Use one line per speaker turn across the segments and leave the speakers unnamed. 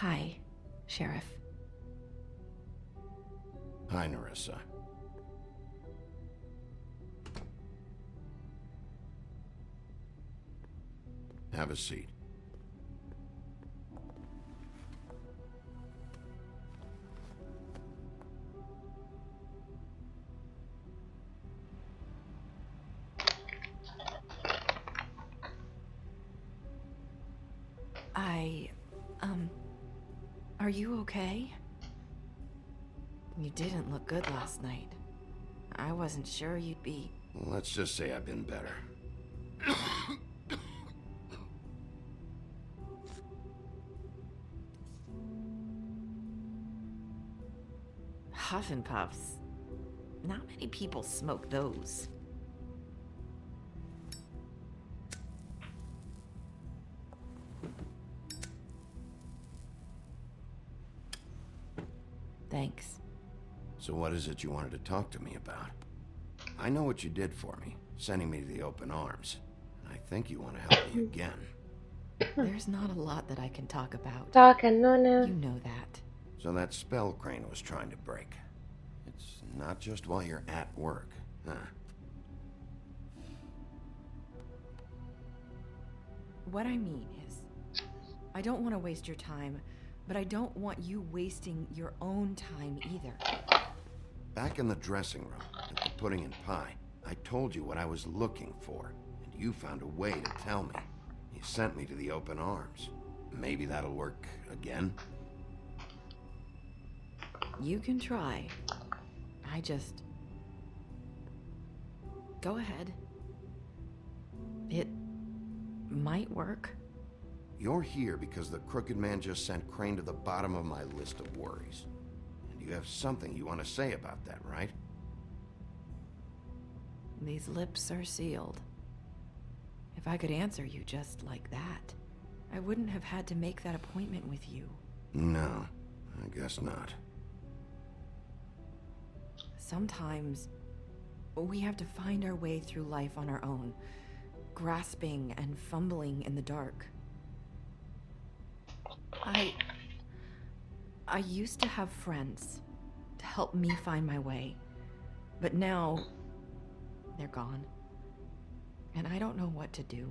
Hi, Sheriff.
Hi, Nerissa. Have a seat.
Are you okay? You didn't look good last night. I wasn't sure you'd be...
Let's just say I've been better.
Huff and puffs. Not many people smoke those. Thanks.
So what is it you wanted to talk to me about? I know what you did for me, sending me to the open arms. And I think you want to help me again.
There's not a lot that I can talk about.
Talking, no.
You know that.
So that spell Crane was trying to break. It's not just while you're at work, huh?
What I mean is, I don't want to waste your time, but I don't want you wasting your own time either.
Back in the dressing room, at the pudding and pie, I told you what I was looking for, and you found a way to tell me. You sent me to the open arms. Maybe that'll work again?
You can try. I just... Go ahead. It might work.
You're here because the crooked man just sent Crane to the bottom of my list of worries. And you have something you want to say about that, right?
These lips are sealed. If I could answer you just like that, I wouldn't have had to make that appointment with you.
No, I guess not.
Sometimes we have to find our way through life on our own, grasping and fumbling in the dark. I used to have friends to help me find my way, but now they're gone, and I don't know what to do.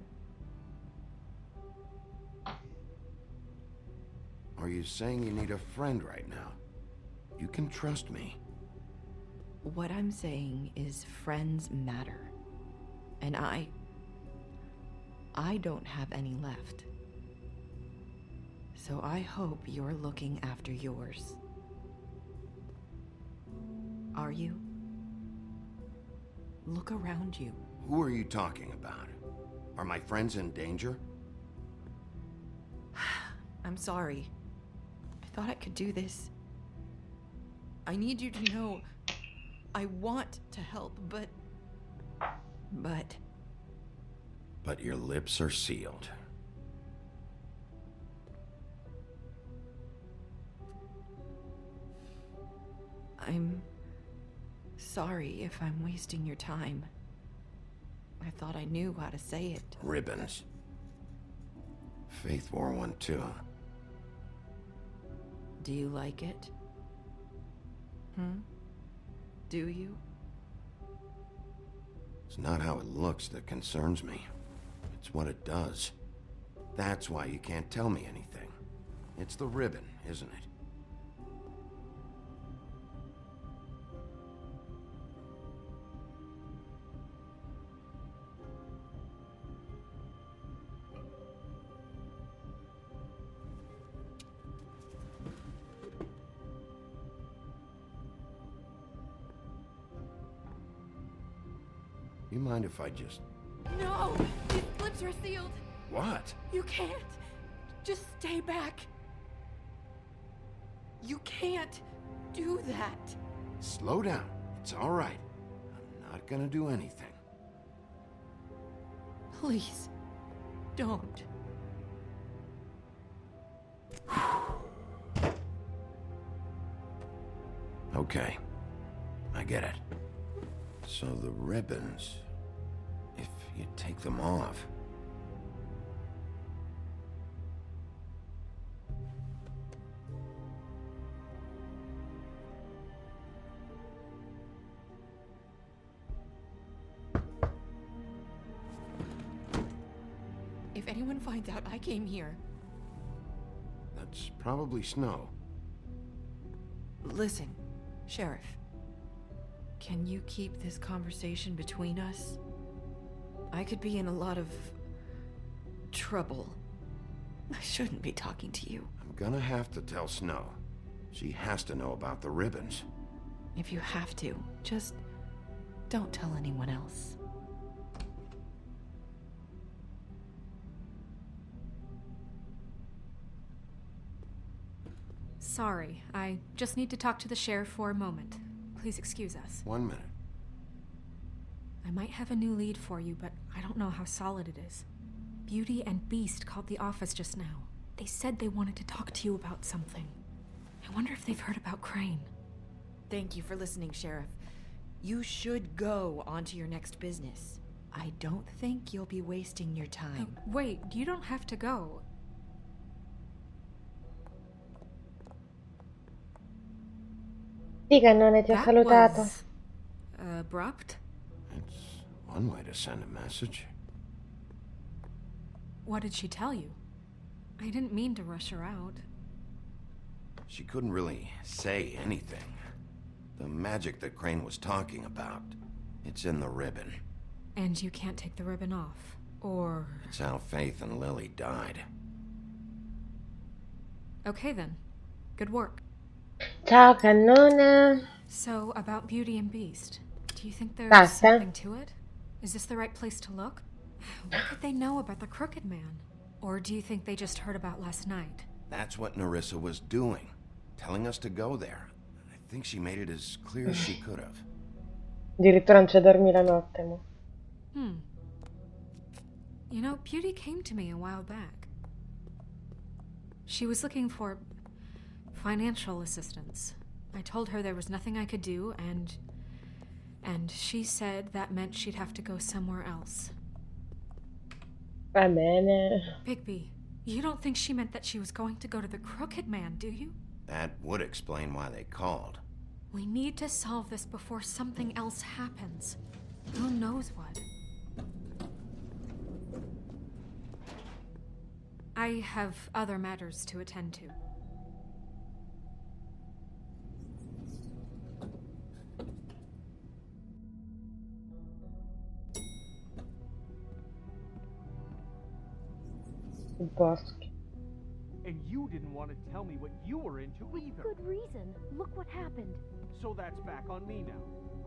Are you saying you need a friend right now? You can trust me.
What I'm saying is friends matter, and I don't have any left. So I hope you're looking after yours. Are you? Look around you.
Who are you talking about? Are my friends in danger?
I'm sorry. I thought I could do this. I need you to know I want to help, but...
But your lips are sealed.
I'm sorry if I'm wasting your time. I thought I knew how to say it.
Ribbons. Faith wore one too.
Do you like it? Do you?
It's not how it looks that concerns me. It's what it does. That's why you can't tell me anything. It's the ribbon, isn't it? You mind if I just...
No! These lips are sealed!
What?
You can't! Just stay back! You can't do that!
Slow down. It's all right. I'm not gonna do anything.
Please, don't.
Okay. I get it. So the ribbons... if you take them off...
If anyone finds out I came here...
That's probably Snow.
Listen, Sheriff. Can you keep this conversation between us? I could be in a lot of... trouble. I shouldn't be talking to you.
I'm gonna have to tell Snow. She has to know about the ribbons.
If you have to, just don't tell anyone else.
Sorry, I just need to talk to the sheriff for a moment. Please excuse us.
1 minute.
I might have a new lead for you, but I don't know how solid it is. Beauty and Beast called the office just now. They said they wanted to talk to you about something. I wonder if they've heard about Crane.
Thank you for listening, Sheriff. You should go on to your next business. I don't think you'll be wasting your time.
Wait, you don't have to go.
Dica, non ti ho
That
salutato.
was abrupt.
It's one way to send a message.
What did she tell you? I didn't mean to rush her out.
She couldn't really say anything. The magic that Crane was talking about, it's in the ribbon.
And you can't take the ribbon off, or...
It's how Faith and Lily died.
Okay then. Good work.
Ciao, cannone.
So, about Beauty and Beast, do you think there's
Basta.
something to it? Is this the right place to look? What could they know about the Crooked Man? Or do you think they just heard about last night?
That's what Nerissa was doing, telling us to go there. I think she made it as clear as she could have.
Addirittura non c'è dormi la notte, mo.
You know, Beauty came to me a while back. She was looking for financial assistance. I told her there was nothing I could do, and she said that meant she'd have to go somewhere else.
Va bene.
Bigby, you don't think she meant that she was going to go to the Crooked Man, do you?
That would explain why they called.
We need to solve this before something else happens. Who knows what? I have other matters to attend to.
Il bosco.
And you You didn't want to tell me what you were into either.
Good reason. Look what happened.
So that's back on me now.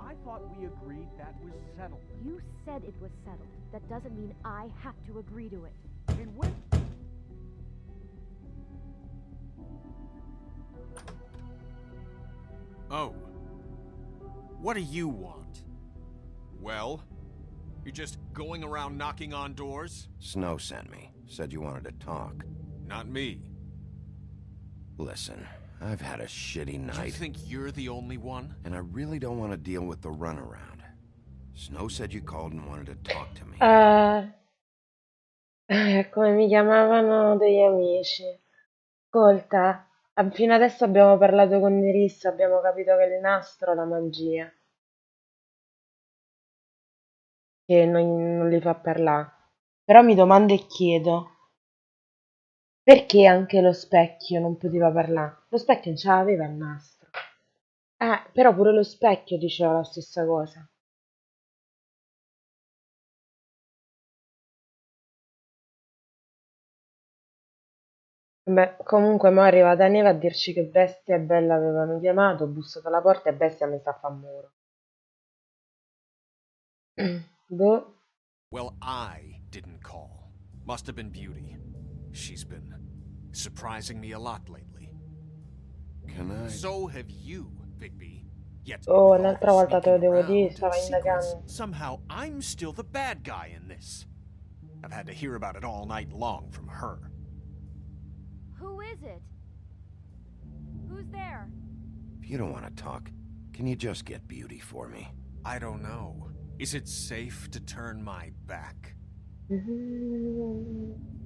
I thought we agreed that was settled.
You said it was settled. That doesn't mean I have to agree to it.
And when...
Oh. What do you want? Well? You're just going around knocking on doors?
Snow sent me. Said you wanted to talk.
Not me.
Listen, I've had a shitty
Do you
night,
think you're the only one?
and I really don't want to deal with the runaround. Snow said you called and wanted to talk to me.
Come mi chiamavano degli amici. Ascolta, fino adesso abbiamo parlato con Nerissa, abbiamo capito che il nastro è la magia, che non li fa parlare. Però mi domando e chiedo, perché anche lo specchio non poteva parlare? Lo specchio non ce l'aveva il nastro. Però pure lo specchio diceva la stessa cosa. Beh, comunque mo è arrivata Neve a dirci che Bestia e Bella avevano chiamato, ho bussato alla porta e Bestia mi sta a fa muro. Boh.
Well, I didn't call. Must have been Beauty. She's been surprising me a lot lately.
Can I...
So have you, Bigby. Yet,
Oh,
with all
un'altra
the
volta te lo
sneaking
devo dire,
around
stava
and secrets,
indagando.
somehow I'm still the bad guy in this. I've had to hear about it all night long from her.
Who is it? Who's there?
If you don't want to talk, can you just get Beauty for me?
I don't know. Is it safe to turn my back?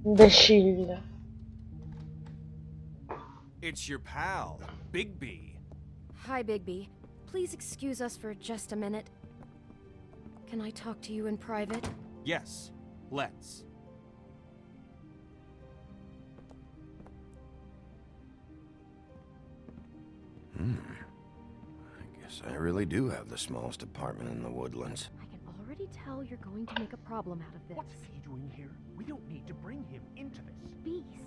Imbecille.
It's your pal, Bigby.
Hi, Bigby. Please excuse us for just a minute. Can I talk to you in private?
Yes, let's.
I guess I really do have the smallest apartment in the Woodlands.
I can already tell you're going to make a problem out of this.
What's he doing here? We don't need to bring him into this.
Beast.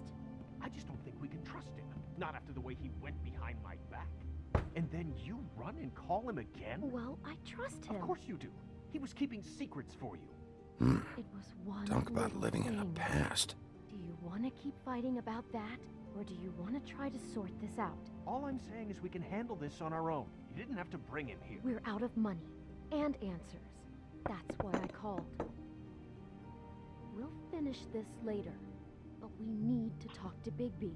I just don't think we can trust him. Not after the way he went behind my back. And then you run and call him again?
Well, I trust him.
Of course you do. He was keeping secrets for you.
It was one
Talk about
little
living in the
thing.
past.
Do you want to keep fighting about that? Or do you want to try to sort this out?
All I'm saying is we can handle this on our own. You didn't have to bring him here.
We're out of money and answers. That's why I called. We'll finish this later, but we need to talk to Bigby.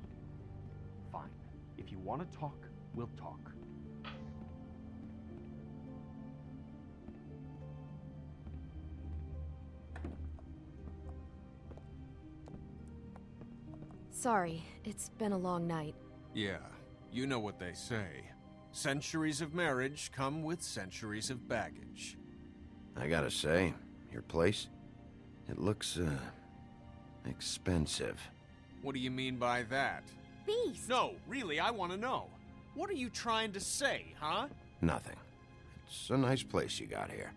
Fine. If you want to talk, we'll talk.
Sorry, it's been a long night.
Yeah, you know what they say. Centuries of marriage come with centuries of baggage.
I gotta say, your place, it looks, expensive.
What do you mean by that?
Beast!
No, really, I want to know. What are you trying to say, huh?
Nothing. It's a nice place you got here.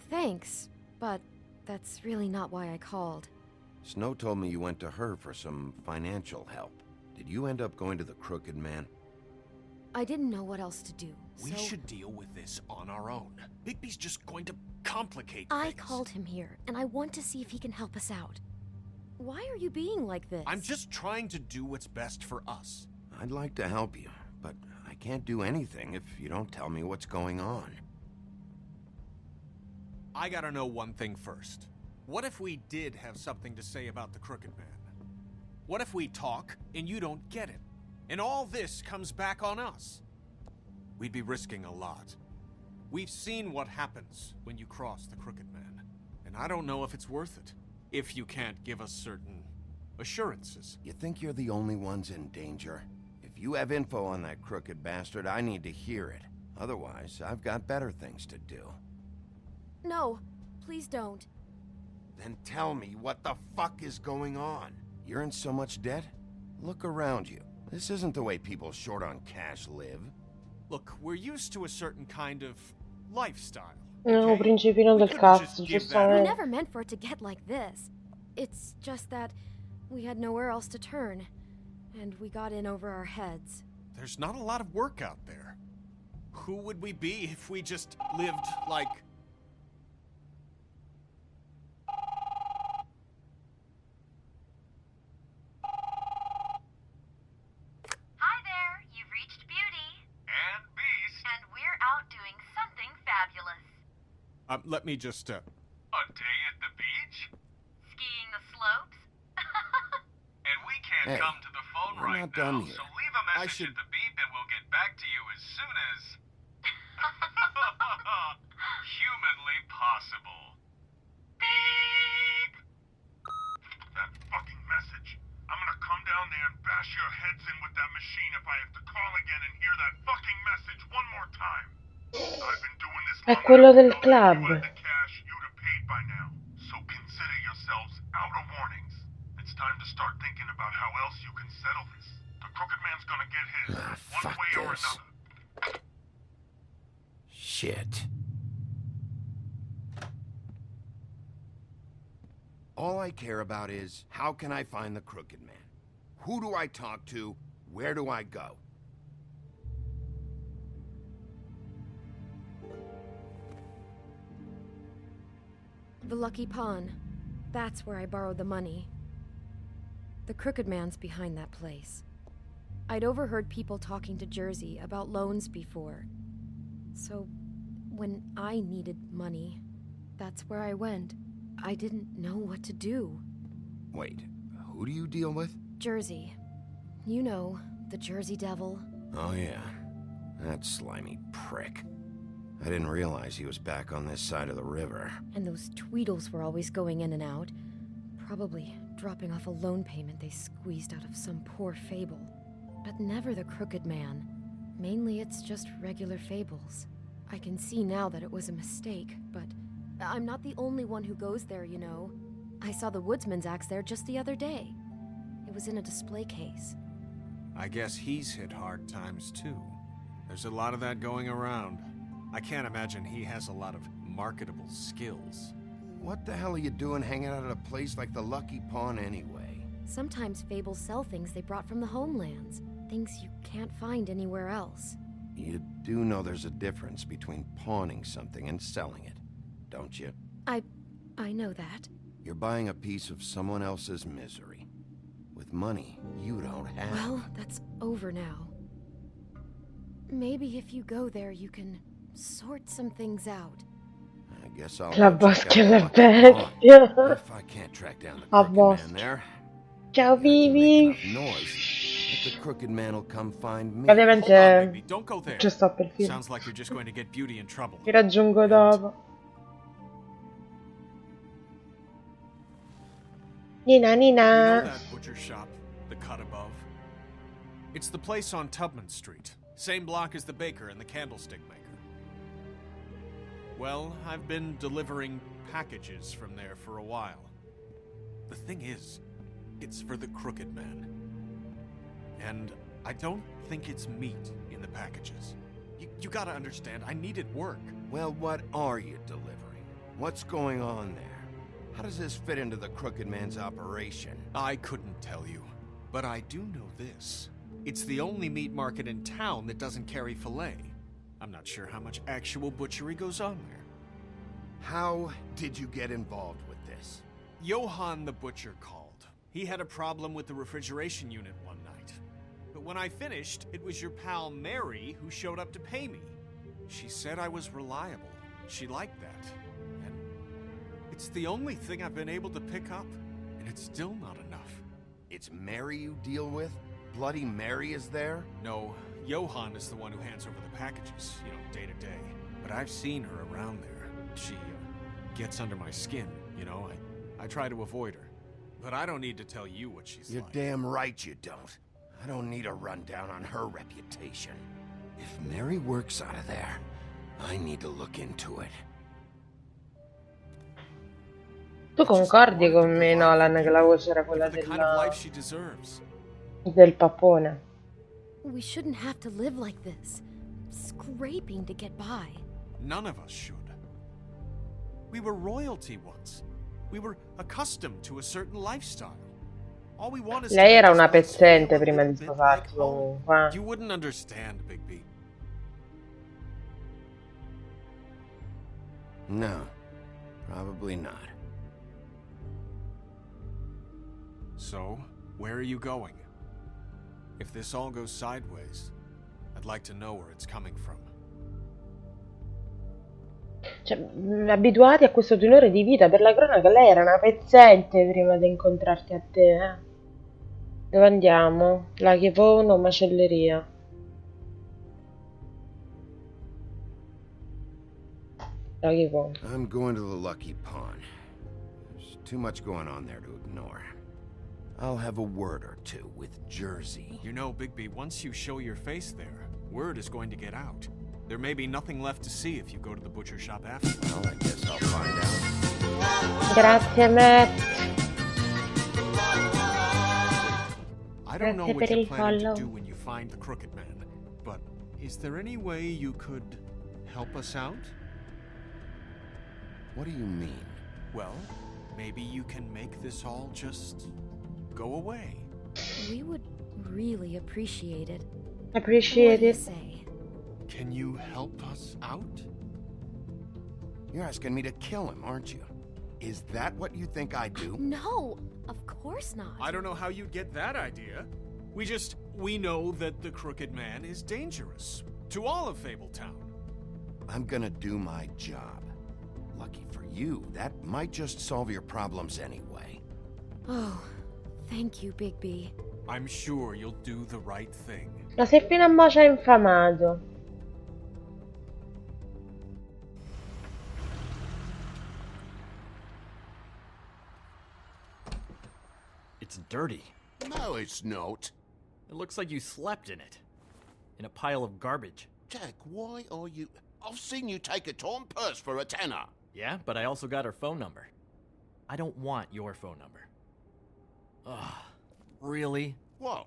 Thanks, but that's really not why I called.
Snow told me you went to her for some financial help. Did you end up going to the Crooked Man?
I didn't know what else to do,
We
so
should deal with this on our own. Bigby's just going to complicate
I
things.
called him here, and I want to see if he can help us out. Why are you being like this?
I'm just trying to do what's best for us.
I'd like to help you, but I can't do anything if you don't tell me what's going on.
I gotta know one thing first. What if we did have something to say about the Crooked Man? What if we talk and you don't get it? And all this comes back on us? We'd be risking a lot. We've seen what happens when you cross the Crooked Man. And I don't know if it's worth it. If you can't give us certain assurances.
You think you're the only ones in danger? If you have info on that crooked bastard, I need to hear it. Otherwise, I've got better things to do.
No, please don't.
Then tell me what the fuck is going on. You're in so much debt? Look around you. This isn't the way people short on cash live.
Look, we're used to a certain kind of lifestyle.
No,
okay?
principino
We
del
couldn't
cazzo,
just give
We
that
giustamente.
never meant for it to get like this. It's just that we had nowhere else to turn. and we got in over our heads.
There's not a lot of work out there. Who would we be if we just lived like...
Hi there, you've reached Beauty. And Beast. And we're out doing something fabulous.
let me just,
A day at the beach? Skiing the slopes? And we can't
Hey,
come to the phone
we're
right
not
now,
done here.
so leave a
I
message
should-
at the beep and we'll get back to you as soon as... humanly possible. Beep! That fucking message. I'm gonna come down there and bash your heads in with that machine if I have to call again and hear that fucking message one more time. I've been doing this
È
long
quello
enough to
del
know that if you
club.
had the cash, you'd have paid by now. So consider yourselves out of warnings. It's time to start thinking about how else you can settle this. The Crooked Man's gonna get his, one
fuck
way or
this.
another.
Shit. All I care about is, how can I find the Crooked Man? Who do I talk to? Where do I go?
The Lucky Pawn. That's where I borrowed the money. The Crooked Man's behind that place. I'd overheard people talking to Jersey about loans before. So, when I needed money, that's where I went. I didn't know what to do.
Wait, who do you deal with?
Jersey. You know, the Jersey Devil.
Oh yeah, that slimy prick. I didn't realize he was back on this side of the river.
And those Tweedles were always going in and out. Probably dropping off a loan payment they squeezed out of some poor fable. But never the Crooked Man. Mainly it's just regular fables. I can see now that it was a mistake, but I'm not the only one who goes there, you know. I saw the Woodsman's axe there just the other day. It was in a display case.
I guess he's hit hard times too. There's a lot of that going around. I can't imagine he has a lot of marketable skills.
What the hell are you doing hanging out at a place like the Lucky Pawn anyway?
Sometimes fables sell things they brought from the homelands. Things you can't find anywhere else.
You do know there's a difference between pawning something and selling it, don't you?
I know that.
You're buying a piece of someone else's misery. With money you don't have.
Well, that's over now. Maybe if you go there, you can sort some things out.
I guess I'll
La
go check
bosca
out
della
the Lucky
bestia.
Pawn. If I can't track down the
A
Crooked
bosca.
Man there,
Ciao
I can make
Vivi.
enough noise that the Crooked Man will come find me.
Hold on,
Ovviamente
baby, don't go there.
c'è stoppa il film.
Sounds like you're just going to get Beauty in trouble.
Ti raggiungo dopo. Nina,
You know
Nina.
that butcher shop, the cut above? It's the place on Tubman Street. Same block as the baker and the candlestick maker. Well, I've been delivering packages from there for a while. The thing is, it's for the Crooked Man. And I don't think it's meat in the packages. You gotta understand, I needed work.
Well, what are you delivering? What's going on there? How does this fit into the Crooked Man's operation?
I couldn't tell you, but I do know this. It's the only meat market in town that doesn't carry filet. I'm not sure how much actual butchery goes on there.
How did you get involved with this?
Johann the butcher called. He had a problem with the refrigeration unit one night. But when I finished, it was your pal Mary who showed up to pay me. She said I was reliable. She liked that. And it's the only thing I've been able to pick up, and it's still not enough.
It's Mary you deal with? Bloody Mary is there?
No, Johann is the one who hands over the packages, day to day. But I've seen her around there. She gets under my skin, I try to avoid her. But I don't need to tell you what she's
You're
like.
damn right you don't. I don't need a rundown on her reputation. If Mary works out of there, I need to look into it.
Tu concordi con me, Nolan, che la voce era quella
For the kind of life she deserves.
del papone?
We shouldn't have to live like this. Scraping to get by.
None of us should. We were royalty once. We were accustomed to a certain lifestyle. All we want is to
Lei
make
era
this
una
place feel
pezzente
a
prima
little
di
bit
sposarsi
like home.
comunque.
You wouldn't understand, Bigby.
No, probably not.
So, where are you going? If this all goes sideways, I'd like to know where it's coming from.
Cioè, abituati a questo tenore di vita, per la cronaca lei era una pezzente prima di incontrarti a te, eh. Dove andiamo? La Chievono, macelleria. La Chievono.
I'm going to the Lucky Pawn. There's too much going on there to ignore. I'll have a word or two with Jersey.
You know, Bigby, once you show your face there, word is going to get out. There may be nothing left to see if you go to the butcher shop after.
Well, I guess I'll find out.
Grazie Matt.
I don't know
Grazie
what
per
you're
il
planning to
follow.
do when you find the Crooked Man, but is there any way you could help us out?
What do you mean?
Well, maybe you can make this all just go away.
We would really appreciate it.
Appreciate
What do you
it.
say?
Can you help us out?
You're asking me to kill him, aren't you? Is that what you think I do?
No, of course not.
I don't know how you'd get that idea. We know that the Crooked Man is dangerous to all of Fabletown.
I'm gonna do my job. Lucky for you, that might just solve your problems anyway.
Oh, thank you, Bigby.
I'm sure you'll do the right thing.
Ma sei fino a mo' ci ha infamato.
It's dirty.
No, it's not.
It looks like you slept in it. In a pile of garbage.
Jack, why are you... I've seen you take a torn purse for a tenner.
Yeah, but I also got her phone number. I don't want your phone number. Ugh. Really?
What?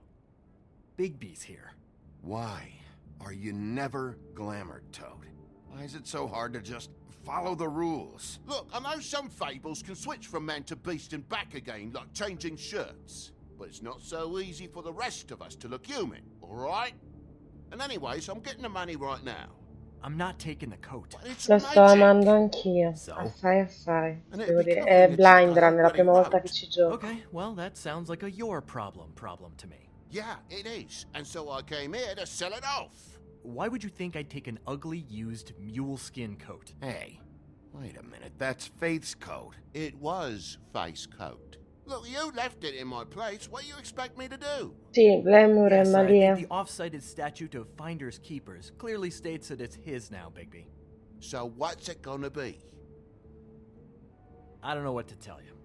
Bigby's here.
Why are you never glamored, Toad? Why is it so hard to just follow the rules?
Look, I know some fables can switch from man to beast and back again, like changing shirts. But it's not so easy for the rest of us to look human, alright? And anyways, I'm getting the money right now.
I'm not taking the coat.
But it's
Lo sto
magic.
amando anch'io.
So?
Assai.
And it'd
Devo
be
dire.
coming
È
that
Blind
you
Run, è la
already
prima volta che
wrote.
ci gioco.
Okay, well, that sounds like a your problem to me.
Yeah, it is. And so I came here to sell it off.
Why would you think I'd take an ugly, used mule skin coat?
Hey, wait a minute, that's Faith's coat.
It was face coat. Look, you left it in my place. What do you expect me to do?
Sì, Glamour e
Yes, I
Malia.
think the off-cited statute of Finders Keepers clearly states that it's his now, Bigby.
So what's it gonna be?
I don't know what to tell you.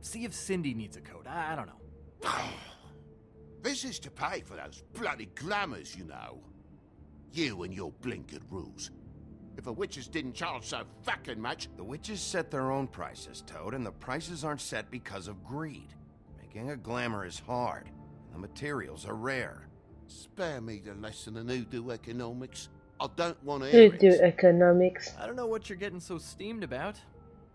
See if Cindy needs a coat. I don't know.
This is to pay for those bloody glamours, you know. You and your blinkered rules. If the witches didn't charge so fucking much...
The witches set their own prices, Toad, and the prices aren't set because of greed. Making a glamour is hard, and the materials are rare.
Spare me the lesson in hoodoo economics. I don't want to hear
Hoodoo
it.
Economics.
I don't know what you're getting so steamed about.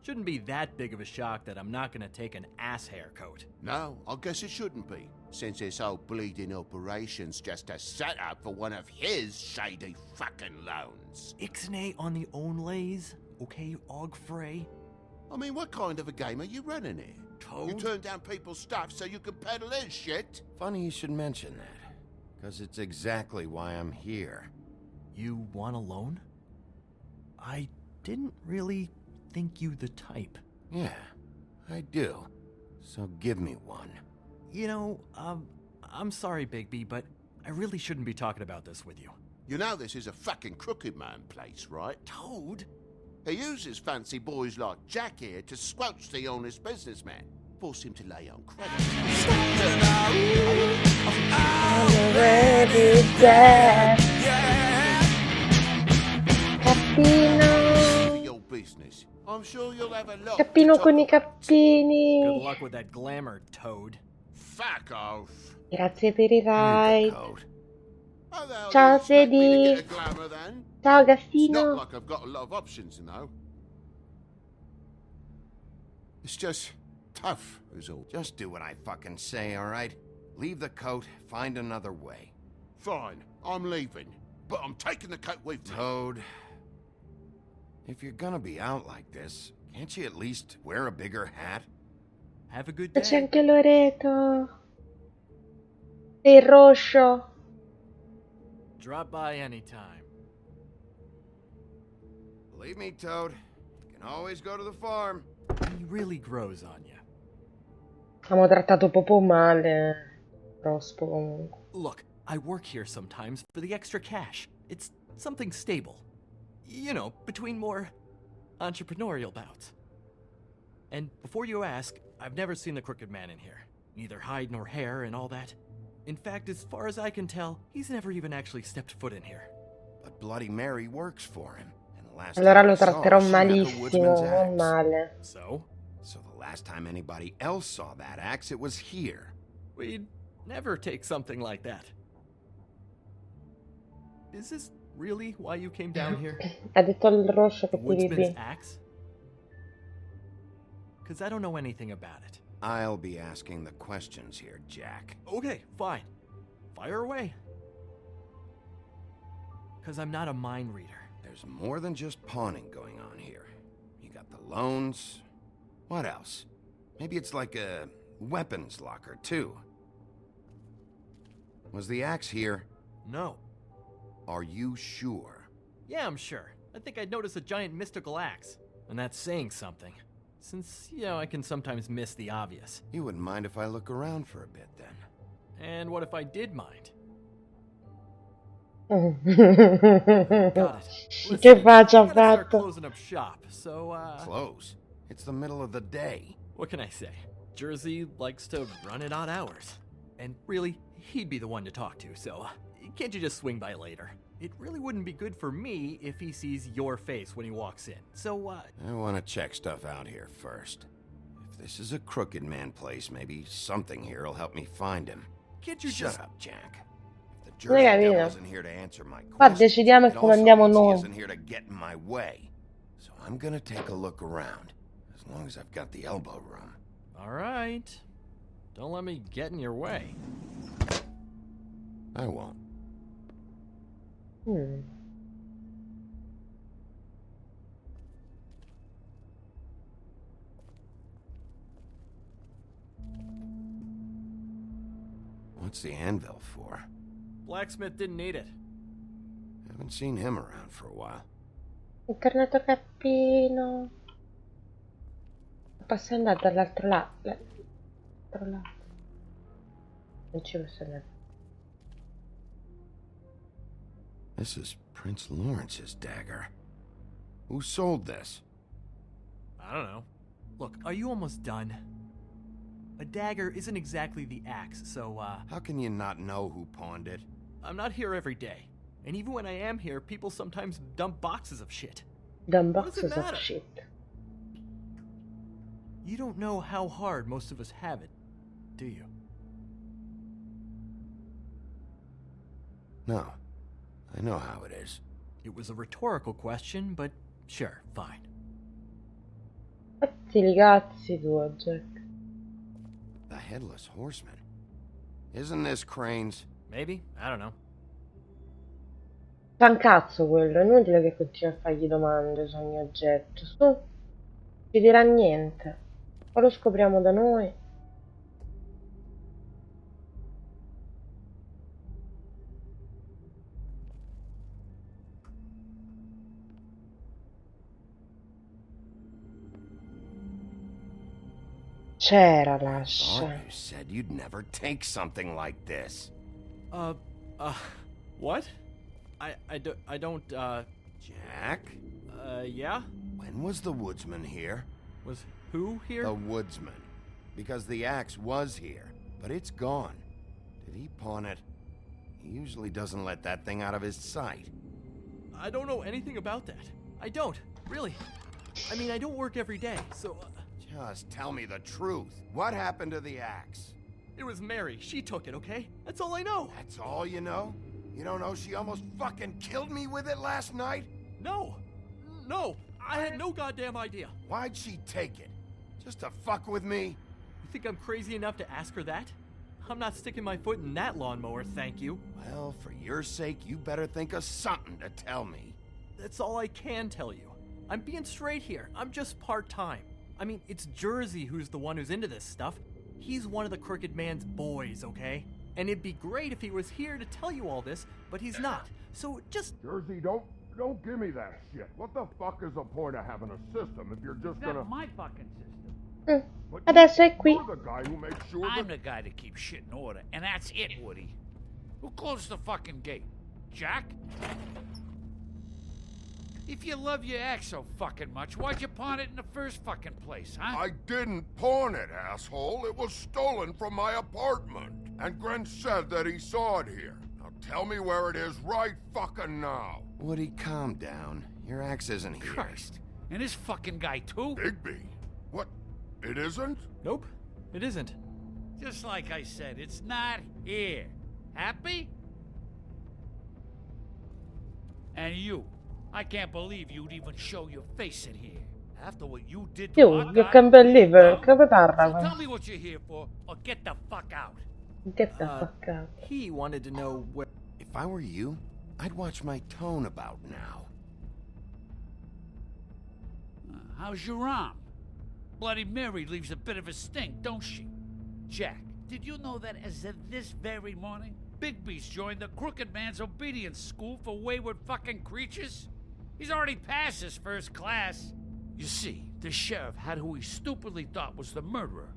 Shouldn't be that big of a shock that I'm not gonna take an ass hair coat.
No, I guess it shouldn't be, since this whole bleeding operation's just a setup for one of his shady fucking loans.
Ixnay on the own lays, okay, Og Frey?
I mean, what kind of a game are you running here?
Toad?
You turn down people's stuff so you can peddle his shit?
Funny you should mention that, because it's exactly why I'm here.
You want a loan? I didn't really think you the type.
Yeah, I do. So give me one.
You know, I'm sorry, Bigby, but I really shouldn't be talking about this with you.
You know this is a fucking crooked man place, right?
Toad?
He uses fancy boys like Jack here to squelch the honest businessman. Force him to lay on credit.
I'm already dead. Cappino.
For your business. I'm sure you'll have a lot
Cappino
to
con i
talk about.
Good
cappini.
luck with that glamour, Toad.
Fuck off.
Grazie per i
Here's the
ride.
code.
How the hell
Ciao,
do you expect me to
Teddy.
get a glamour then?
Ciao
It's not
Gastino.
like I've got a lot of options, you know. It's just tough, is all.
Just do what I fucking say, all right? Leave the coat, find another way.
Fine, I'm leaving. But I'm taking the coat with me.
Toad, if you're gonna be out like this, can't you at least wear a bigger hat?
Have a good
Ma c'è
day.
anche Loreto. E il Roscio.
Drop by anytime.
Believe me, Toad, you can always go to the farm.
He really grows on you.
Abbiamo trattato proprio male. Rospo comunque.
Look, I work here sometimes for the extra cash. It's something stable. You know, between more entrepreneurial bouts. And before you ask, I've never seen the Crooked Man in here. Neither hide nor hair and all that. In fact, as far as I can tell, he's never even actually stepped foot in here.
But Bloody Mary works for him. And the last
Allora
time I
lo
saw
tratterò
her, she had the
malissimo,
woodsman's
non
axe.
male.
So?
So the last time anybody else saw that axe, it was here.
We'd never take something like that. Is this really why you came down here?
Ha detto al Roscio
The
che ti
woodsman's
ridi.
axe? Because I don't know anything about it.
I'll be asking the questions here, Jack.
Okay, fine. Fire away. Because I'm not a mind reader.
There's more than just pawning going on here. You got the loans. What else? Maybe it's like a weapons locker, too. Was the axe here?
No.
Are you sure?
Yeah, I'm sure. I think I'd notice a giant mystical axe. And that's saying something. Since, you know, I can sometimes miss the obvious.
You wouldn't mind if I look around for a bit, then.
And what if I did mind?
Che
Got it. Listen,
faccia
I
ha
gotta start
fatto.
closing up shop, so,
Close. It's the middle of the day.
what can I say? Jersey likes to run at odd hours. And really, he'd be the one to talk to, so can't you just swing by later? It really wouldn't be good for me if he sees your face when he walks in. So,
I want to check stuff out here first. If this is a Crooked Man place, maybe something here will help me find him.
can't you
Shut
just...
up, Jack. If the
Noi
Jersey
capito.
Devil isn't here to answer my
Qua
questions,
decidiamo
it
e
also
comandiamo
means he
noi.
isn't here to get in my way. So I'm gonna take a look around, as long as I've got the elbow room.
All right. Don't let me get in your way.
I won't.
Mm.
What's the anvil for?
Blacksmith didn't need it.
Haven't seen him around for a while.
È tornato Cappino. Posso andare dall'altro lato. L'altro lato. Non ci posso andare.
This is Prince Lawrence's dagger. Who sold this?
I don't know. Look, are you almost done? A dagger isn't exactly the axe, so,
How can you not know who pawned it?
I'm not here every day. And even when I am here, people sometimes dump boxes of shit.
Dumb
What does it
boxes of
matter?
shit.
You don't know how hard most of us have it, do you?
No. I know how it is.
It was a rhetorical question, but sure, fine.
Fatti i cazzi tu, Jack.
The Headless Horseman. Isn't this Crane's?
Maybe? I don't know.
Fa un cazzo quello, è inutile che continui a fargli domande su ogni oggetto. Su, ci dirà niente. Poi lo scopriamo da noi. C'era
Thought
lascia.
you said you'd never take something like this.
What? I don't,
Jack?
yeah?
When was the woodsman here?
Was who here?
The woodsman. Because the axe was here, but it's gone. Did he pawn it? He usually doesn't let that thing out of his sight.
I don't know anything about that. I don't, really. I mean, I don't work every day, so,
Just tell me the truth. What happened to the axe?
it was Mary. She took it, okay? That's all I know.
That's all you know? You don't know she almost fucking killed me with it last night?
No, I had no goddamn idea.
Why'd she take it? Just to fuck with me?
You think I'm crazy enough to ask her that? I'm not sticking my foot in that lawnmower, thank you.
Well, for your sake, you better think of something to tell me.
That's all I can tell you. I'm being straight here. I'm just part-time. I mean, it's Jersey who's the one who's into this stuff. He's one of the Crooked Man's boys, okay? And it'd be great if he was here to tell you all this, but he's not. So just...
Jersey, don't give me that shit. What the fuck is the point of having a system if you're just gonna...
That's my fucking system.
But
Adesso è qui.
you're the guy who makes sure
I'm
that...
the guy that keeps shit in order, and that's it, Woody. Who closed the fucking gate? Jack? If you love your ex so fucking much, why'd you pawn it in the first fucking place, huh?
I didn't pawn it, asshole. It was stolen from my apartment. And Gren said that he saw it here. Now tell me where it is right fucking now.
Woody, calm down. Your ex isn't here.
Christ. And this fucking guy, too?
Bigby? What? It isn't?
Nope, it isn't.
Just like I said, it's not here. Happy? And you. I can't believe you'd even show your face in here. After what you did to our
You
guy,
can believe come
So
parla.
tell me what you're here for, or get the fuck out.
Get the fuck out.
He wanted to know where...
If I were you, I'd watch my tone about now.
How's your arm? Bloody Mary leaves a bit of a stink, don't she? Jack, did you know that as of this very morning, Bigby's joined the Crooked Man's obedience school for wayward fucking creatures? He's already passed his first class. You see, the sheriff had who he stupidly thought was the murderer.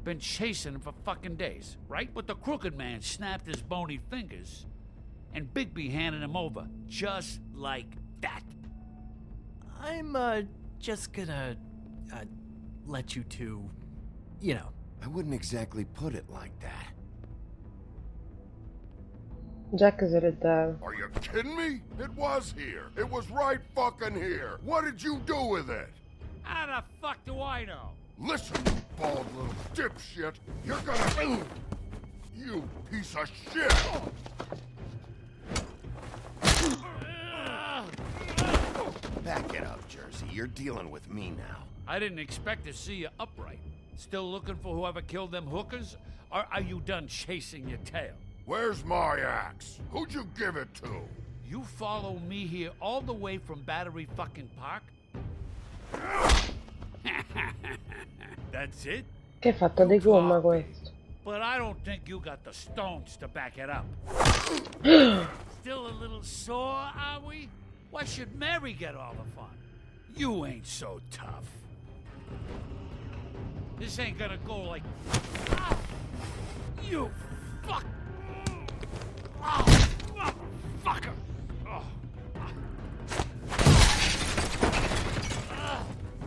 Been chasing him for fucking days, right? But the Crooked Man snapped his bony fingers, and Bigby handed him over, just like that.
I'm, just gonna, let you two, you know.
I wouldn't exactly put it like that.
Jack se le dava.
Are you kidding me? It was here. It was right fucking here. What did you do with it?
How the fuck do I know?
Listen, you bald little dipshit. You're gonna... You piece of shit!
Back it up, Jersey. You're dealing with me now.
I didn't expect to see you upright. Still looking for whoever killed them hookers? Or are you done chasing your tail?
Where's my axe? Who'd you give it to?
You follow me here all the way from Battery fucking Park? That's it?
Che è fatto di gomma questo?
But I don't think you got the stones to back it up. Still a little sore, are we? Why should Mary get all the fun? You ain't so tough. This ain't gonna go like... Ah! You fuck... Oh, motherfucker! Oh.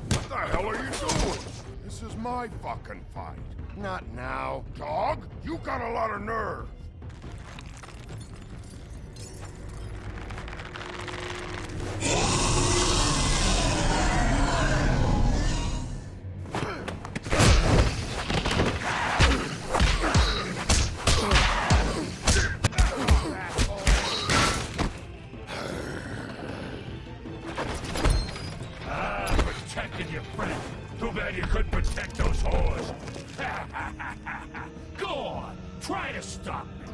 What the hell are you doing? This is my fucking fight.
Not now.
Dog, you got a lot of nerve.
Protecting your friend. Too bad you couldn't protect those whores. Go on, try to stop me.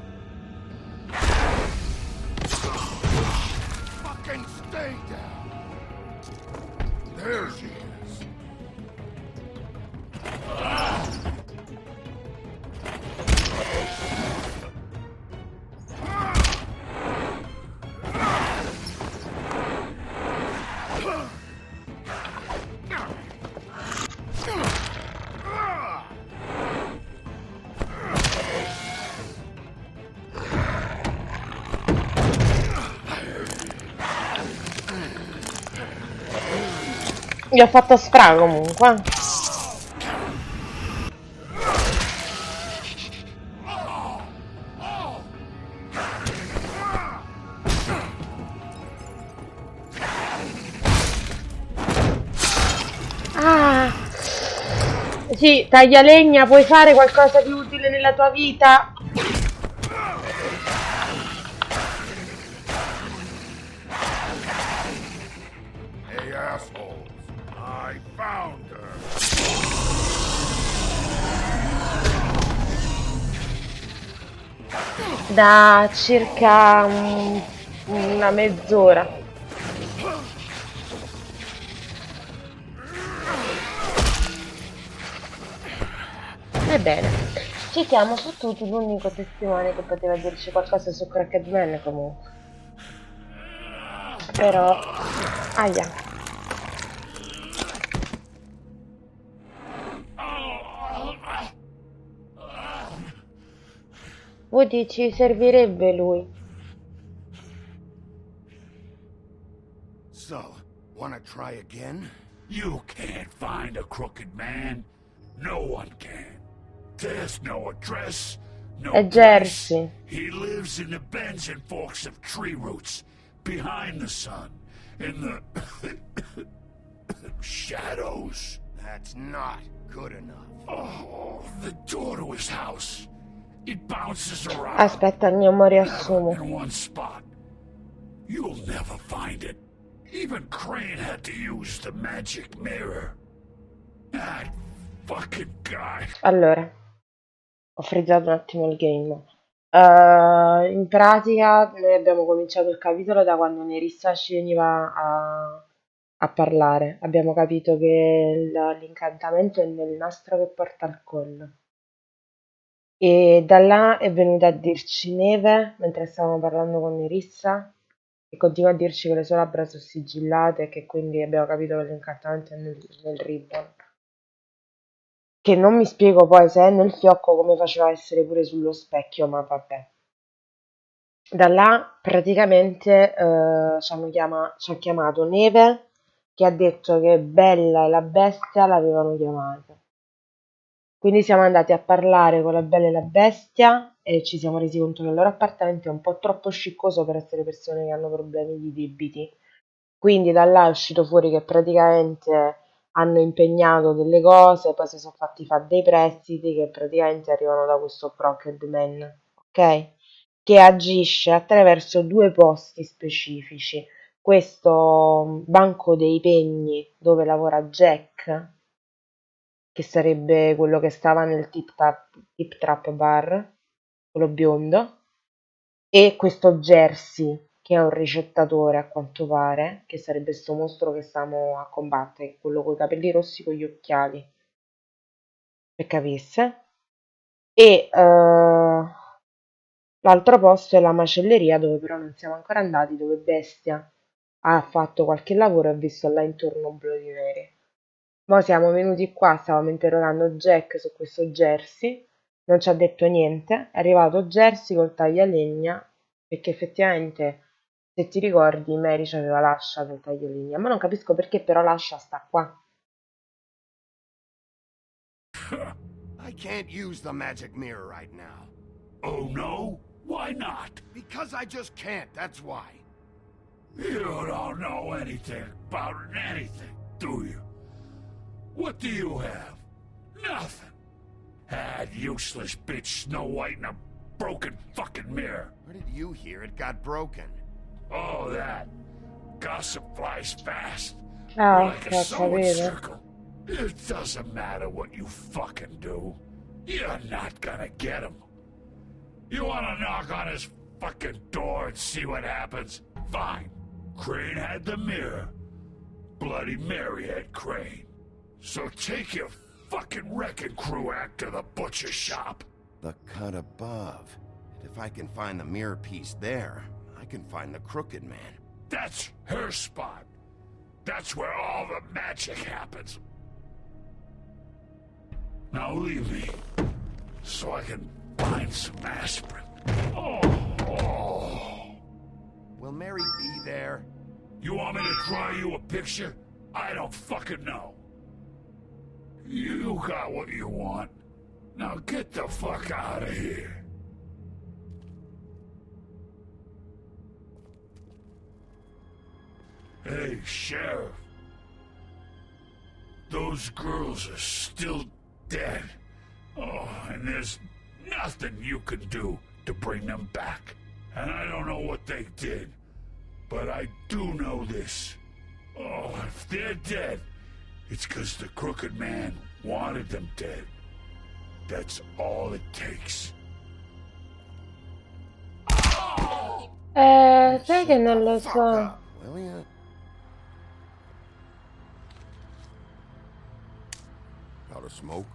Fucking stay down. There she is.
Gli ho fatto sfra comunque. Ah! Sì, taglia legna, puoi fare qualcosa di utile nella tua vita?
Hey, assholes. I found her.
Da circa una mezz'ora. Ebbene, ci siamo fottuti l'unico testimone che poteva dirci qualcosa su Crooked Man comunque. Però... Aia. Woody, ci servirebbe lui.
So, wanna try again?
You can't find a crooked man. No one can. There's no address, no
È
place.
Jersey.
He lives in the bends and forks of tree roots, behind the sun, in the shadows.
That's not good enough.
Oh, the door to his house. It bounces around.
Aspetta, il mio mo riassumo.
In one spot. You'll never find it. Even Crane had to use the magic mirror. That fucking guy.
Allora, ho frizzato un attimo il game. In pratica noi abbiamo cominciato il capitolo da quando Nerissa ci veniva a parlare. Abbiamo capito che l'incantamento è nel nastro che porta al collo. E da là è venuta a dirci Neve, mentre stavamo parlando con Nerissa, e continua a dirci che le sue labbra sono sigillate e che quindi abbiamo capito che l'incantamento è nel ribbon. Che non mi spiego poi se è nel fiocco come faceva a essere pure sullo specchio, ma vabbè. Da là praticamente ci ha chiamato Neve, che ha detto che Bella e la bestia l'avevano chiamata. Quindi siamo andati a parlare con la Bella e la bestia e ci siamo resi conto che il loro appartamento è un po' troppo sciccoso per essere persone che hanno problemi di debiti. Quindi da là è uscito fuori che praticamente hanno impegnato delle cose, poi si sono fatti fare dei prestiti che praticamente arrivano da questo Crooked Man, ok? Che agisce attraverso due posti specifici. Questo banco dei pegni dove lavora Jack, che sarebbe quello che stava nel Tip Trap Bar, quello biondo, e questo Jersey, che è un ricettatore a quanto pare, che sarebbe sto mostro che stiamo a combattere, quello con i capelli rossi con gli occhiali, per capisse. E l'altro posto è la macelleria, dove però non siamo ancora andati, dove Bestia ha fatto qualche lavoro e ha visto là intorno un Bloody Mary. Mo siamo venuti qua, stavamo interrogando Jack su questo Jersey, non ci ha detto niente, è arrivato Jersey col taglialegna, perché effettivamente, se ti ricordi, Mary ci aveva lasciato il taglialegna, ma non capisco perché però l'ascia sta qua.
I can't use the magic mirror right now.
Oh no? Why not?
Because I just can't, that's why.
You don't know anything about anything, do you? What do you have? Nothing. That useless bitch Snow White in a broken fucking mirror.
Where did you hear it got broken?
Oh, that. Gossip flies fast.
Ah,
Like a
ok,
sewing
capito.
circle. It doesn't matter what you fucking do. You're not gonna get him. You wanna knock on his fucking door and see what happens? Fine. Crane had the mirror. Bloody Mary had Crane. So take your fucking wrecking crew act to the butcher shop.
The cut above. If I can find the mirror piece there, I can find the Crooked Man.
That's her spot. That's where all the magic happens. Now leave me, so I can find some aspirin. Oh.
Will Mary be there?
You want me to draw you a picture? I don't fucking know. You got what you want. Now get the fuck out of here. Hey, Sheriff. Those girls are still dead. Oh, and there's nothing you can do to bring them back. And I don't know what they did, but I do know this. Oh, if they're dead, it's 'cause the Crooked Man wanted them dead. That's all it takes.
Sai che
Shut
non
the
lo
fuck
so.
up, will ya? Got a smoke?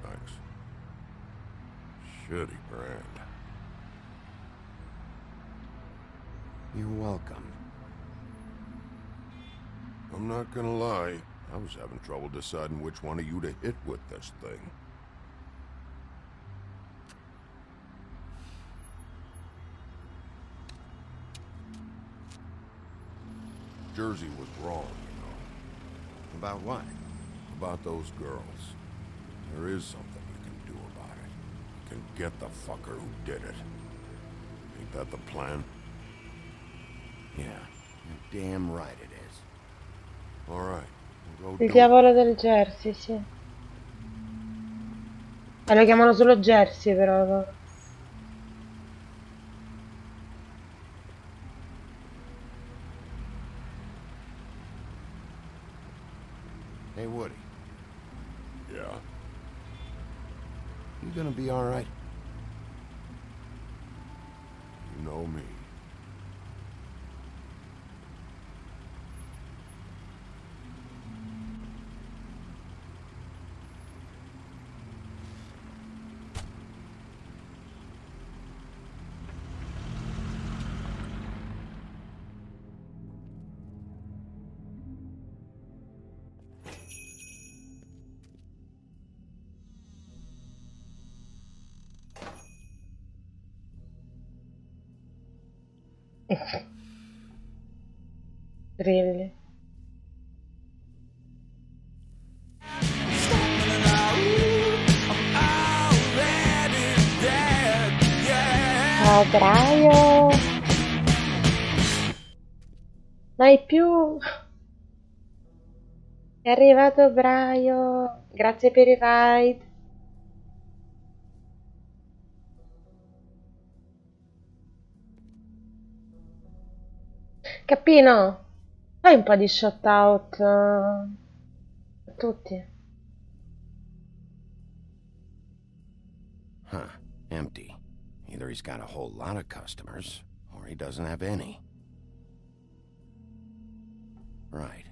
Thanks. Shitty brand. You're welcome. I'm not gonna lie, I was having trouble deciding which one of you to hit with this thing. Jersey was wrong, you know. About what? About those girls. There is something you can do about it. You can get the fucker who did it. Ain't that the plan? Yeah, you're damn right it is. All right, we'll go
Il
do it.
diavolo del Jersey, sì. Lo chiamano solo Jersey però loro.
Hey, Woody. Yeah? You gonna be all right? You know me.
Really. Ciao Braio. Mai più. È arrivato Braio. Grazie per il ride. Cappino, fai un po' di shout out a tutti.
Huh, empty. Either he's got a whole lot of customers, or he doesn't have any. Right.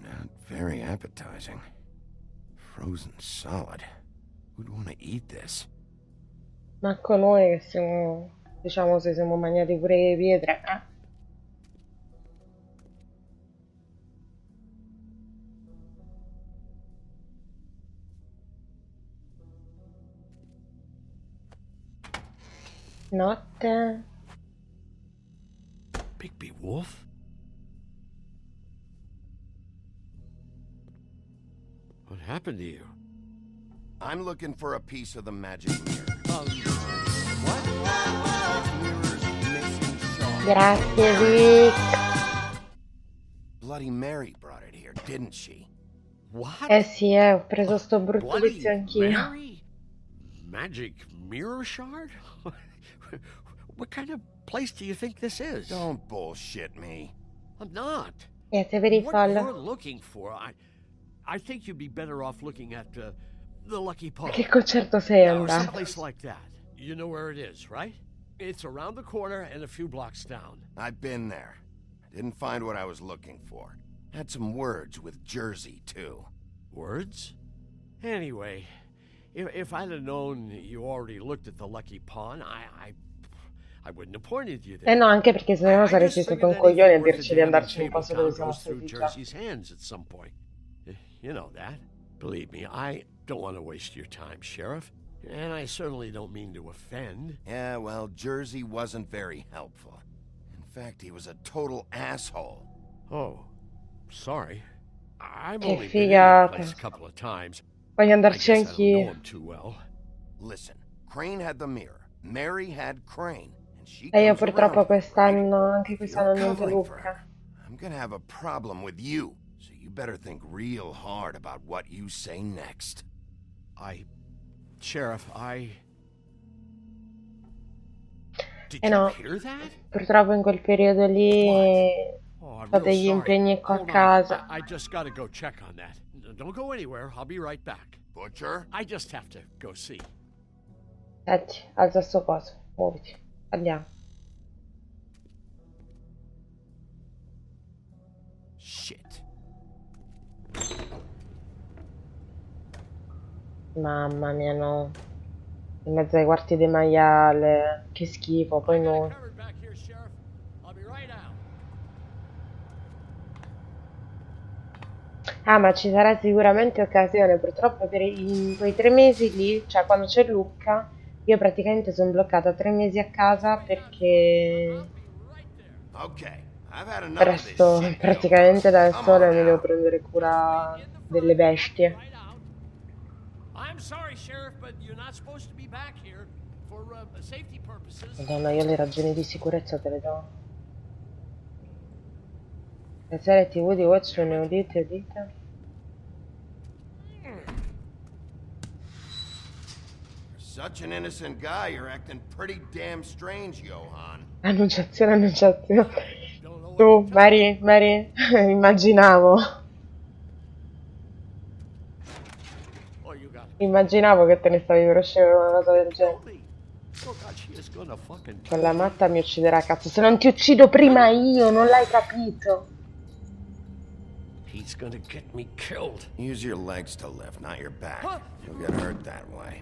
Not very appetizing. Frozen solid. Who'd want to eat this?
Manco noi che siamo, diciamo, se siamo mangiati pure le pietre. Notte.
Bigby Wolf? What happened to you?
I'm looking for a piece of the magic mirror.
Grazie Vic.
Bloody Mary brought it here, didn't she?
What?
Sì, ho preso sto brutto
Bloody
vizio anch'io.
Mary? Magic mirror shard? What kind of place do you think this is?
Don't bullshit me.
I'm not.
Niente per il
What
follow.
you're looking for, I think you'd be better off looking at the Lucky Pole.
Che concerto sei
Or
andato?
someplace like that. You know where it is, right? It's around the corner and a few blocks down.
I've been there. Didn't find what I was looking for. Had some words with Jersey, too.
Words? Anyway, if I'd have known you already looked at the Lucky Pawn, I wouldn't have pointed you there.
No, anche perché sennò
I
saresti
just
stato un
figured
coglione a
anything worth a
dirci di
damn in
andarci in un
table
posto dove
town
siamo
goes through
stati già.
Jersey's hands at some point. You know that. Believe me, I don't want to waste your time, Sheriff. And I certainly don't mean to offend.
Yeah, well, Jersey wasn't very helpful. In fact, he was a total asshole.
Oh, sorry. I've
Che
only been in that
figata.
place a couple of times.
Voglio
I
andarci
guess I don't know
anch'io.
him too well.
Listen, Crane had the mirror. Mary had Crane. And she
E io
comes
purtroppo
around,
quest'anno,
right?
anche
You're
quest'anno niente
covering for
Luca.
her. I'm gonna have a problem with you. So you better think real hard about what you say next.
Sheriff, Did
Eh
you
no,
hear that?
purtroppo in quel periodo lì
Oh, I'm
ho
real
degli
sorry.
impegni qua a
Hold on.
casa.
I just gotta go check on that. Don't go anywhere. I'll be right back.
Butcher?
I just have to go see.
Senti, alza sto coso, muoviti, andiamo.
Shit.
Mamma mia, no. In mezzo ai quarti di maiale, che schifo, poi
I got it
no.
covered back here, Sheriff. I'll be right out.
Ah, ma ci sarà sicuramente occasione, purtroppo in quei 3 mesi lì, cioè quando c'è Luca, io praticamente sono bloccata 3 mesi a casa perché
Okay, I've had enough of this
resto
shit,
praticamente da
Come
sola
on
e mi devo
now.
prendere cura delle bestie.
Right out. I'm sorry, Sheriff, but you're not supposed to be back here for safety purposes.
Madonna, io le ragioni di sicurezza te le do. Le serie TV di Watch ne udite?
Such an innocent guy, you're acting pretty damn strange, Johan.
Annunciazione. Tu, Mary, immaginavo.
Oh, you got it.
Immaginavo che te ne stavi per uscire una cosa del genere.
Oh God, she is gonna fucking kill
Quella
me.
matta mi ucciderà, cazzo. Se non ti uccido prima io, non l'hai capito.
He's gonna get me killed.
Use your legs to lift, not your back.
Huh?
You'll get hurt that way.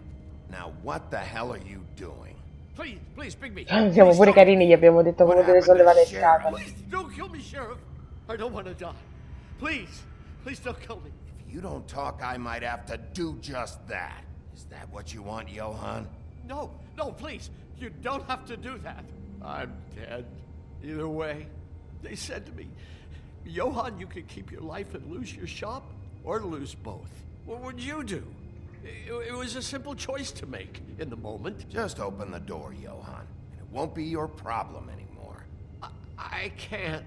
Now, what the hell are you doing?
Please, Bigby.
Siamo pure
Stop.
carini, gli abbiamo detto come
What
deve
happened to
sollevare le
Sheriff?
scatole.
Please, don't kill me, Sheriff. I don't want to die. Please don't kill me.
If you don't talk, I might have to do just that. Is that what you want, Johan?
No, please. You don't have to do that. I'm dead. Either way. They said to me, Johan, you could keep your life and lose your shop, or lose both. What would you do? It was a simple choice to make in the moment.
Just open the door, Johan, and it won't be your problem anymore.
I can't.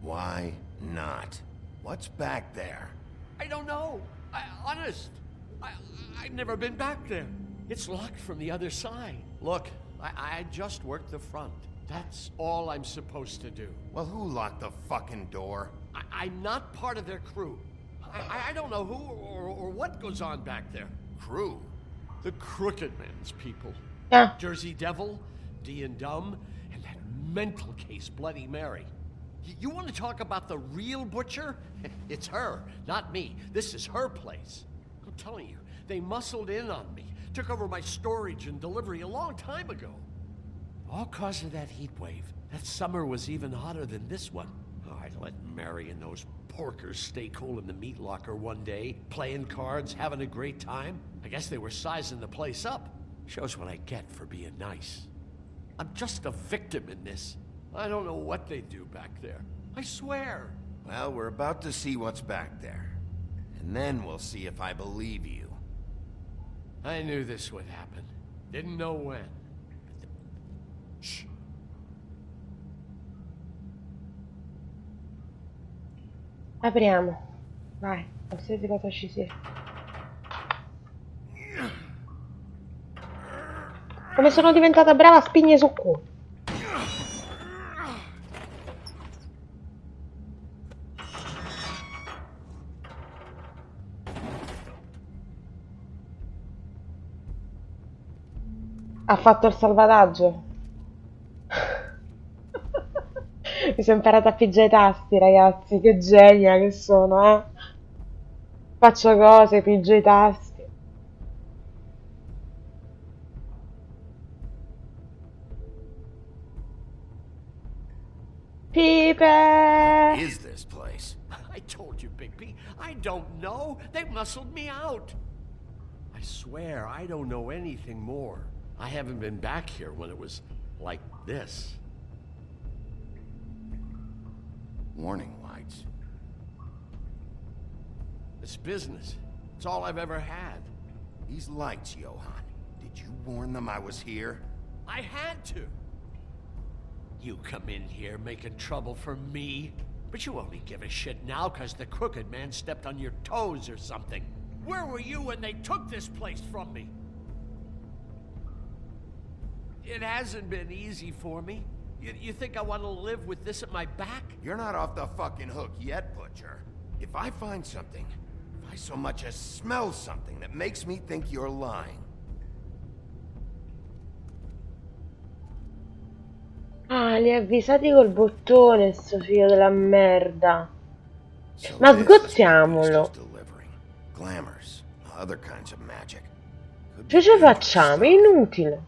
Why not? What's back there?
I don't know. Honest. I've never been back there. It's locked from the other side. Look, I just worked the front. That's all I'm supposed to do.
Well, who locked the fucking door?
I'm not part of their crew. I don't know who or what goes on back there.
Crew?
The Crooked Man's people.
Yeah.
Jersey Devil, D and Dumb, and that mental case, Bloody Mary. You want to talk about the real butcher? It's her, not me. This is her place. I'm telling you, they muscled in on me, took over my storage and delivery a long time ago. All cause of that heat wave. That summer was even hotter than this one. Oh, I let Mary and those porkers stay cool in the meat locker one day, playing cards, having a great time. I guess they were sizing the place up. Shows what I get for being nice. I'm just a victim in this. I don't know what they do back there. I swear.
Well, we're about to see what's back there. And then we'll see if I believe you.
I knew this would happen. Didn't know when. Shh.
Apriamo. Vai, qualsiasi cosa ci sia. Come sono diventata brava a spigne su culo. Ha fatto il salvataggio. Mi sono imparata a pigiare i tasti, ragazzi. Che genia che sono, eh. Faccio cose, pigio i tasti. Pipe!
Is this place?
I told you, Bigby. I don't know. They muscled me out. I swear I don't know anything more. I haven't been back here when it was like this.
Warning lights.
It's business. It's all I've ever had.
These lights, Johan. Did you warn them I was here?
I had to. You come in here making trouble for me. But you only give a shit now because the crooked man stepped on your toes or something. Where were you when they took this place from me? It hasn't been easy for me. You think I want to live with this at my back?
You're not off the fucking hook yet, Butcher. If I find something, if I so much as smell something that makes me think you're lying.
Ah, li ha avvisati col bottone, sto figlio della merda.
So
Ma
this is what Beast is
sgozziamolo.
delivering. Glamours, other kinds of magic. Could be
Che ci
dangerous
facciamo? È
stuff.
inutile.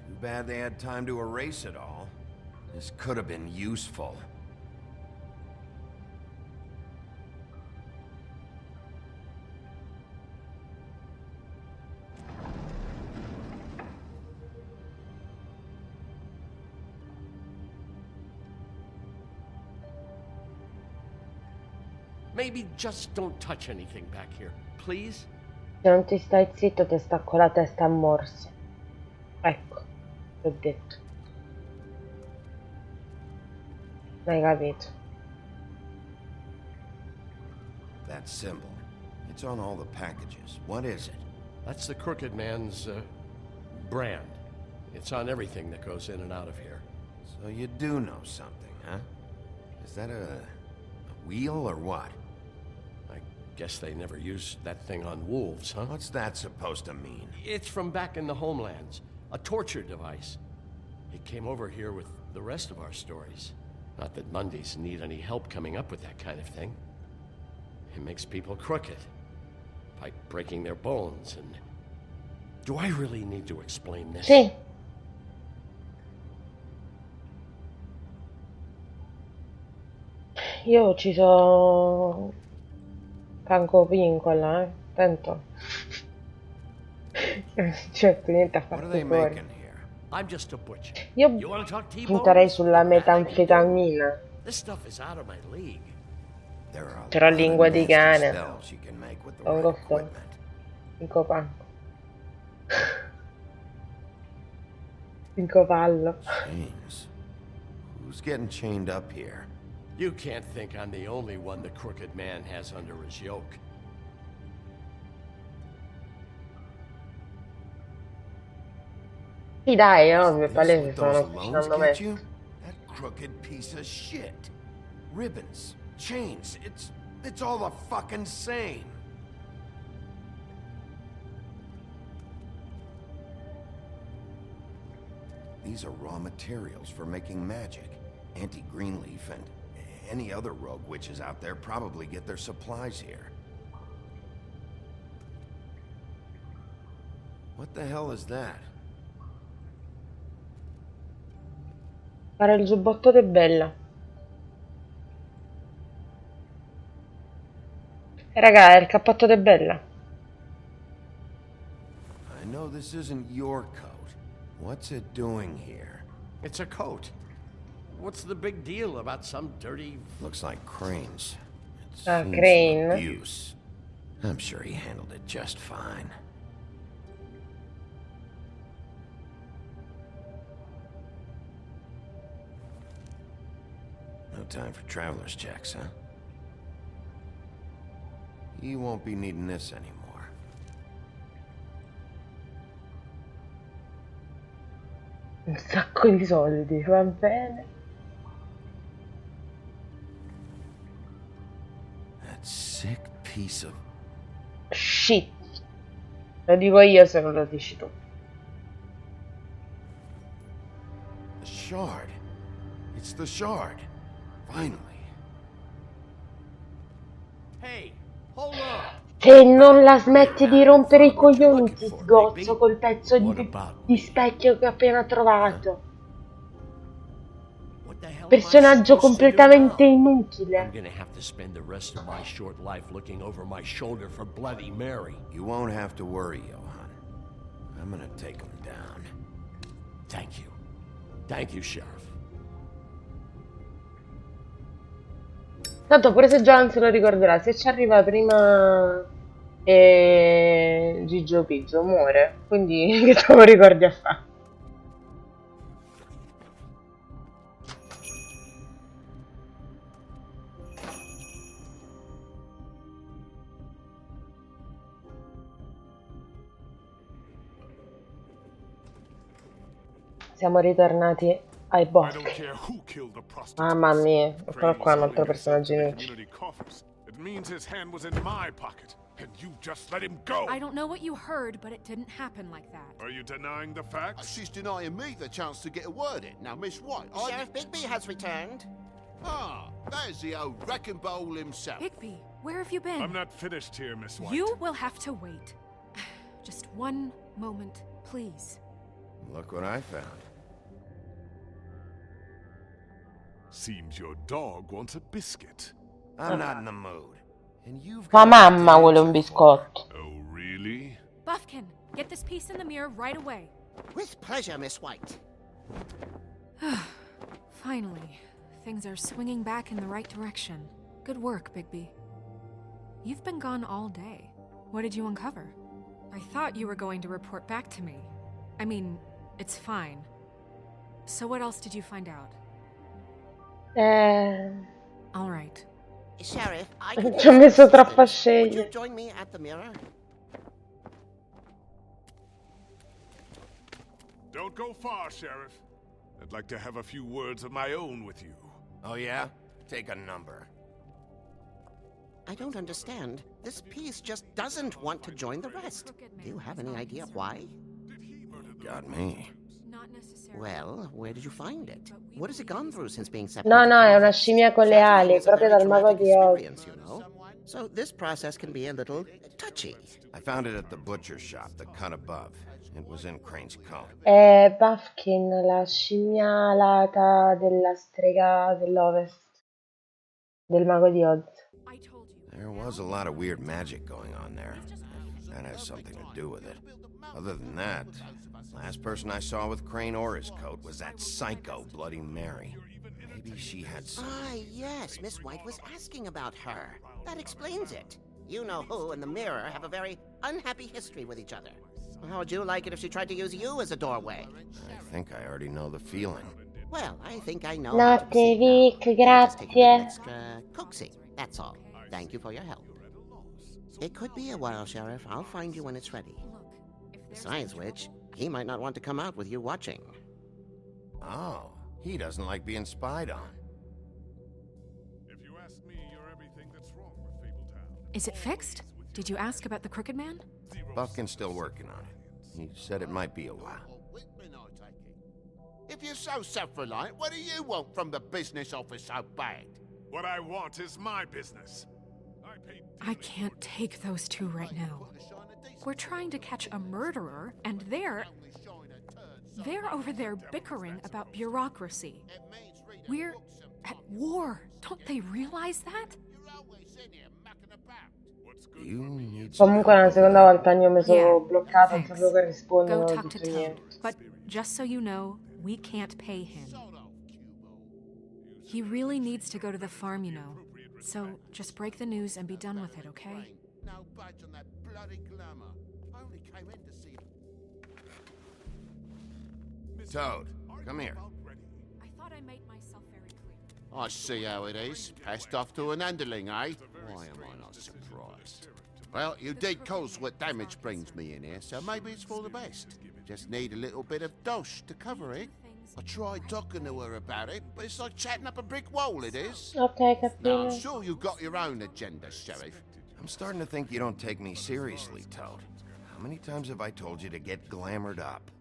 Too bad they had time to erase it all. This could have been useful.
Maybe just don't touch anything back here, please?
Se non ti stai zitto ti stacco la testa a morsi. Ecco, l'ho detto. Hai capito?
That symbol. It's on all the packages. What is it?
That's the crooked man's brand. It's on everything that goes in and out of here.
So you do know something, huh? Is that a wheel or what?
I guess they never used that thing on wolves, huh?
What's that supposed to mean?
It's from back in the homelands. A torture device. It came over here with the rest of our stories. Not that Mondays need any help coming up with that kind of thing. It makes people crooked. Like breaking their bones and... Do I really need to explain this?
Sì. Io ho ucciso Franco Pincola, tanto. Non c'è più niente a
What are
farti
they
fuori.
making here?
I'm just a butcher.
Io
You want to talk T-bones?
punterei sulla
That I can do.
metanfetamina.
This stuff is out of my league.
There are a
Però
lot of
lingua di
nasty
cane.
spells you can make with the
Pongo
right
sto.
equipment.
Pinco Panco. Pinco Pallo.
James, who's getting chained up here?
You can't think I'm the only one the crooked man has under his yoke.
Sì dai, è
Is
ovvio, è
this
palese,
what
stavano
those loans
avvicinando
get
me.
you? That crooked piece of shit. Ribbons, chains, it's all the fucking same. These are raw materials for making magic. Auntie Greenleaf and any other rogue witches out there probably get their supplies here. What the hell is that?
Fare il giubbotto de bella. Raga, è il cappotto de bella.
I know this isn't your coat. What's it doing here?
It's a coat. What's the big deal about some dirty...
Looks like Crane's. It's
Ah,
seen
Crane.
some abuse. I'm sure he handled it just fine. No time for traveler's checks, huh? He won't be needing this anymore.
Un sacco di soldi, va bene.
That sick piece of...
Shit. Lo dico io se non lo dici tu.
The shard. It's the shard. Finally.
Hey, hold on.
Se non la smetti di rompere i coglioni ti sgozzo col pezzo di specchio che ho appena trovato.
What the hell am I
Personaggio
supposed to do
completamente
now? I'm
inutile.
gonna have to spend the rest of my short life looking over my shoulder for Bloody Mary.
You won't have to worry, Johan. I'm gonna take him down.
Thank you. Thank you, Sheriff.
Tanto pure se Joan se lo ricorderà, se ci arriva prima Gigio Piggio muore, quindi che te lo ricordi a fare? Siamo ritornati ai
I don't
boschi.
care who killed the prostitutes.
Mamma mia, eccolo
Crane
qua
was
un altro
helping himself
personaggio
to the
inutile.
community coffers. It means his hand was in my pocket, and you just let him go.
I don't know what you heard, but it didn't happen like that.
Are you denying the facts?
She's denying me the chance to get a word in. Now, Miss White,
Sheriff Bigby has returned.
Ah, there's the old wrecking bowl himself.
Bigby, where have you been?
I'm not finished here, Miss White.
You will have to wait. Just one moment, please.
Look what I found.
Seems your dog wants a biscuit.
I'm not in the mood. And you've
Tua
got
mamma
to
vuole un biscotto.
Oh, really?
Buffkin, get this piece in the mirror right away.
With pleasure, Miss White.
Finally, things are swinging back in the right direction. Good work, Bigby. You've been gone all day. What did you uncover? I thought you were going to report back to me. I mean, it's fine. So what else did you find out? All right.
Sheriff, I
Ci
could
ho
use
messo
some
troppa
assistance. Would you
sceglie.
join me at the mirror?
Don't go far, Sheriff. I'd like to have a few words of my own with you.
Oh, yeah? Take a number.
I don't understand. This piece just doesn't want to join the rest. Do you have any idea why?
Got me.
Not necessarily.
Well, where did you find it? What has it gone through since being
No,
separated?
no, è una scimmia con le ali,
It's a
proprio
very
dal mago
traumatic
di Oz.
experience, you know. So this process can be a little touchy.
I found it at the butcher shop, the cut above. It was in Crane's coat.
È Puffkin, la scimmia alata della strega dell'Ovest, del mago di Oz.
I told you.
There was a lot of weird magic going on there. That has something to do with it. Other than that, last person I saw with Crane or his coat was that psycho Bloody Mary. Maybe she had some...
Ah, yes, Miss White was asking about her. That explains it. You know who and the mirror have a very unhappy history with each other. How would you like it if she tried to use you as a doorway?
I think I already know the feeling.
Well, I think I know how to
Notte,
proceed
Vic,
now. It'll just take a little
grazie.
extra coaxing, that's all. Thank you for your help. It could be a while, Sheriff. I'll find you when it's ready.
Look, if there's
Besides which, he might not want to come out with you watching.
Oh, he doesn't like being spied on.
If you ask me, you're everything that's wrong with Fabletown.
Is it fixed? Did you ask about the Crooked Man?
Buffkin's still working on it. He said it might be a while.
Whitman, I take it. If you're so self-reliant, what do you want from the business office so bad?
What I want is my business.
I can't take those two right now. We're trying to catch a murderer, and they're over there bickering about bureaucracy. We're at war. Don't they realize that?
You need some
Comunque è la
help
seconda
over
volta mi sono
Yeah,
bloccato, non
thanks.
sapevo che rispondevano
Go
a
talk to
tutto
Toad.
niente.
But just so you know, we can't pay him. He really needs to go to the farm, you know. So just break the news and be done with it, okay?
No budge on that bloody glamour. I only came in to see...
there. Toad, come here.
I thought I made myself very clear.
I see how it is. Passed off to an underling, eh? Why am I not surprised? Well, you did cause what damage brings me in here, so maybe it's for the best. Just need a little bit of dosh to cover it. I tried talking to her about it, but it's like chatting up a brick wall, it is.
Ok,
Now,
capito.
I'm sure you've got your own agenda, Sheriff.
I'm starting to think you don't take me seriously, Toad. How many times have I told you to get glamored up?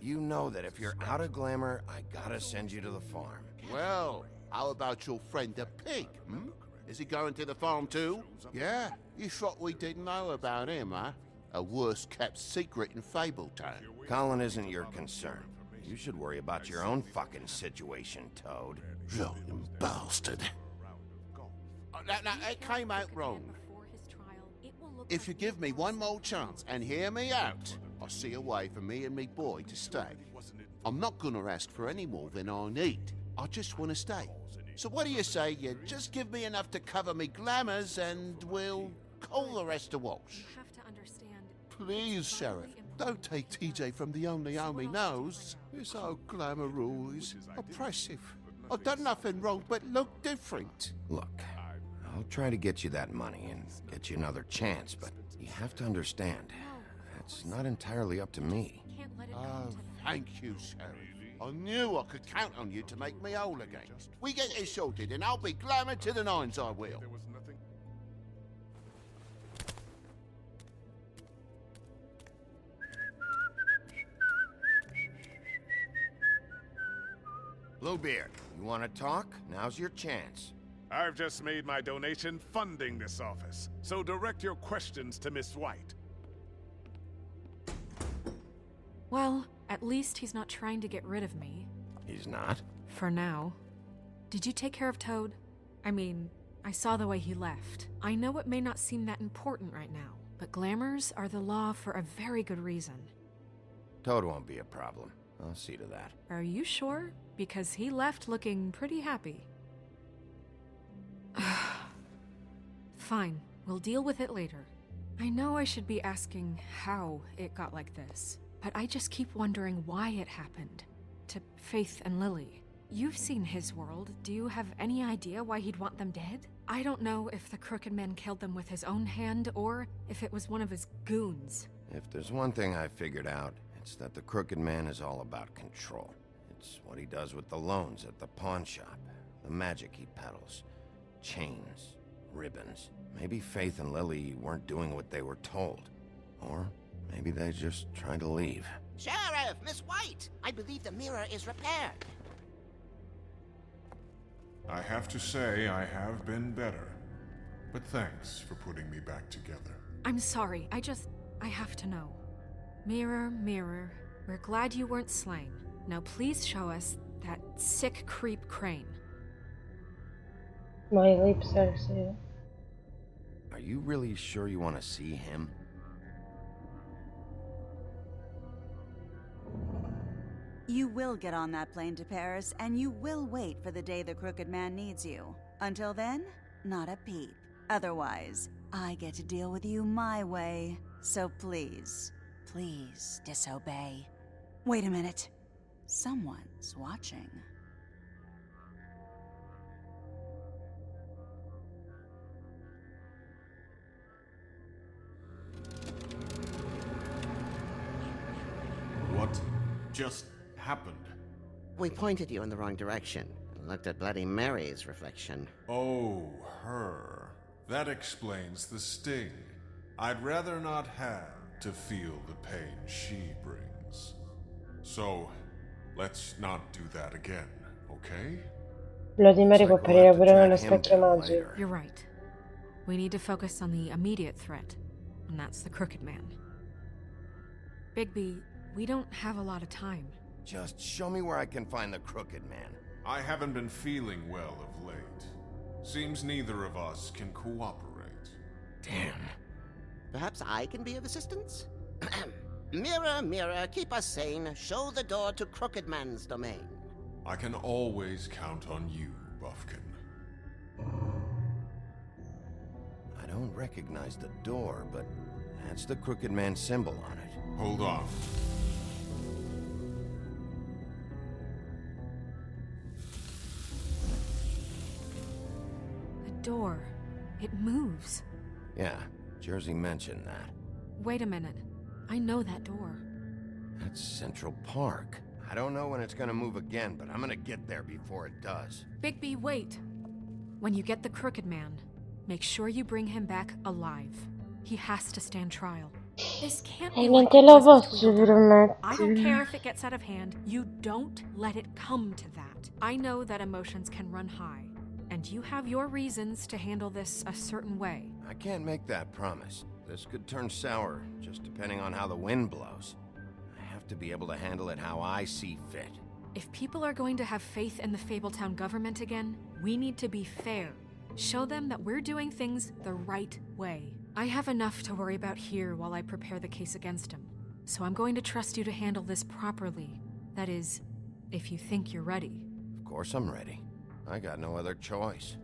You know that if you're out of glamour, I gotta send you to the farm.
Well, how about your friend the pig, hmm? Is he going to the farm too? Yeah? You thought we didn't know about him, huh? A worst-kept secret in Fabletown.
Colin isn't your concern. You should worry about your own fucking situation, Toad.
Young bastard. Now, it came out wrong.
Before his trial, it will look
If
like
you give me one more chance and hear me out, I'll see a way for me and me boy to stay. I'm not gonna ask for any more than I need. I just want to stay. So what do you say you just give me enough to cover me glamours and we'll call the rest a wash?
You have to understand.
Please, Sheriff, don't take TJ from the only home he knows. This old glamour rule is oppressive. I've done nothing wrong but look different.
Look, I'll try to get you that money and get you another chance, but you have to understand, that's not entirely up to me.
Can't let it
Oh,
come to that.
thank you, Sheriff. I knew I could count on you to make me whole again. We get it sorted and I'll be glamour to the nines, I will.
Bluebeard, you want to talk? Now's your chance.
I've just made my donation funding this office, so direct your questions to Miss White.
Well, at least he's not trying to get rid of me.
He's not?
For now. Did you take care of Toad? I mean, I saw the way he left. I know it may not seem that important right now, but glamours are the law for a very good reason.
Toad won't be a problem. I'll see to that.
Are you sure? Because he left looking pretty happy. Fine, we'll deal with it later. I know I should be asking how it got like this, but I just keep wondering why it happened. To Faith and Lily. You've seen his world. Do you have any idea why he'd want them dead? I don't know if the Crooked Man killed them with his own hand or if it was one of his goons.
If there's one thing I figured out, it's that the Crooked Man is all about control. It's what he does with the loans at the pawn shop, the magic he peddles, chains, ribbons. Maybe Faith and Lily weren't doing what they were told. Or maybe they just tried to leave.
Sheriff, Miss White, I believe the mirror is repaired.
I have to say I have been better. But thanks for putting me back together.
I'm sorry, I have to know. Mirror, mirror, we're glad you weren't slain. Now please show us that sick creep Crane.
My lips are sealed.
Are you really sure you want to see him?
You will get on that plane to Paris, and you will wait for the day the Crooked Man needs you. Until then, not a peep. Otherwise, I get to deal with you my way. So please, please disobey. Wait a minute. Someone's watching.
What just happened?
We pointed you in the wrong direction and looked at Bloody Mary's reflection.
Oh, her. That explains the sting. I'd rather not have to feel the pain she brings. So, let's not do that again, okay?
Bloody Mary può apparire pure nello specchio magico.
You're right. We need to focus on the immediate threat, and that's the Crooked Man. Bigby, we don't have a lot of time.
Just show me where I can find the Crooked Man.
I haven't been feeling well of late. Seems neither of us can cooperate.
Damn.
Perhaps I can be of assistance? Mirror, mirror, keep us sane. Show the door to Crooked Man's domain.
I can always count on you, Buffkin.
I don't recognize the door, but that's the Crooked Man symbol on it.
Hold on.
The door. It moves.
Yeah, Jersey mentioned that.
Wait a minute. I know that door.
That's Central Park. I don't know when it's gonna move again, but I'm gonna get there before it does.
Bigby, wait. When you get the Crooked Man, make sure you bring him back alive. He has to stand trial. This can't be
non
like
te
it
lo
was with
posso
Tweedledum. I don't
permettere.
care if it gets out of hand. You don't let it come to that. I know that emotions can run high, and you have your reasons to handle this a certain way.
I can't make that promise. This could turn sour, just depending on how the wind blows. I have to be able to handle it how I see fit.
If people are going to have faith in the Fabletown government again, we need to be fair. Show them that we're doing things the right way. I have enough to worry about here while I prepare the case against him. So I'm going to trust you to handle this properly. That is, if you think you're ready.
Of course I'm ready. I got no other choice.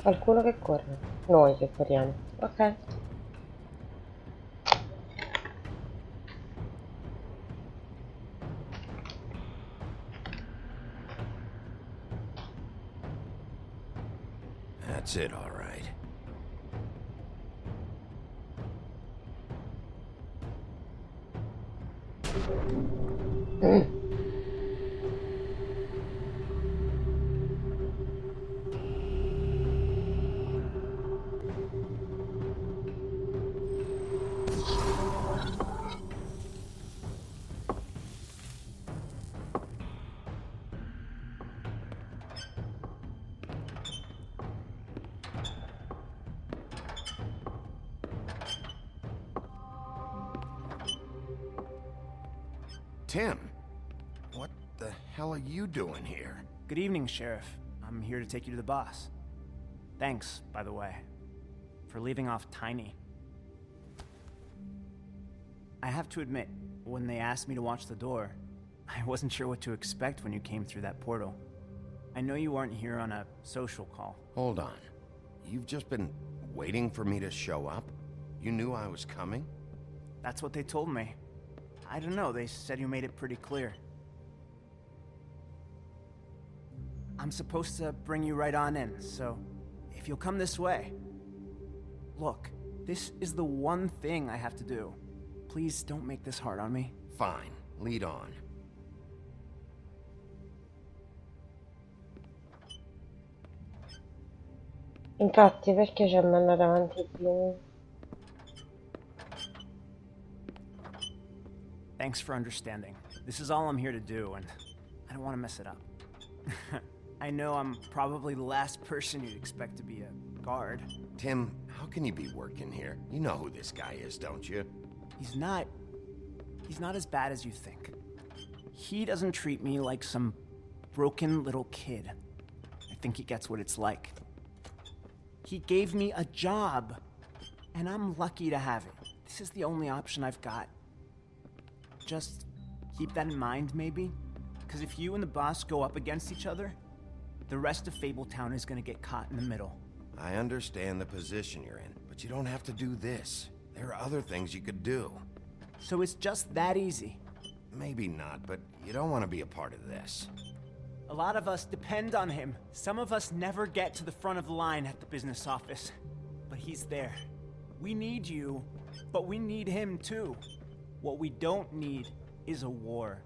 Qualcuno che corre. Noi che corriamo. Ok.
That's it, all right. Tim, what the hell are you doing here?
Good evening, Sheriff. I'm here to take you to the boss. Thanks, by the way, for leaving off Tiny. I have to admit, when they asked me to watch the door, I wasn't sure what to expect when you came through that portal. I know you weren't here on a social call.
Hold on. You've just been waiting for me to show up? You knew I was coming?
That's what they told me. I don't know, they said you made it pretty clear. I'm supposed to bring you right on in, so if you'll come this way. Look, this is the one thing I have to do. Please don't make this hard on me.
Fine, lead on.
Infatti, perché ci hanno andato avanti prima?
Thanks for understanding. This is all I'm here to do, and I don't want to mess it up. I know I'm probably the last person you'd expect to be a guard.
Tim, how can you be working here? You know who this guy is, don't you?
He's not as bad as you think. He doesn't treat me like some broken little kid. I think he gets what it's like. He gave me a job, and I'm lucky to have it. This is the only option I've got. Just keep that in mind, maybe? Because if you and the boss go up against each other, the rest of Fabletown is gonna get caught in the middle.
I understand the position you're in, but you don't have to do this. There are other things you could do.
So it's just that easy?
Maybe not, but you don't want to be a part of this.
A lot of us depend on him. Some of us never get to the front of the line at the business office. But he's there. We need you, but we need him too. What we don't need is a war.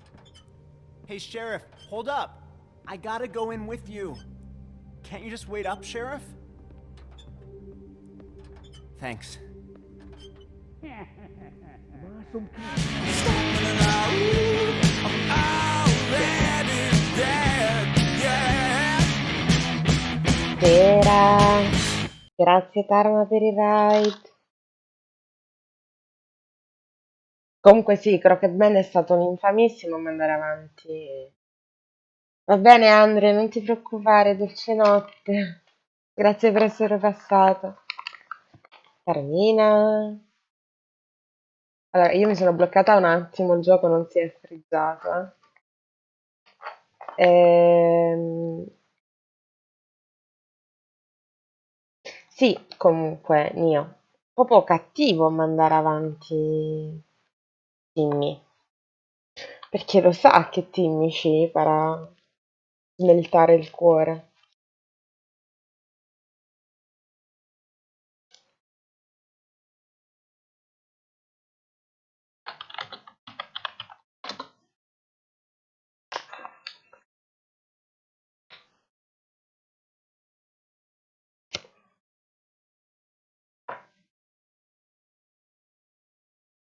Hey, Sheriff, hold up. I gotta go in with you. Can't you just wait up, Sheriff? Thanks.
Sera. Grazie Tarma per il ride. Comunque sì, Crocketman è stato un infamissimo mandare avanti. Va bene Andre, non ti preoccupare, dolce notte. Grazie per essere passato. Carmina. Allora, io mi sono bloccata un attimo, il gioco non si è frizzato. Sì, comunque, Nio. Proprio cattivo mandare avanti Timmy. Perché lo sa che Timmy ci farà smeltare il cuore.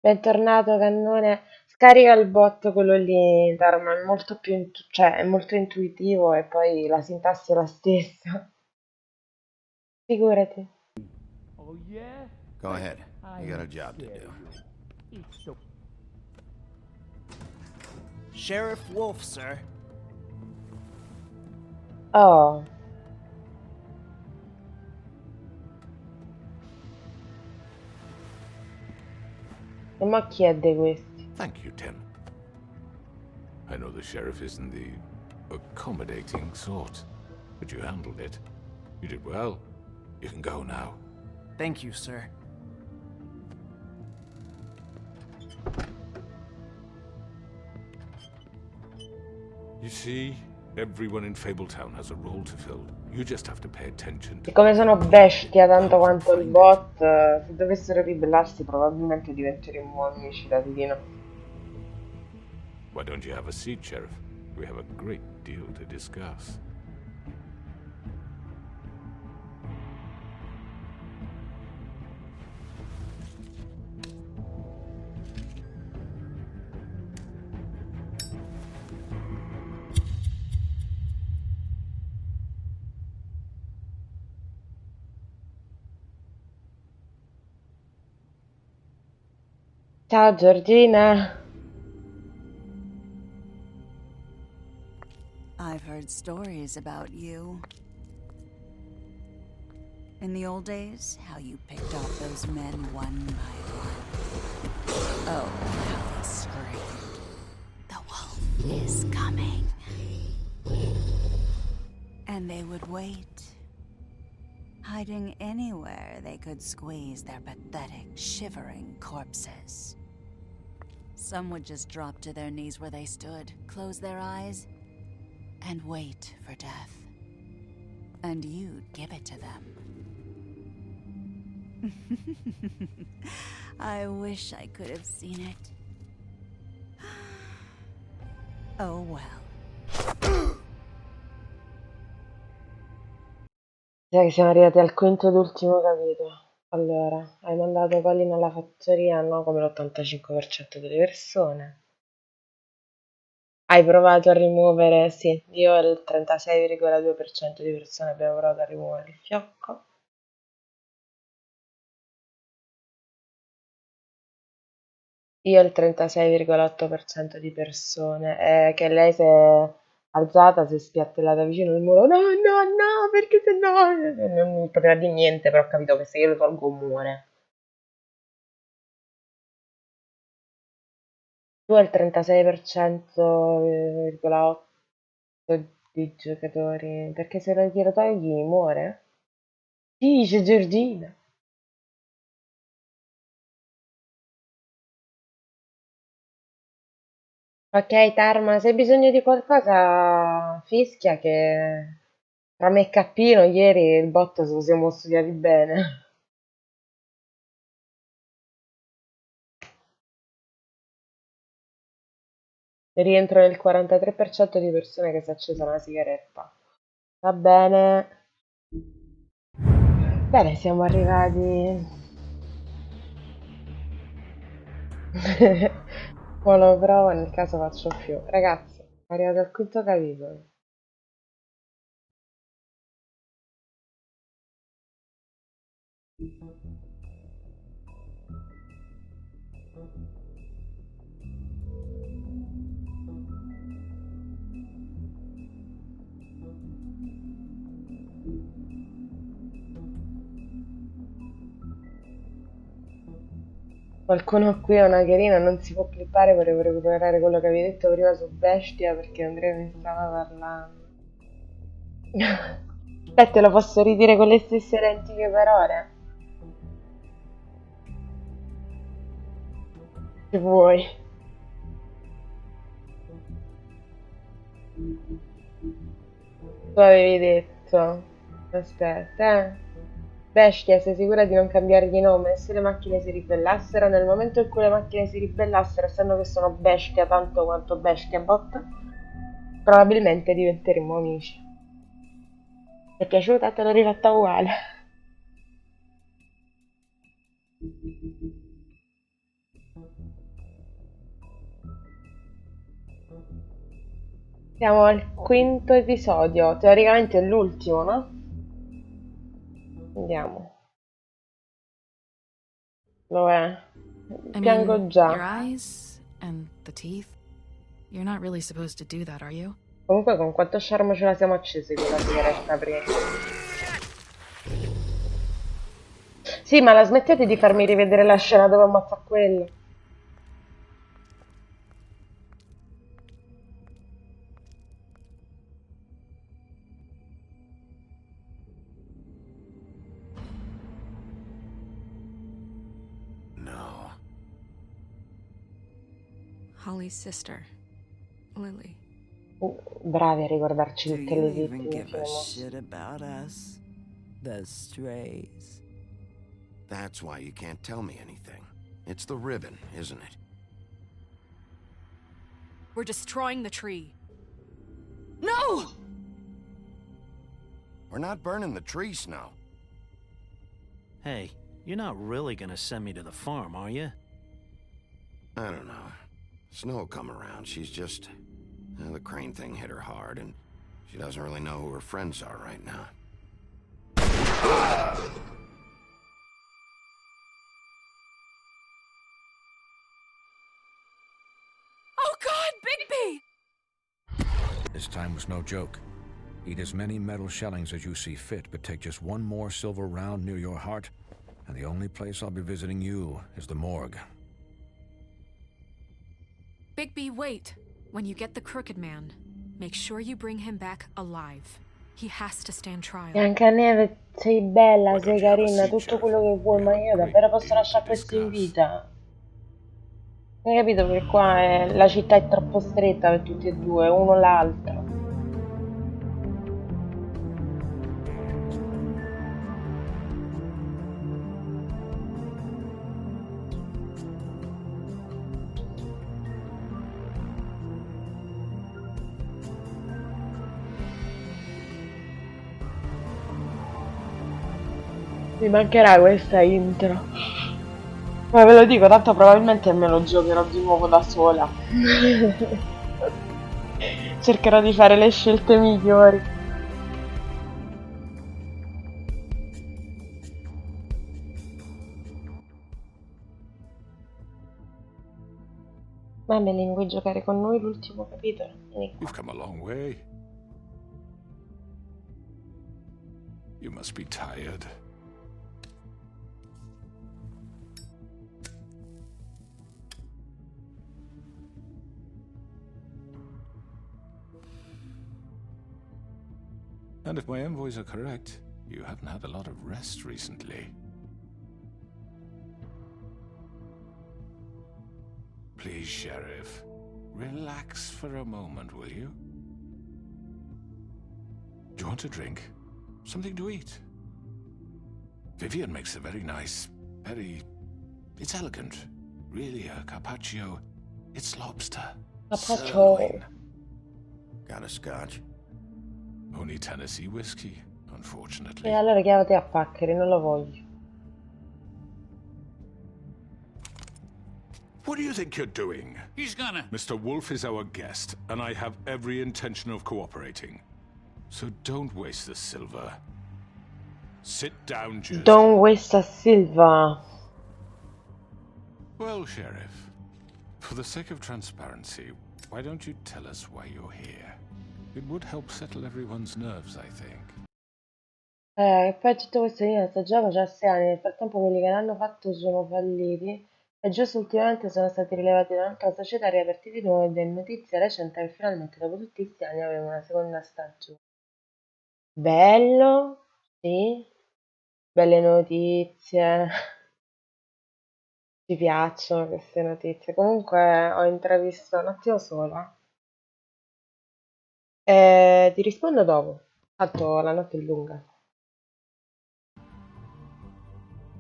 Bentornato cannone, scarica il bot quello lì, Dharma, è molto più cioè è molto intuitivo e poi la sintassi è la stessa. Figurati.
Go ahead. You got a job to do.
Sheriff Wolf, sir.
Oh. E ma chi è di questi?
Thank you, Tim. I know the sheriff isn't the accommodating sort, but you handled it. You did well. You can go now.
Thank you, sir.
You see, everyone in Fabletown has a role to fill. You just have to pay attention to...
Siccome sono bestia tanto quanto il bot, se dovessero ribellarsi probabilmente diventeremo amici da Titino.
Why don't you have a seat, Sheriff? We have a great deal to discuss.
Ciao Giorgina.
I've heard stories about you. In the old days, how you picked off those men one by one. Oh, how they screamed. The wolf is coming. And they would wait, hiding anywhere they could squeeze their pathetic, shivering corpses. Some would just drop to their knees where they stood, close their eyes, and wait for death. And you'd give it to them. I wish I could have seen it. Oh well.
Sai che siamo arrivati al quinto ed ultimo capitolo. Allora, hai mandato quelli nella fattoria? No, come l'85% delle persone. Hai provato a rimuovere? Sì, io e il 36,2% di persone abbiamo provato a rimuovere il fiocco. Io e il 36,8% di persone. Che lei si è alzata, si è spiattellata vicino al muro. No, no, no, perché se no... Non mi poteva dire niente, però ho capito che se io lo tolgo muore. Tu hai il 36,8% di giocatori. Perché se lo glielo togli muore? Sì, c'è Giorgina. Ok, Tarma, se hai bisogno di qualcosa, fischia che tra me e Cappino ieri il bot se lo siamo studiati bene. Rientro nel 43% di persone che si è accesa una sigaretta. Va bene. Bene, siamo arrivati. Poi lo provo, nel caso faccio più. Ragazzi, arrivato al quinto capitolo. Qualcuno qui ha una chiarina, non si può clippare, volevo recuperare quello che avevi detto prima su Bestia perché Andrea mi stava parlando. Aspetta, lo posso ridire con le stesse identiche parole? Se vuoi. Tu avevi detto... Aspetta, Bestia, sei sicura di non cambiargli nome? Se le macchine si ribellassero, nel momento in cui le macchine si ribellassero, essendo che sono Bestia tanto quanto Bestia bot, probabilmente diventeremo amici. Ti è piaciuta? Te l'ho rifatta uguale. Siamo al quinto episodio, teoricamente è l'ultimo, no? Andiamo. Lo è.
I
Piango
mean,
già.
your eyes and the teeth. You're not really supposed to do that, are you?
Comunque con quanto charme ce la siamo accesi con la sigaretta prima. Sì, ma la smettete di farmi rivedere la scena dove ammazza quello.
Holly's sister, Lily.
Bravi a ricordarci
Do
tutte
you
le
even
vittime
give a
famose.
shit about us? The strays.
That's why you can't tell me anything. It's the ribbon, isn't it?
We're destroying the tree.
No!
We're not burning the tree, Snow.
Hey, you're not really gonna send me to the farm, are you?
I don't know. Snow come around, she's just... the crane thing hit her hard, and she doesn't really know who her friends are right now.
Oh God, Bigby!
This time was no joke. Eat as many metal shellings as you see fit, but take just one more silver round near your heart, and the only place I'll be visiting you is the morgue.
Bigby, wait. When you get the Crooked Man, make sure you bring him back alive. He has to stand trial.
Biancaneve, sei bella, sei carina, tutto quello che vuoi, ma io davvero posso lasciare questo in vita? Hai capito che qua la città è troppo stretta per tutti e due, uno l'altro. Mi mancherà questa intro. Ma ve lo dico, tanto probabilmente me lo giocherò di nuovo da sola. Cercherò di fare le scelte migliori. Va bene, vuoi giocare con noi l'ultimo capitolo? Vieni qua.
You've come a long way. You must be tired. And if my envoys are correct, you haven't had a lot of rest recently. Please, Sheriff, relax for a moment, will you? Do you want a drink? Something to eat? Vivian makes a very nice, it's elegant. Really, a carpaccio. It's lobster. Sirloin.
Got a scotch?
Only Tennessee whiskey, unfortunately.
E allora chiamati a Paccheri, non lo voglio.
What do you think you're doing?
He's gonna...
Mr. Wolf is our guest, and I have every intention of cooperating. So don't waste the silver. Sit down, Jersey.
Don't waste a silver.
Well, Sheriff, for the sake of transparency, why don't you tell us why you're here? It would help settle everyone's nerves, I think.
E poi tutto questo io sto gioco già 6 anni, nel frattempo quelli che l'hanno fatto sono falliti e giusto ultimamente sono stati rilevati da un'altra società e riaperti di nuovo ed è notizia recente che finalmente dopo tutti questi anni avremo una seconda stagione. Bello, sì, belle notizie, ci piacciono queste notizie. Comunque ho intravisto un attimo sola e ti rispondo dopo, tanto la notte è lunga.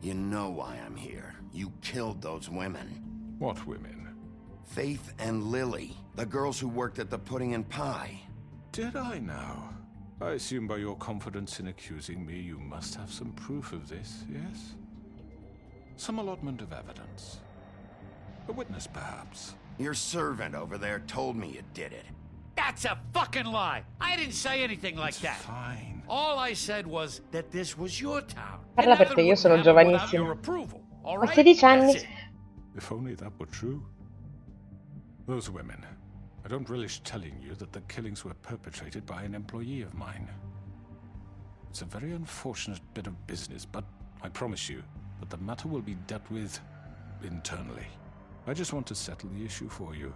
You know why I'm here. You killed those women.
What women?
Faith and Lily, the girls who worked at the Pudding and Pie.
Did I now? I assume by your confidence in accusing me, you must have some proof of this, yes? Some allotment of evidence. A witness, perhaps.
Your servant over there told me you did it.
That's a fucking lie. I didn't say anything like that.
Fine.
All I said was that this was your town.
Parla per te, io sono giovanissimo. Ho 16 anni.
If only that were true. Those women. I don't relish telling you that the killings were perpetrated by an employee of mine. It's a very unfortunate bit of business, but I promise you that the matter will be dealt with internally. I just want to settle the issue for you.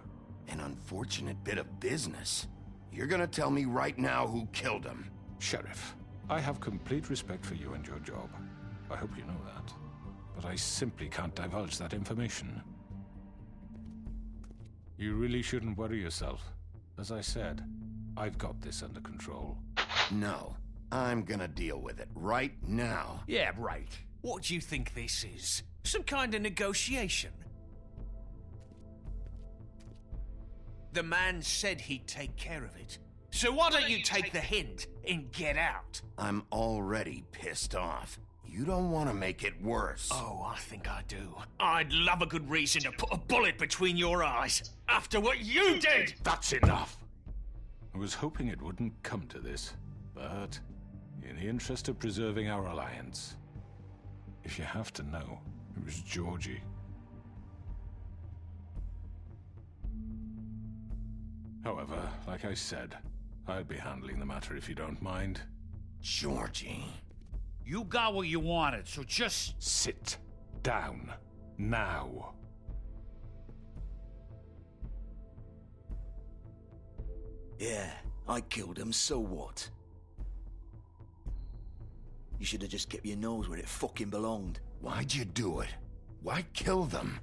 An unfortunate bit of business? You're gonna tell me right now who killed him?
Sheriff, I have complete respect for you and your job. I hope you know that. But I simply can't divulge that information. You really shouldn't worry yourself. As I said, I've got this under control.
No, I'm gonna deal with it right now.
Yeah, right.
What do you think this is? Some kind of negotiation? The man said he'd take care of it. So why don't you take the hint and get out?
I'm already pissed off. You don't want to make it worse.
Oh, I think I do. I'd love a good reason to put a bullet between your eyes after what you did!
That's enough! I was hoping it wouldn't come to this, but in the interest of preserving our alliance, if you have to know, it was Georgie. However, like I said, I'll be handling the matter if you don't mind.
Georgie.
You got what you wanted, so just...
Sit down. Now.
Yeah, I killed him, so what? You should have just kept your nose where it fucking belonged.
Why'd you do it? Why kill them?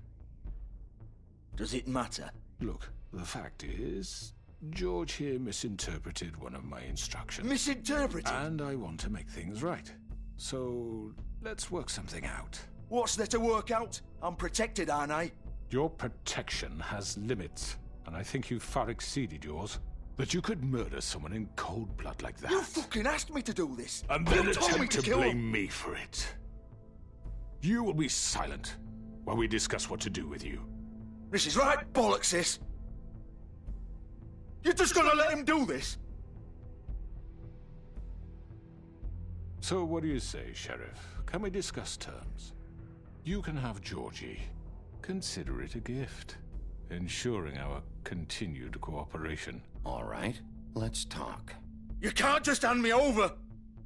Does it matter?
Look, the fact is, George here misinterpreted one of my instructions.
Misinterpreted?
And I want to make things right. So, let's work something out.
What's there to work out? I'm protected, aren't I?
Your protection has limits, and I think you've far exceeded yours. That you could murder someone in cold blood like that.
You fucking asked me to do this!
And then
You told me
attempt to
kill
blame
him.
me for it. You will be silent while we discuss what to do with you.
This is right bollocks, this! You're just gonna let him do this?
So what do you say, Sheriff? Can we discuss terms? You can have Georgie. Consider it a gift, ensuring our continued cooperation.
All right, let's talk.
You can't just hand me over!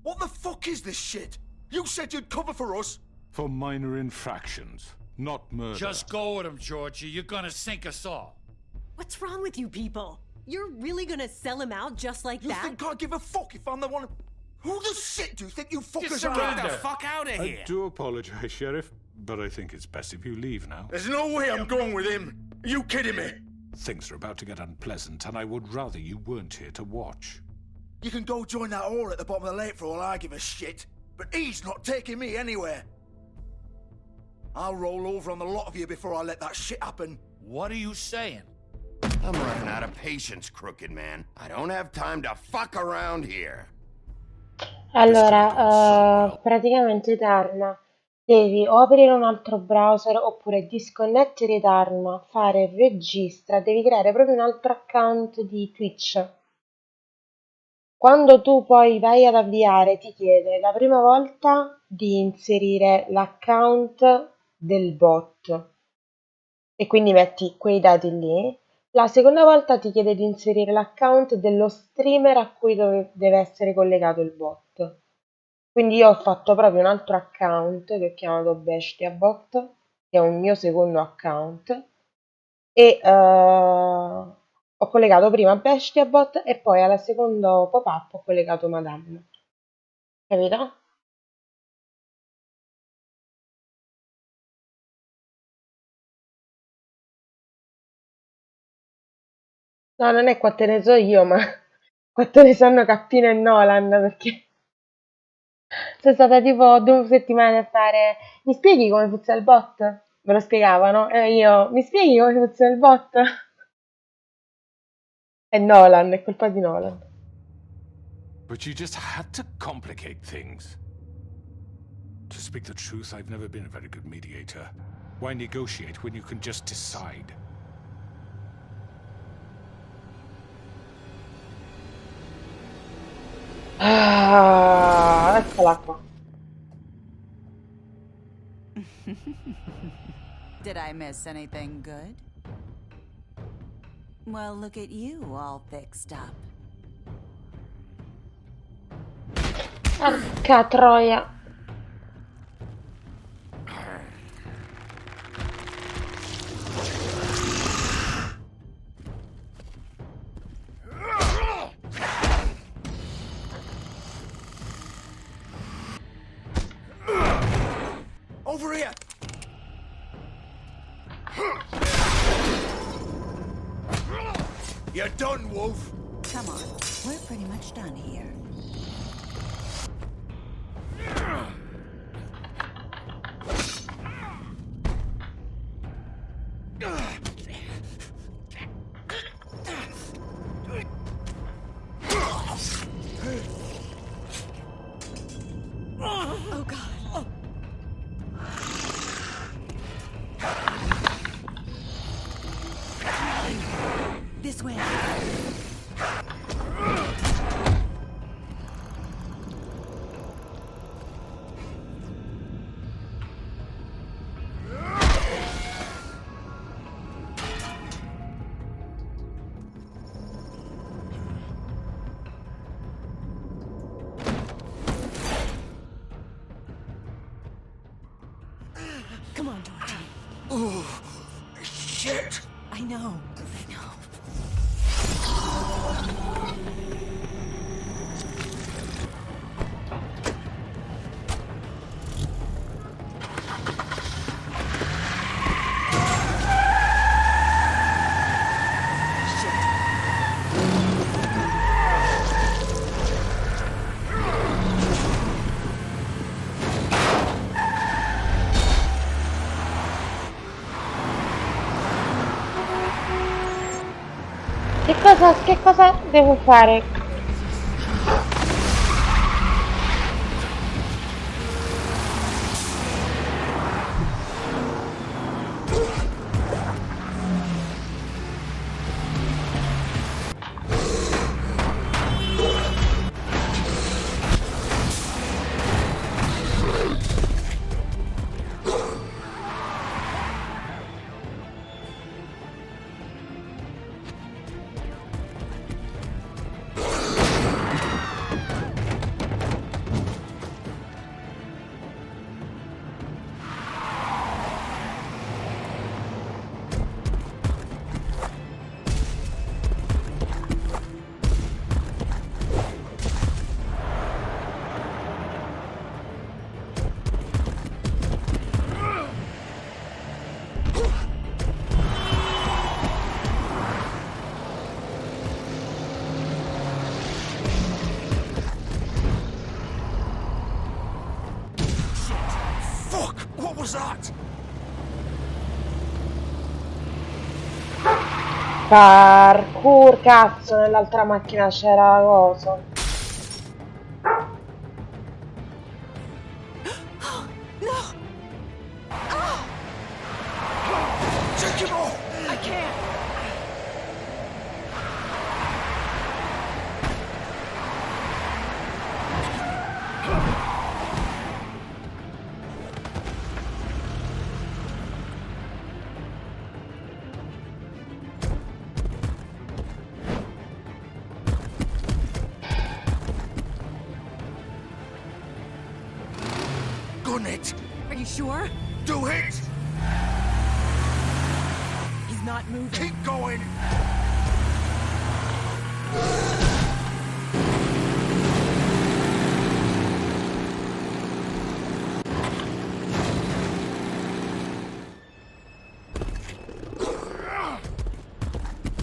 What the fuck is this shit? You said you'd cover for us!
For minor infractions, not murder.
Just go with him, Georgie. You're gonna sink us all.
What's wrong with you people? You're really gonna sell him out just like
You
that?
think I give a fuck if I'm the one... Who the shit do you think you fuckers are?
Get the fuck out of
I
here!
do apologize, Sheriff, but I think it's best if you leave now.
There's no way I'm going with him! Are you kidding me?
Things are about to get unpleasant, and I would rather you weren't here to watch.
You can go join that whore at the bottom of the lake for all I give a shit, but he's not taking me anywhere. I'll roll over on the lot of you before I let that shit happen.
What are you saying?
I'm running out of patience, crooked man. I don't have time to fuck around here.
Allora, praticamente Dharma, devi o aprire un altro browser oppure disconnettere Dharma, fare registra, devi creare proprio un altro account di Twitch. Quando tu poi vai ad avviare ti chiede la prima volta di inserire l'account del bot e quindi metti quei dati lì. La seconda volta ti chiede di inserire l'account dello streamer a cui deve essere collegato il bot. Quindi io ho fatto proprio un altro account che ho chiamato BestiaBot, che è un mio secondo account, e ho collegato prima BestiaBot e poi al secondo pop-up ho collegato Madame. Capito? No, non è quante ne so io, ma quante ne sanno Cappino e Nolan, perché sono stata tipo 2 settimane a fare mi spieghi come funziona il bot? Me lo spiegavano e io mi spieghi come funziona il bot? È Nolan, è colpa di Nolan.
But you just had to complicate things. To speak the truth, I've never been a very good mediator. Why negotiate when you can just decide?
Ah, eccola qua.
Did I miss anything good? Well, look at you, all fixed up.
Porca troia.
Over here! You're done, Wolf.
Come on, we're pretty much done here.
Oh, God.
This way.
Come on, Georgie.
Oh, shit.
I know.
Che cosa devo fare?
What was that?
Parkour, cazzo, nell'altra macchina c'era cosa.
No!
Take him off!
I can't!
Gun it!
Are you sure?
Do it!
He's not moving.
Keep going!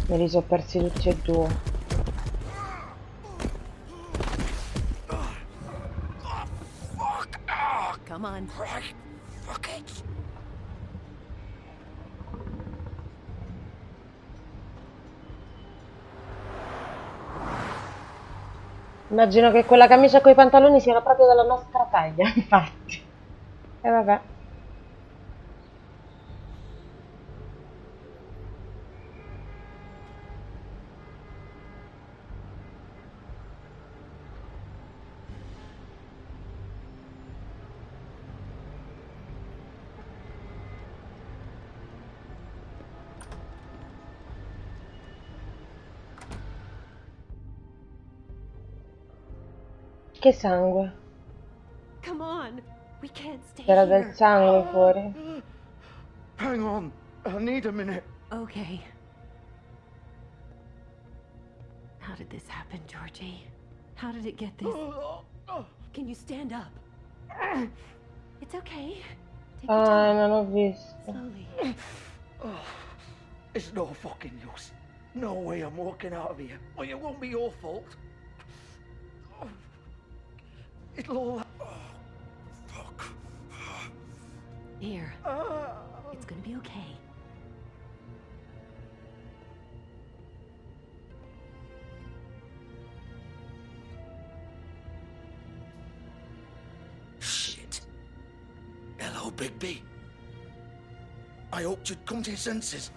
Me li sono persi tutti e due.
Come on.
Right. Fuck it.
Immagino che quella camicia con i pantaloni siano proprio della nostra taglia, infatti. E vabbè. Che sangue?
Come on. We can't stay
C'era
here.
del sangue fuori.
Hang on. I need a minute.
Okay. How did this happen, Georgie? How did it get this? Can you stand up? It's okay. Take your
Ah,
time.
non ho visto.
Slowly.
It's no fucking use. No way I'm walking out of here. Well, it won't be your fault. It'll all... fuck.
Here. It's gonna be okay.
Shit. Hello, Bigby. I hoped you'd come to your senses.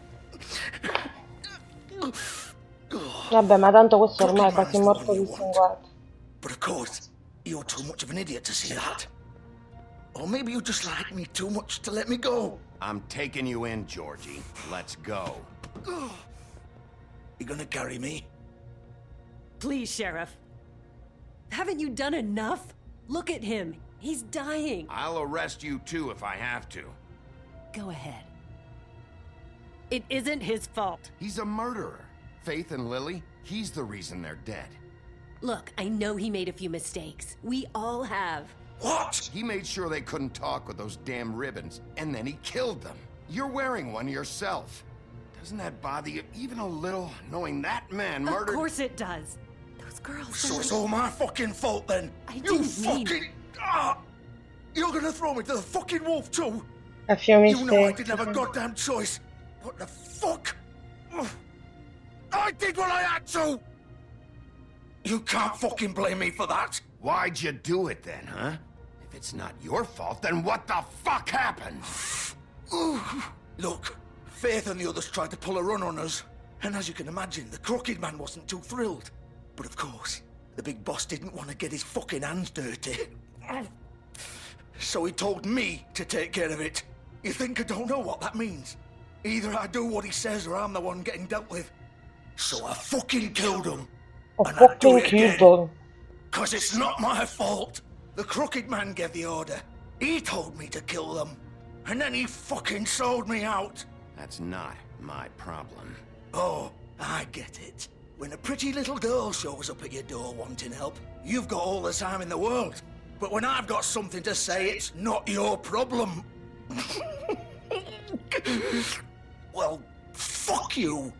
Vabbè, ma tanto questo ormai è quasi morto distinguato.
But of course, you're too much of an idiot to see that. Or maybe you just like me too much to let me go.
I'm taking you in, Georgie. Let's go.
You gonna carry me?
Please, Sheriff. Haven't you done enough? Look at him. He's dying.
I'll arrest you too if I have to.
Go ahead. It isn't his fault.
He's a murderer. Faith and Lily, he's the reason they're dead.
Look, I know he made a few mistakes. We all have.
What? He made sure they couldn't talk with those damn ribbons, and then he killed them. You're wearing one yourself. Doesn't that bother you even a little, knowing that man murdered...
Of course it does. Those girls...
So it's all my fucking fault then?
I
You
didn't mean...
fucking... You're gonna throw me to the fucking wolf too?
A few
You know I
mistakes.
didn't have a goddamn choice. What the fuck? I did what I had to! You can't fucking blame me for that.
Why'd you do it then, huh? If it's not your fault, then what the fuck happened?
Look, Faith and the others tried to pull a run on us. And as you can imagine, the Crooked Man wasn't too thrilled. But of course, the big boss didn't want to get his fucking hands dirty. So he told me to take care of it. You think I don't know what that means? Either I do what he says or I'm the one getting dealt with. So I fucking killed him.
Ho
And I'd do
fucking
it again.
killed him.
'Cause it's not my fault. The Crooked Man gave the order. He told me to kill them. And then he fucking sold me out.
That's not my problem.
Oh, I get it. When a pretty little girl shows up at your door wanting help, you've got all the time in the world. But when I've got something to say, it's not your problem. Well, fuck you.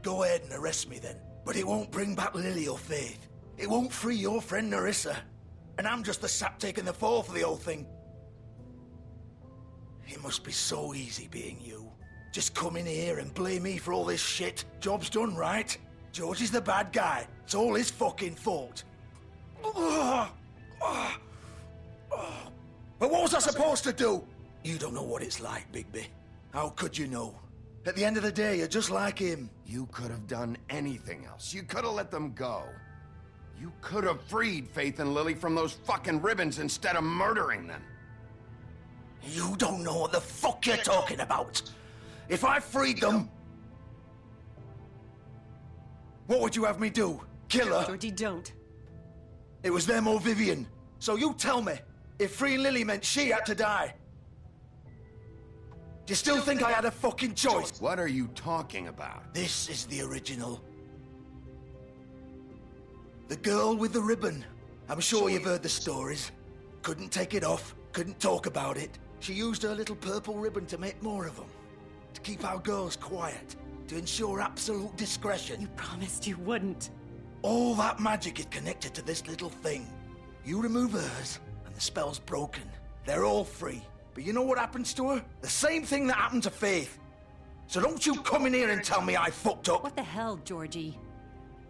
Go ahead and arrest me then. But it won't bring back Lily or Faith. It won't free your friend Narissa. And I'm just the sap taking the fall for the whole thing. It must be so easy being you. Just come in here and blame me for all this shit. Job's done, right? George is the bad guy. It's all his fucking fault. But what was I supposed to do? You don't know what it's like, Bigby. How could you know? At the end of the day, you're just like him.
You could have done anything else. You could have let them go. You could have freed Faith and Lily from those fucking ribbons instead of murdering them.
You don't know what the fuck you're talking about. If I freed them... What would you have me do? Kill her?
Georgie, don't.
It was them or Vivian. So you tell me, if freeing Lily meant she had to die. Do you still think I had a fucking choice?
What are you talking about?
This is the original. The girl with the ribbon. I'm sure you've heard the stories. Couldn't take it off, couldn't talk about it. She used her little purple ribbon to make more of them. To keep our girls quiet. To ensure absolute discretion.
You promised you wouldn't.
All that magic is connected to this little thing. You remove hers, and the spell's broken. They're all free. But you know what happens to her? The same thing that happened to Faith. So don't you come in here and tell me I fucked up.
What the hell, Georgie?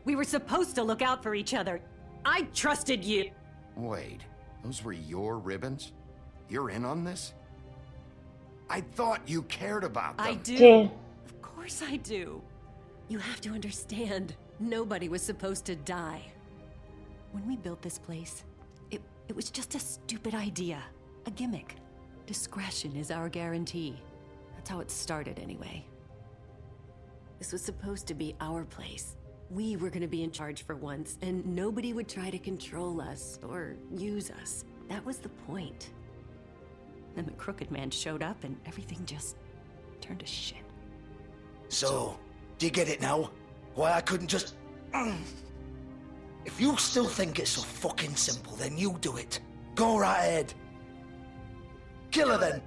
We were supposed to look out for each other. I trusted you.
Wait, those were your ribbons? You're in on this? I thought you cared about them.
I do. Of course I do. You have to understand, nobody was supposed to die. When we built this place, it was just a stupid idea. A gimmick. Discretion is our guarantee. That's how it started anyway. This was supposed to be our place. We were gonna be in charge for once, and nobody would try to control us or use us. That was the point. Then the Crooked Man showed up and everything just turned to shit.
So, do you get it now? Why I couldn't just... If you still think it's so fucking simple, then you do it. Go right ahead. Kill her then.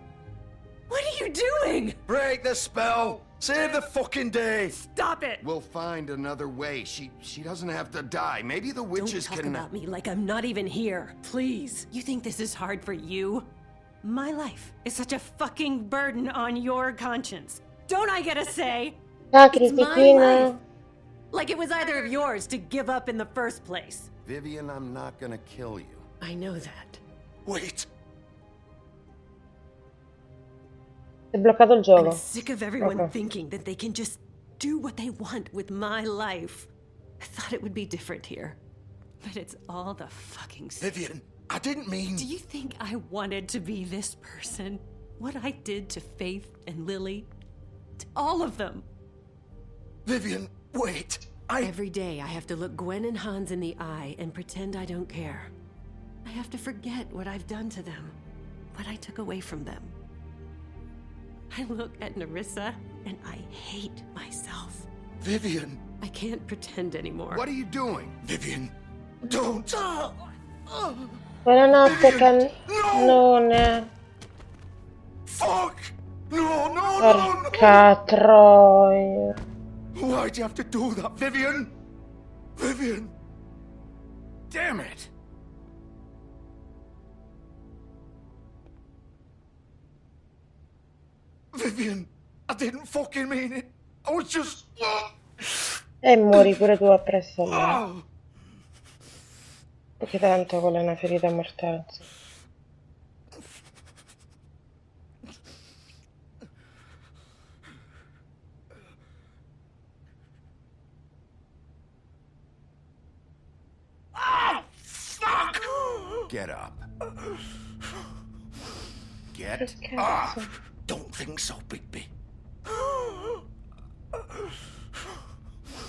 What are you doing?
Break the spell! Save the fucking day!
Stop it!
We'll find another way. She doesn't have to die. Maybe the witches
Don't talk
can...
about me like I'm not even here. Please. You think this is hard for you? My life is such a fucking burden on your conscience. Don't I get a say? It's my life.
Critichina.
Like it was either of yours to give up in the first place.
Vivian, I'm not gonna kill you.
I know that.
Wait.
Si è bloccato il
I'm
gioco.
sick of everyone
Ok.
thinking that they can just do what they want with my life. I thought it would be different here. But it's all the fucking same.
Vivian, I didn't mean...
Do you think I wanted to be this person? What I did to Faith and Lily? To all of them?
Vivian, wait.
Every day I have to look Gwen and Hans in the eye and pretend I don't care. I have to forget what I've done to them, what I took away from them. I look at Nerissa and I hate myself.
Vivian.
I can't pretend anymore.
What are you doing?
Vivian, don't.
Buonanotte, cannone.
Fuck! No, no, no, no!
Porca troia.
Why'd you have to do that, Vivian? Vivian!
Damn it!
Vivian, I didn't fucking mean it. I was just...
E muori pure tu appresso a me. Perché tanto quella è una ferita mortale.
Get up. Get
Che
up.
cazzo?
Don't think so, Bigby.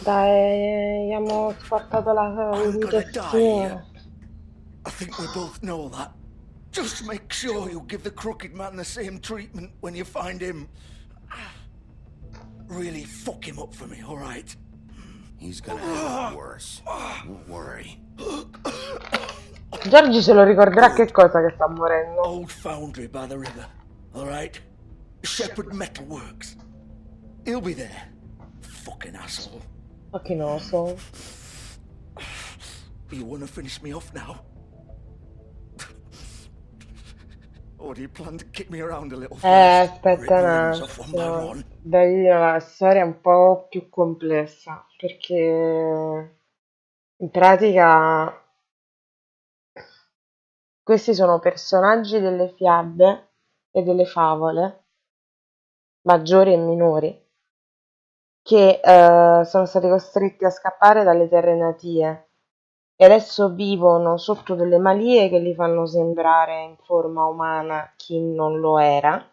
Dai, abbiamo squartato la
I'm gonna die
intestino.
here. I think we both know that. Just make sure you give the crooked man the same treatment when you find him. Really fuck him up for me, alright?
He's gonna have it worse. Don't worry.
Giorgi se lo ricorderà che cosa che sta morendo.
Old foundry by the river, alright? Shepherd Metalworks. He'll be there. Fucking asshole.
Fucking awesome.
You wanna finish me off now? Or do you plan to kick me around a little first?
Aspetta un attimo. Dai, la storia è un po' più complessa. Perché in pratica questi sono personaggi delle fiabe e delle favole, maggiori e minori, che sono stati costretti a scappare dalle terre natie e adesso vivono sotto delle malie che li fanno sembrare in forma umana chi non lo era,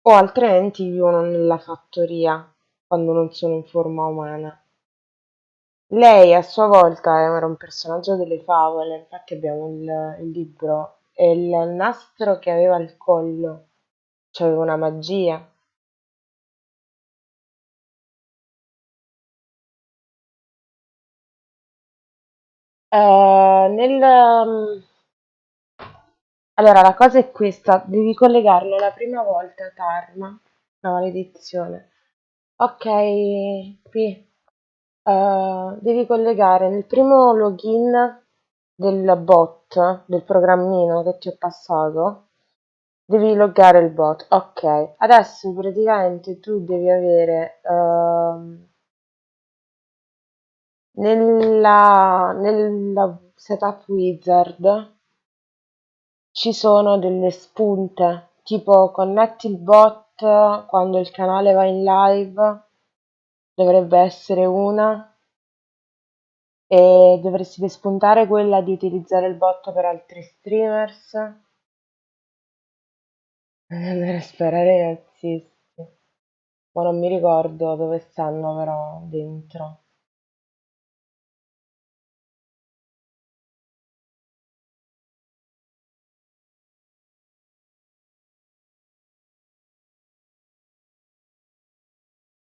o altrimenti vivono nella fattoria quando non sono in forma umana. Lei a sua volta era un personaggio delle favole, infatti abbiamo il libro e il nastro che aveva al collo, cioè aveva una magia. Allora, la cosa è questa, devi collegarlo la prima volta, Tarma, la maledizione. Ok, qui. Devi collegare nel primo login del bot, del programmino che ti ho passato, devi loggare il bot. Ok, adesso praticamente tu devi avere nella setup wizard ci sono delle spunte, tipo connetti il bot quando il canale va in live, dovrebbe essere una. E dovresti despuntare quella di utilizzare il bot per altri streamers. Andare a sparare ai razzisti. Ma non mi ricordo dove stanno però dentro.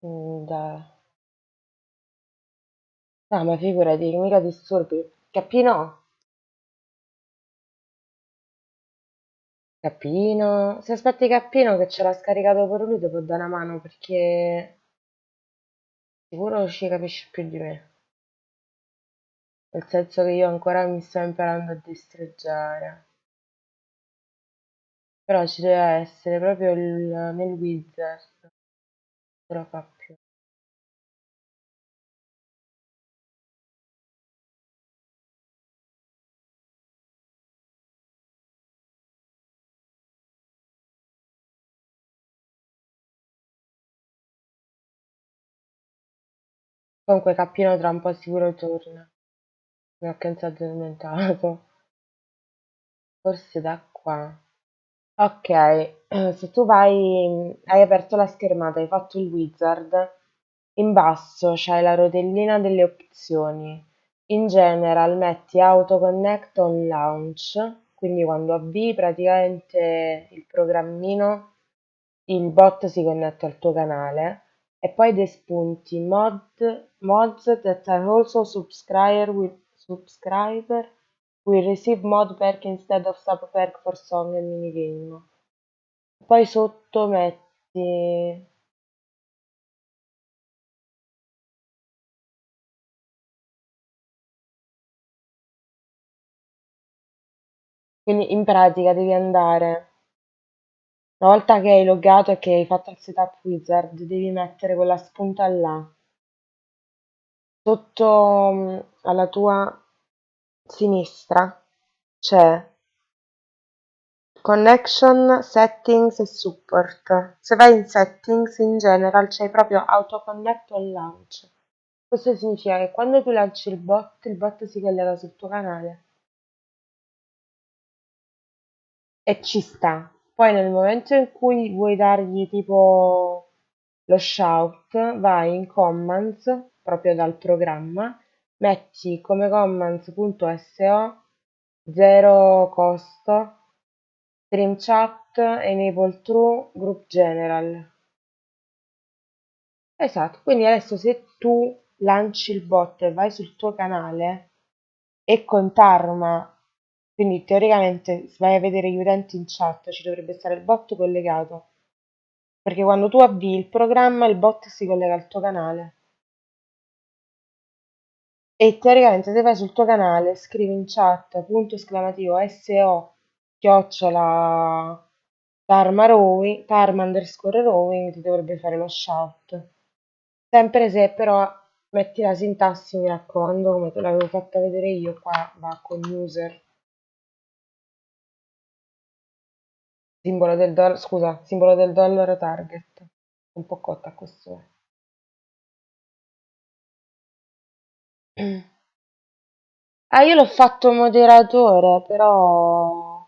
Dai. No, ma figurati, mica disturbi. Cappino? Cappino. Se aspetti Cappino che ce l'ha scaricato pure lui, ti può dare una mano perché sicuro ci capisce più di me. Nel senso che io ancora mi sto imparando a destreggiare. Però ci deve essere proprio nel wizard. Se lo fa più. Comunque Cappino tra un po' sicuro torna. Mi ha cansato addormentato. Forse da qua. Ok, se tu vai, hai aperto la schermata, hai fatto il wizard, in basso c'hai la rotellina delle opzioni. In general metti autoconnect on launch, quindi quando avvii praticamente il programmino, il bot si connette al tuo canale e poi dei spunti mods that are also subscriber will receive mod perk instead of sub perk for song e minigame. Poi sotto metti quindi in pratica devi andare, una volta che hai loggato e che hai fatto il setup wizard, devi mettere quella spunta là. Sotto alla tua sinistra c'è Connection, Settings e Support. Se vai in Settings, in general c'è proprio Autoconnect on Launch. Questo significa che quando tu lanci il bot si collega sul tuo canale. E ci sta. Poi nel momento in cui vuoi dargli tipo lo shout, vai in commands, proprio dal programma, metti come commands.so 0 costo, stream chat, enable true, group general. Esatto, quindi adesso se tu lanci il bot e vai sul tuo canale e con Tarma, quindi teoricamente se vai a vedere gli utenti in chat ci dovrebbe stare il bot collegato, perché quando tu avvii il programma il bot si collega al tuo canale e teoricamente se vai sul tuo canale scrivi in chat punto esclamativo SO chiocciola Tarma underscore rowing ti dovrebbe fare lo shout. Sempre se però metti la sintassi, mi raccomando, come te l'avevo fatta vedere io, qua va con user, simbolo del dollaro target, un po' cotta a questo. Io l'ho fatto moderatore, però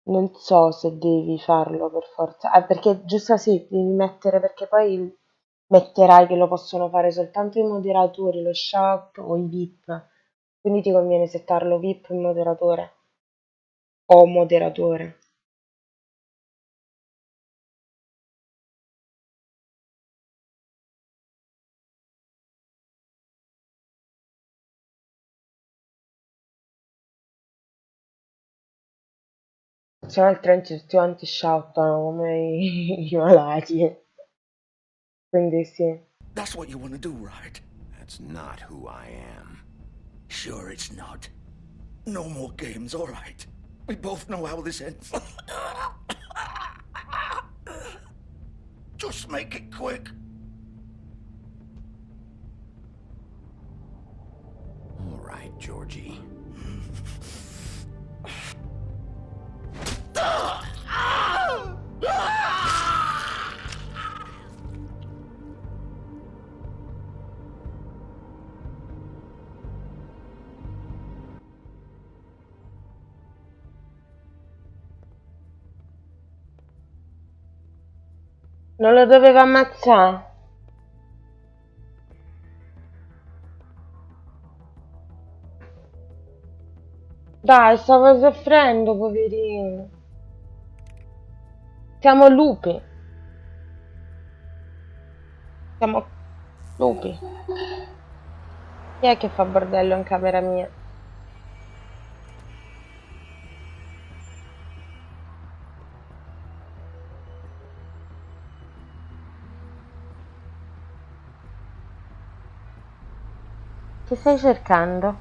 non so se devi farlo per forza. Perché giusto sì, devi mettere, perché poi metterai che lo possono fare soltanto i moderatori, lo shout o i VIP. Quindi ti conviene settarlo VIP in moderatore o moderatore. Se no altrimenti tutti quanti shoutano come i malati. Quindi sì.
That's what you want to do, right?
That's not who I am.
Sure it's not. No more games, all right. We both know how this ends. Just make it quick.
All right, Georgie.
Non lo doveva ammazzare. Dai, stavo soffrendo, poverino. Siamo lupi. Siamo lupi. Chi è che fa bordello in camera mia? Che stai cercando?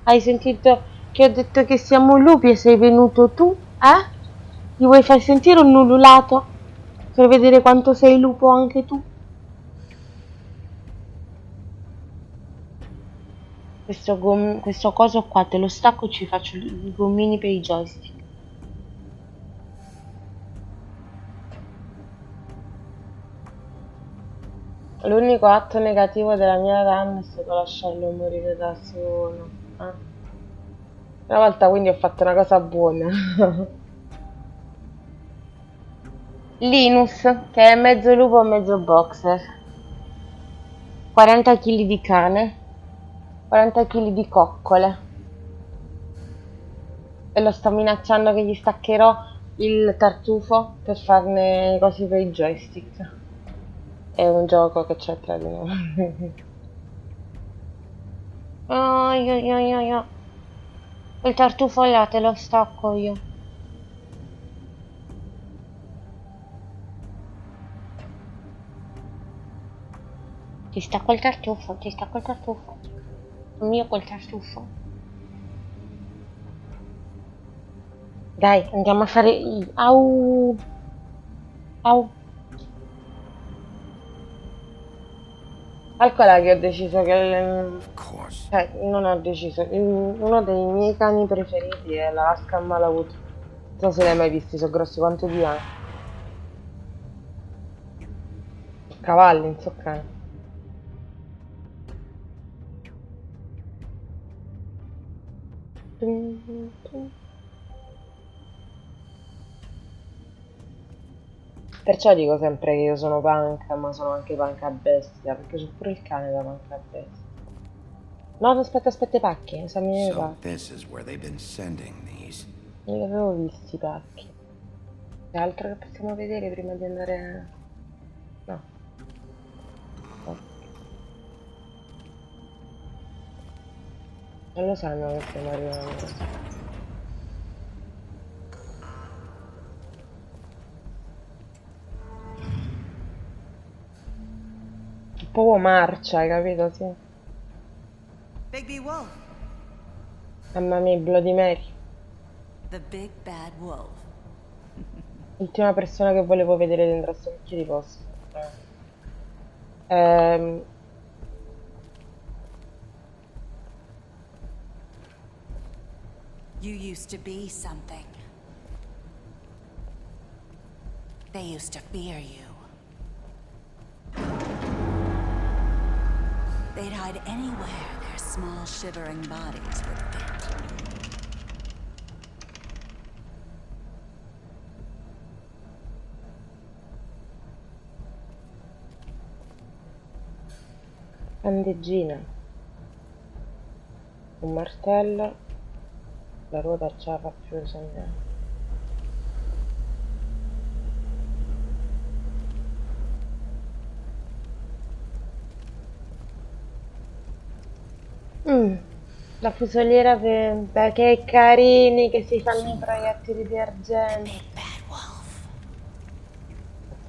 Hai sentito che ho detto che siamo lupi e sei venuto tu? Eh? Ti vuoi far sentire un ululato? Per vedere quanto sei lupo anche tu? Questo coso qua te lo stacco e ci faccio i gommini per i joystick. L'unico atto negativo della mia donna è stato lasciarlo morire da solo. Una volta quindi ho fatto una cosa buona. Linus, che è mezzo lupo mezzo boxer. 40 kg di cane, 40 kg di coccole. E lo sto minacciando che gli staccherò il tartufo per farne i cosi per i joystick. È un gioco che c'è tra di noi. Oh, io. Il tartufo là te lo stacco io. Ti stacco il tartufo, ti stacco il tartufo. Mio col tartufo. Dai, andiamo a fare Au! Au! Calcola che ho deciso che... Cioè, non ho deciso. Uno dei miei cani preferiti è l'Alaska Malamute. Non so se li hai mai visti, sono grossi quanto di anni. Cavalli, non so cani. Perciò dico sempre che io sono punk, ma sono anche punk a bestia, perché c'ho pure il cane da punk a bestia. No, aspetta i pacchi, esaminiamo i
So
pacchi.
this is where they've been sending these.
Non li avevo visti i pacchi. C'è altro che possiamo vedere prima di andare... No. Ok. Non lo sanno che stiamo arrivando. Proprio marcia, hai capito? Sì.
Bigby Wolf.
Mamma mia, Bloody Mary.
The big bad wolf.
L'ultima persona che volevo vedere dentro a Occhio di Posto.
You used to be something. They used to fear you. They'd hide anywhere their small shivering bodies would fit.
Candeggina. Un martello. La ruota ce la fa più segnare. La fusoliera per... Che carini che si fanno i proiettili di argento.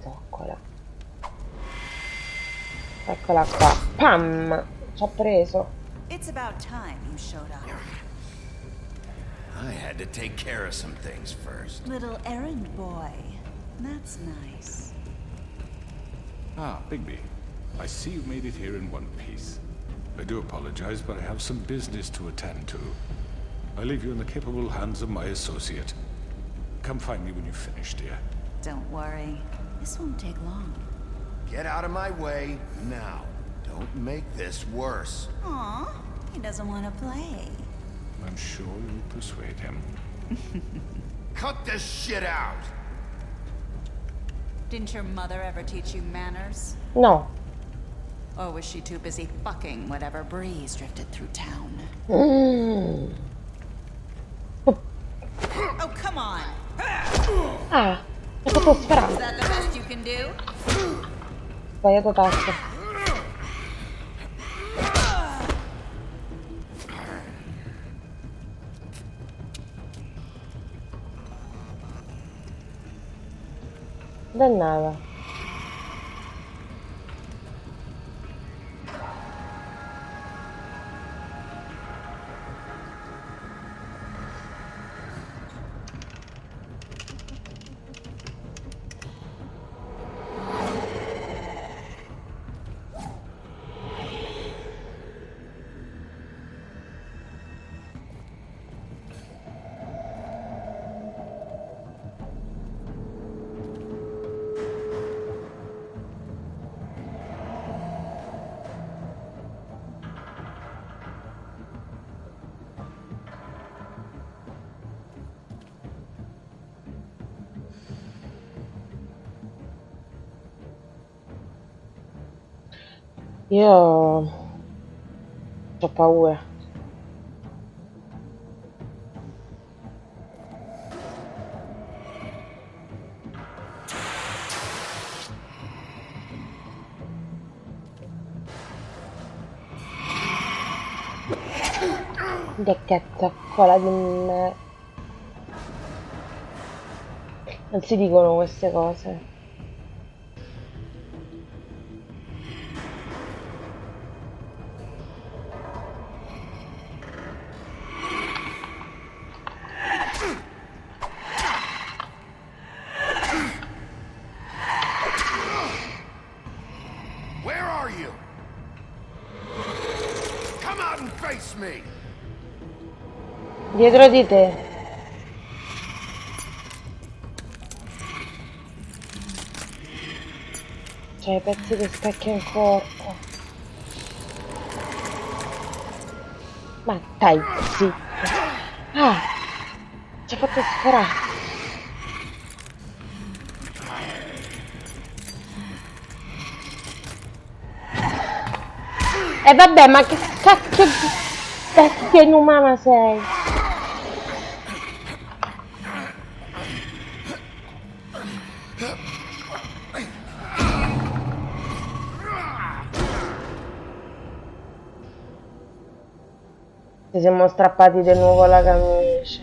Zoccola. Eccola qua. Pam! Ci ha preso.
It's about time you showed up.
I had to take care of some things first.
Little errand boy. That's nice.
Ah, Bigby. I see you made it here in one piece. I do apologize, but I have some business to attend to. I leave you in the capable hands of my associate. Come find me when you've finished, dear.
Don't worry. This won't take long.
Get out of my way now. Don't make this worse.
Aw, he doesn't want to play.
I'm sure you'll persuade him.
Cut this shit out!
Didn't your mother ever teach you manners?
No.
Or was she too busy fucking whatever breeze drifted through town? Oh, come on!
Ah, è proprio
Is
sparato.
that the best you can do?
Sbagliato tasto. Dannata. Io ho paura. Che zoccola di me. Non si dicono queste cose.
Where are you? Come out and face me!
Dietro di te. C'hai i pezzi di specchio in corpo. Ma dai, zitto. Ah! Ci ha fatto sforare. E vabbè, ma che cacchio di bestia inumana sei? Ci siamo strappati di nuovo la camicia.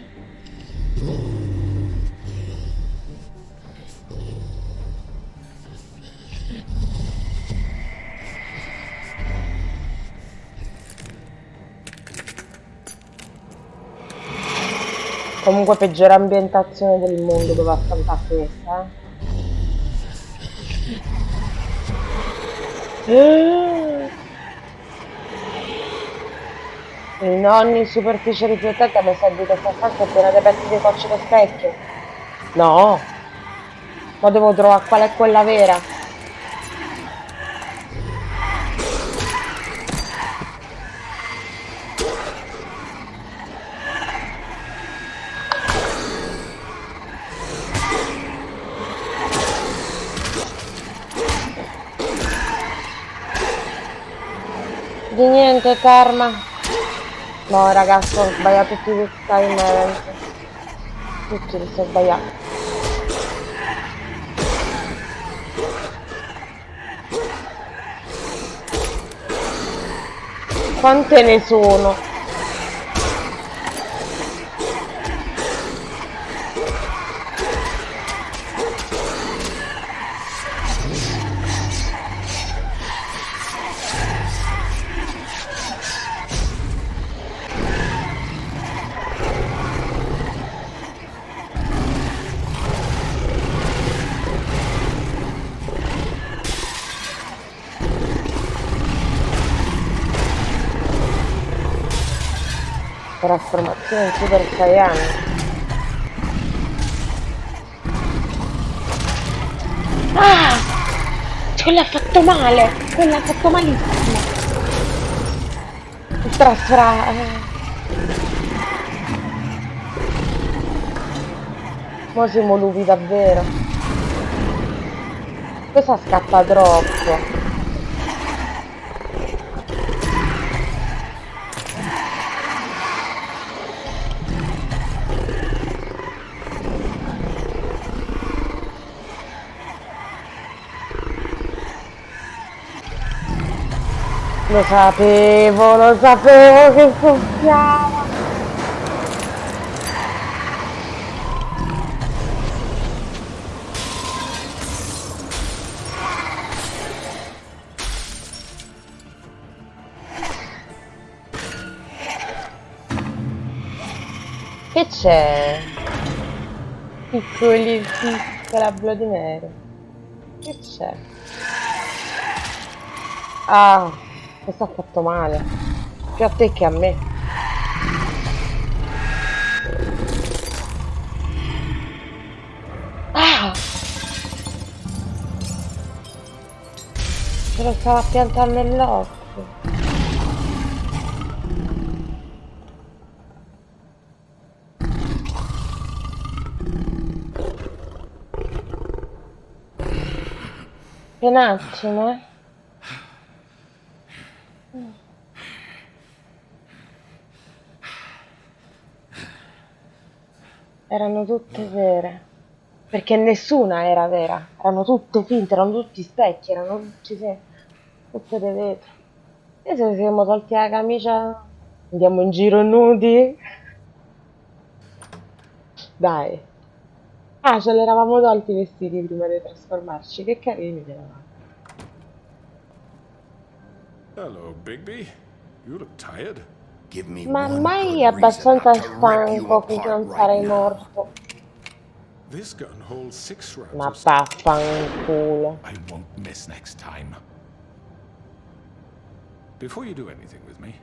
Comunque peggiore ambientazione del mondo dove affrontare questa, I nonni superficie riflettente mi sa di questa stanza è piena di pezzi di cocce da specchio. No, ma devo trovare qual è quella vera. Di niente, Karma. No, ragazzi, ho sbagliato tutti i time event. Tutti li sto sbagliando. Quante ne sono? Trasformazione in Super Saiyan. Ah! Quella ha fatto male! Quella ha fatto malissimo! Mo siamo lupi davvero. Questa scappa troppo. Lo sapevo che soffiava. Che c'è? Piccoli piccola bloody nero. Che c'è? Ah, questo ha fatto male. Più a te che a me. Ah! Ce lo stava piantando nell'occhio. Un attimo, Erano tutte vere. Perché nessuna era vera. Erano tutte finte, erano tutti specchi, erano tutti tutte le vetro. E se ci siamo tolti la camicia, andiamo in giro nudi. Dai. Ah, ce l'eravamo tolti i vestiti prima di trasformarci. Che carini che eravamo.
Hello, Bigby. You look tired.
Give me
Ma
one
mai
good reason
abbastanza
not to rip you
stanco finché
apart
non
right
sarai
now.
morto.
This gun holds 6 rounds
Ma
of stuff.
vaffanculo.
I won't miss next time. Before you do anything with me,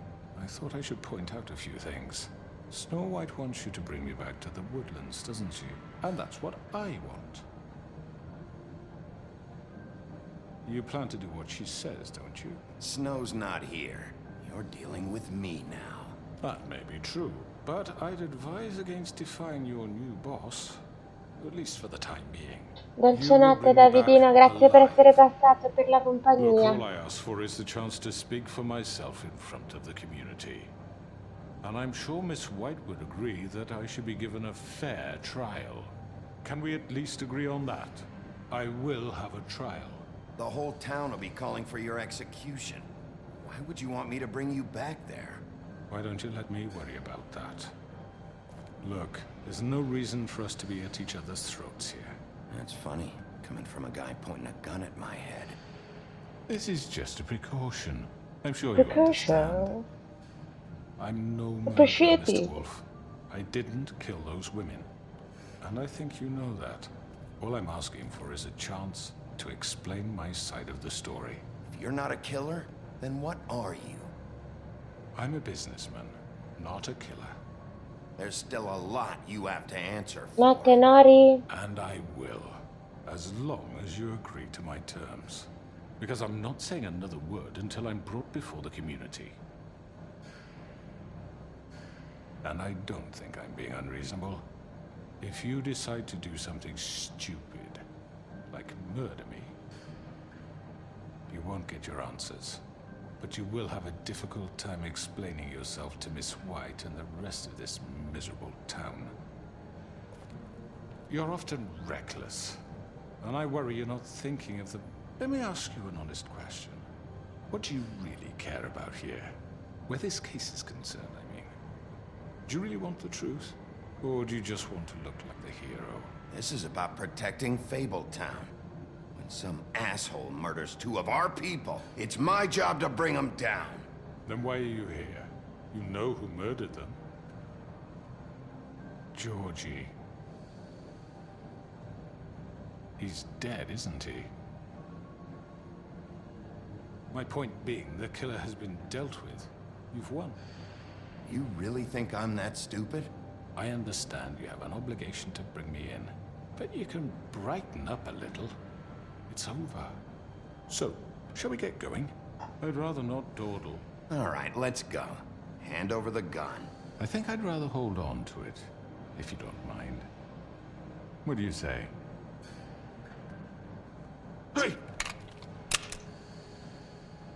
I thought I should point out a few things. Snow White wants you to bring me back to the woodlands, doesn't she? And that's what I want. You plan to do what she says, don't you?
Snow's not here. You're dealing with me now.
That may be true, but I'd advise against defying your new boss, at least for the time being.
Dolce notte Davidino, grazie per essere passato e per la
Look,
compagnia.
all I ask for is the chance to speak for myself in front of the community. And I'm sure Miss White would agree that I should be given a fair trial. Can we at least agree on that? I will have a trial.
The whole town will be calling for your execution. Why would you want me to bring you back there?
Why don't you let me worry about that? Look, there's no reason for us to be at each other's throats here.
That's funny, coming from a guy pointing a gun at my head.
This is just a precaution. I'm sure you understand. I'm no murderer, Mr. Wolf. I didn't kill those women. And I think you know that. All I'm asking for is a chance to explain my side of the story.
If you're not a killer, then what are you?
I'm a businessman, not a killer.
There's still a lot you have to answer for.
Notte Nori.
And I will, as long as you agree to my terms. Because I'm not saying another word until I'm brought before the community. And I don't think I'm being unreasonable. If you decide to do something stupid, like murder me, you won't get your answers. But you will have a difficult time explaining yourself to Miss White and the rest of this miserable town. You're often reckless, and I worry you're not thinking of the... Let me ask you an honest question. What do you really care about here? Where this case is concerned, I mean. Do you really want the truth? Or do you just want to look like the hero?
This is about protecting Fabletown. When some asshole murders 2 of our people, it's my job to bring them down.
Then why are you here? You know who murdered them. Georgie. He's dead, isn't he? My point being, the killer has been dealt with. You've won.
You really think I'm that stupid?
I understand you have an obligation to bring me in, but you can brighten up a little. It's over. So, shall we get going? I'd rather not dawdle.
All right, let's go. Hand over the gun.
I think I'd rather hold on to it, if you don't mind. What do you say? Hey!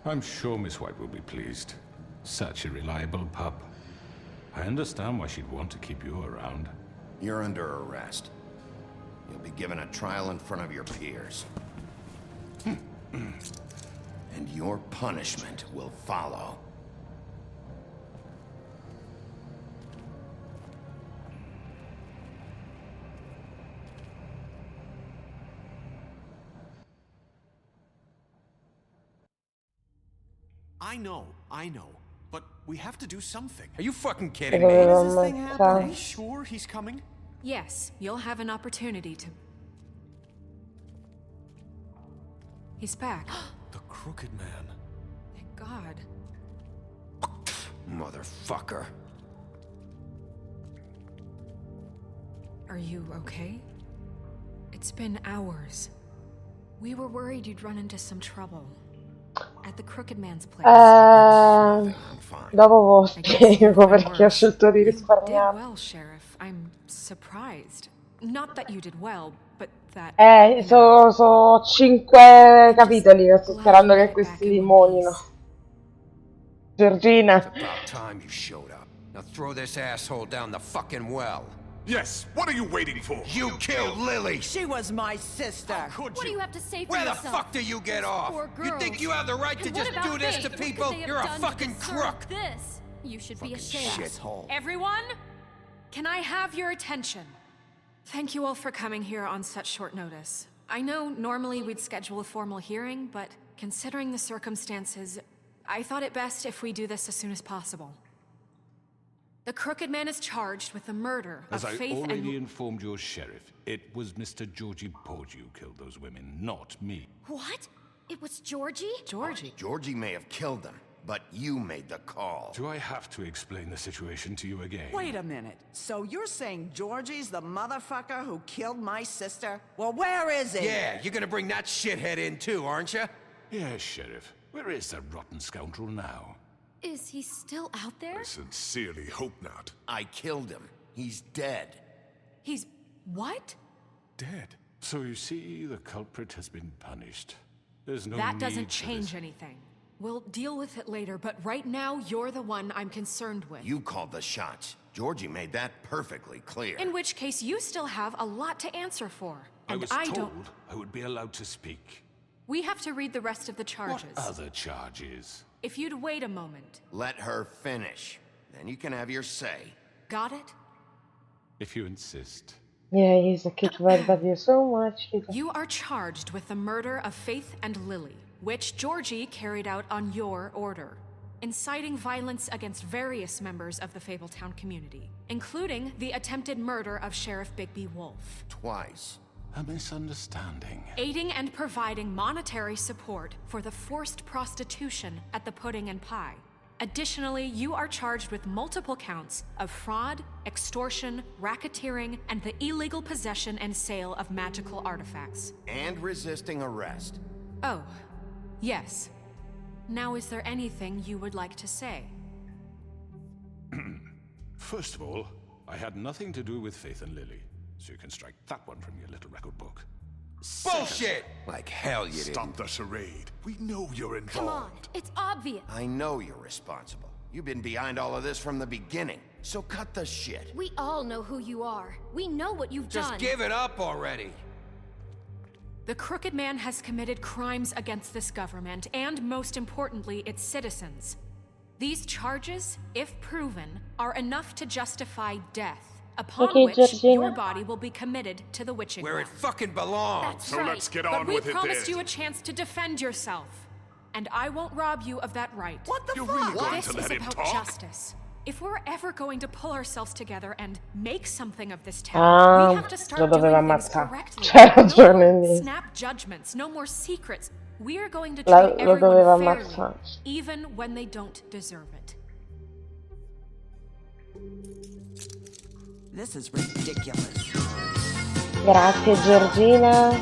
I'm sure Miss White will be pleased. Such a reliable pup. I understand why she'd want to keep you around.
You're under arrest. You'll be given a trial in front of your peers. And your punishment will follow.
I know. But we have to do something.
Are you fucking kidding me?
When
When does this thing happen? Are
happen?
you sure he's coming?
Yes, you'll have an opportunity to... He's back.
The Crooked Man.
Thank God.
Motherfucker.
Are you okay? It's been hours. We were worried you'd run into some trouble. At the Crooked Man's place.
Dopo spiego perché ho scelto di
You did
risparmiare.
well, Sheriff. I'm surprised. Not that you did well, but that...
Sono 5 capitoli che sto sperando che questi limonino. Georgina.
It's about time you showed up. Now throw this asshole down the fucking well.
Yes, what are you waiting for?
You killed Lily!
She was my sister!
What do you have to say for
Where
yourself?
the fuck do you get off?
Poor
You
girls.
think you have the right to
And what
just
about
do this
Faith?
to
What could
people?
they have
You're a
done to
fucking
deserve
crook!
This. You should be ashamed.
Shithole.
Everyone, can I have your attention? Thank you all for coming here on such short notice. I know normally we'd schedule a formal hearing, but considering the circumstances, I thought it best if we do this as soon as possible. The Crooked Man is charged with the murder
As
of
I
Faith
already
and...
informed your sheriff, it was Mr. Georgie Porgy who killed those women, not me.
What? It was Georgie?
Georgie may have killed them, but you made the call.
Do I have to explain the situation to you again?
Wait a minute. So you're saying Georgie's the motherfucker who killed my sister? Well, where is he?
Yeah, you're gonna bring that shithead in too, aren't you?
Yes, Sheriff. Where is that rotten scoundrel now?
Is he still out there?
I sincerely hope not.
I killed him. He's dead.
He's... what?
Dead. So you see, the culprit has been punished. There's no
That
need
doesn't
for
change
this.
anything. We'll deal with it later, but right now, you're the one I'm concerned with.
You called the shots. Georgie made that perfectly clear.
In which case, you still have a lot to answer for.
I
And
was
I
told
don't...
I would be allowed to speak.
We have to read the rest of the charges.
What other charges?
If you'd wait a moment.
Let her finish. Then you can have your say.
Got it?
If you insist.
Yeah, he's a kid who about you so much.
You are charged with the murder of Faith and Lily, which Georgie carried out on your order, inciting violence against various members of the Fabletown community, including the attempted murder of Sheriff Bigby Wolf.
Twice.
A misunderstanding.
Aiding and providing monetary support for the forced prostitution at the Pudding and Pie. Additionally, you are charged with multiple counts of fraud, extortion, racketeering, and the illegal possession and sale of magical artifacts.
And resisting arrest.
Oh, yes. Now, is there anything you would like to say?
First of all, I had nothing to do with Faith and Lily, so you can strike that one from your little record book.
Bullshit! Like hell you
Stop
didn't.
the charade. We know you're involved.
Come on, it's obvious.
I know you're responsible. You've been behind all of this from the beginning. So cut the shit.
We all know who you are. We know what you've
Just
done.
give it up already.
The Crooked Man has committed crimes against this government and, most importantly, its citizens. These charges, if proven, are enough to justify death, upon
Okay,
which
Georgina.
your body will be committed to the witching
Where it
well.
fucking belongs.
That's
So
right.
let's get
but
on
we
with it
promised
then.
you a chance to defend yourself, and I won't rob you of that right.
What the
You're
fuck?
really going
This
to
is
let him
about
talk?
justice. If we're ever going to pull ourselves together and make something of this town, we have to start
lo doveva
doing things
ammazzare.
correctly.
C'ha
No
ragione
more
lì.
snap judgments, no more secrets. We are going to treat
Lo doveva
everyone fairly,
ammazzare.
even when they don't deserve it.
This is ridiculous.
Grazie Georgina.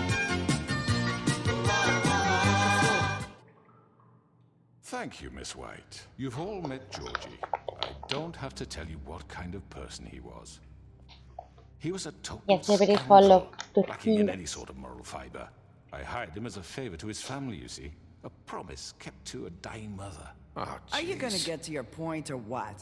Thank you, Miss White. You've all met Georgie. I don't have to tell you what kind of person he was. He was a total
Yes, everybody
scoundrel,
follow the
lacking in
theme.
any sort of moral fiber. I hired him as a favor to his family, you see. A promise kept to a dying mother.
Oh,
Are you gonna
jeez.
get to your point or what?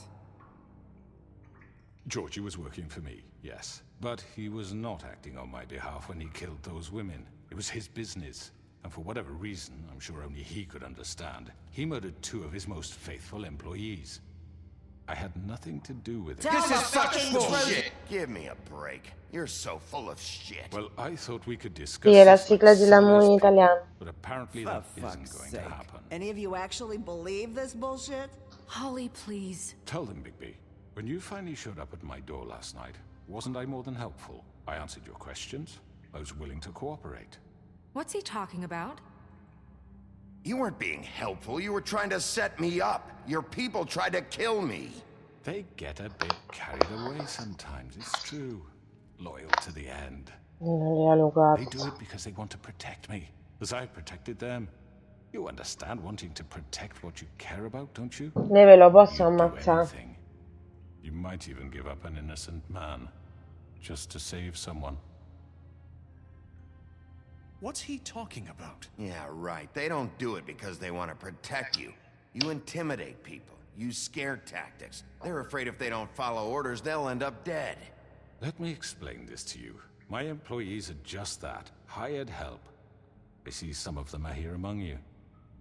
Georgie was working for me, yes. But he was not acting on my behalf when he killed those women. It was his business. And for whatever reason, I'm sure only he could understand, he murdered 2 of his most faithful employees. I had nothing to do with it.
Tell the
such
fucking
bullshit.
truth.
Give me a break. You're so full of shit.
Well, I thought we could discuss
Sì, è la
this like
sigla di Lamoni
civilized people,
italiano.
but apparently
For
that
fuck's
isn't going
sake.
to happen.
Any of you actually believe this bullshit?
Holly, please.
Tell them, Bigby, when you finally showed up at my door last night, wasn't I more than helpful? I answered your questions. I was willing to cooperate.
What's he talking about?
You weren't being helpful. You were trying to set me up. Your people tried to kill me.
They get a bit carried away sometimes, it's true. Loyal to the end.
Non li ha
They do
lugati.
it because they want to protect me, as I've protected them. You understand wanting to protect what you care about, don't you?
Neve lo posso
You'd do
ammazzare.
anything. You might even give up an innocent man, just to save someone.
What's he talking about?
Yeah, right. They don't do it because they want to protect you. You intimidate people. Use scare tactics. They're afraid if they don't follow orders, they'll end up dead.
Let me explain this to you. My employees are just that, hired help. I see some of them are here among you.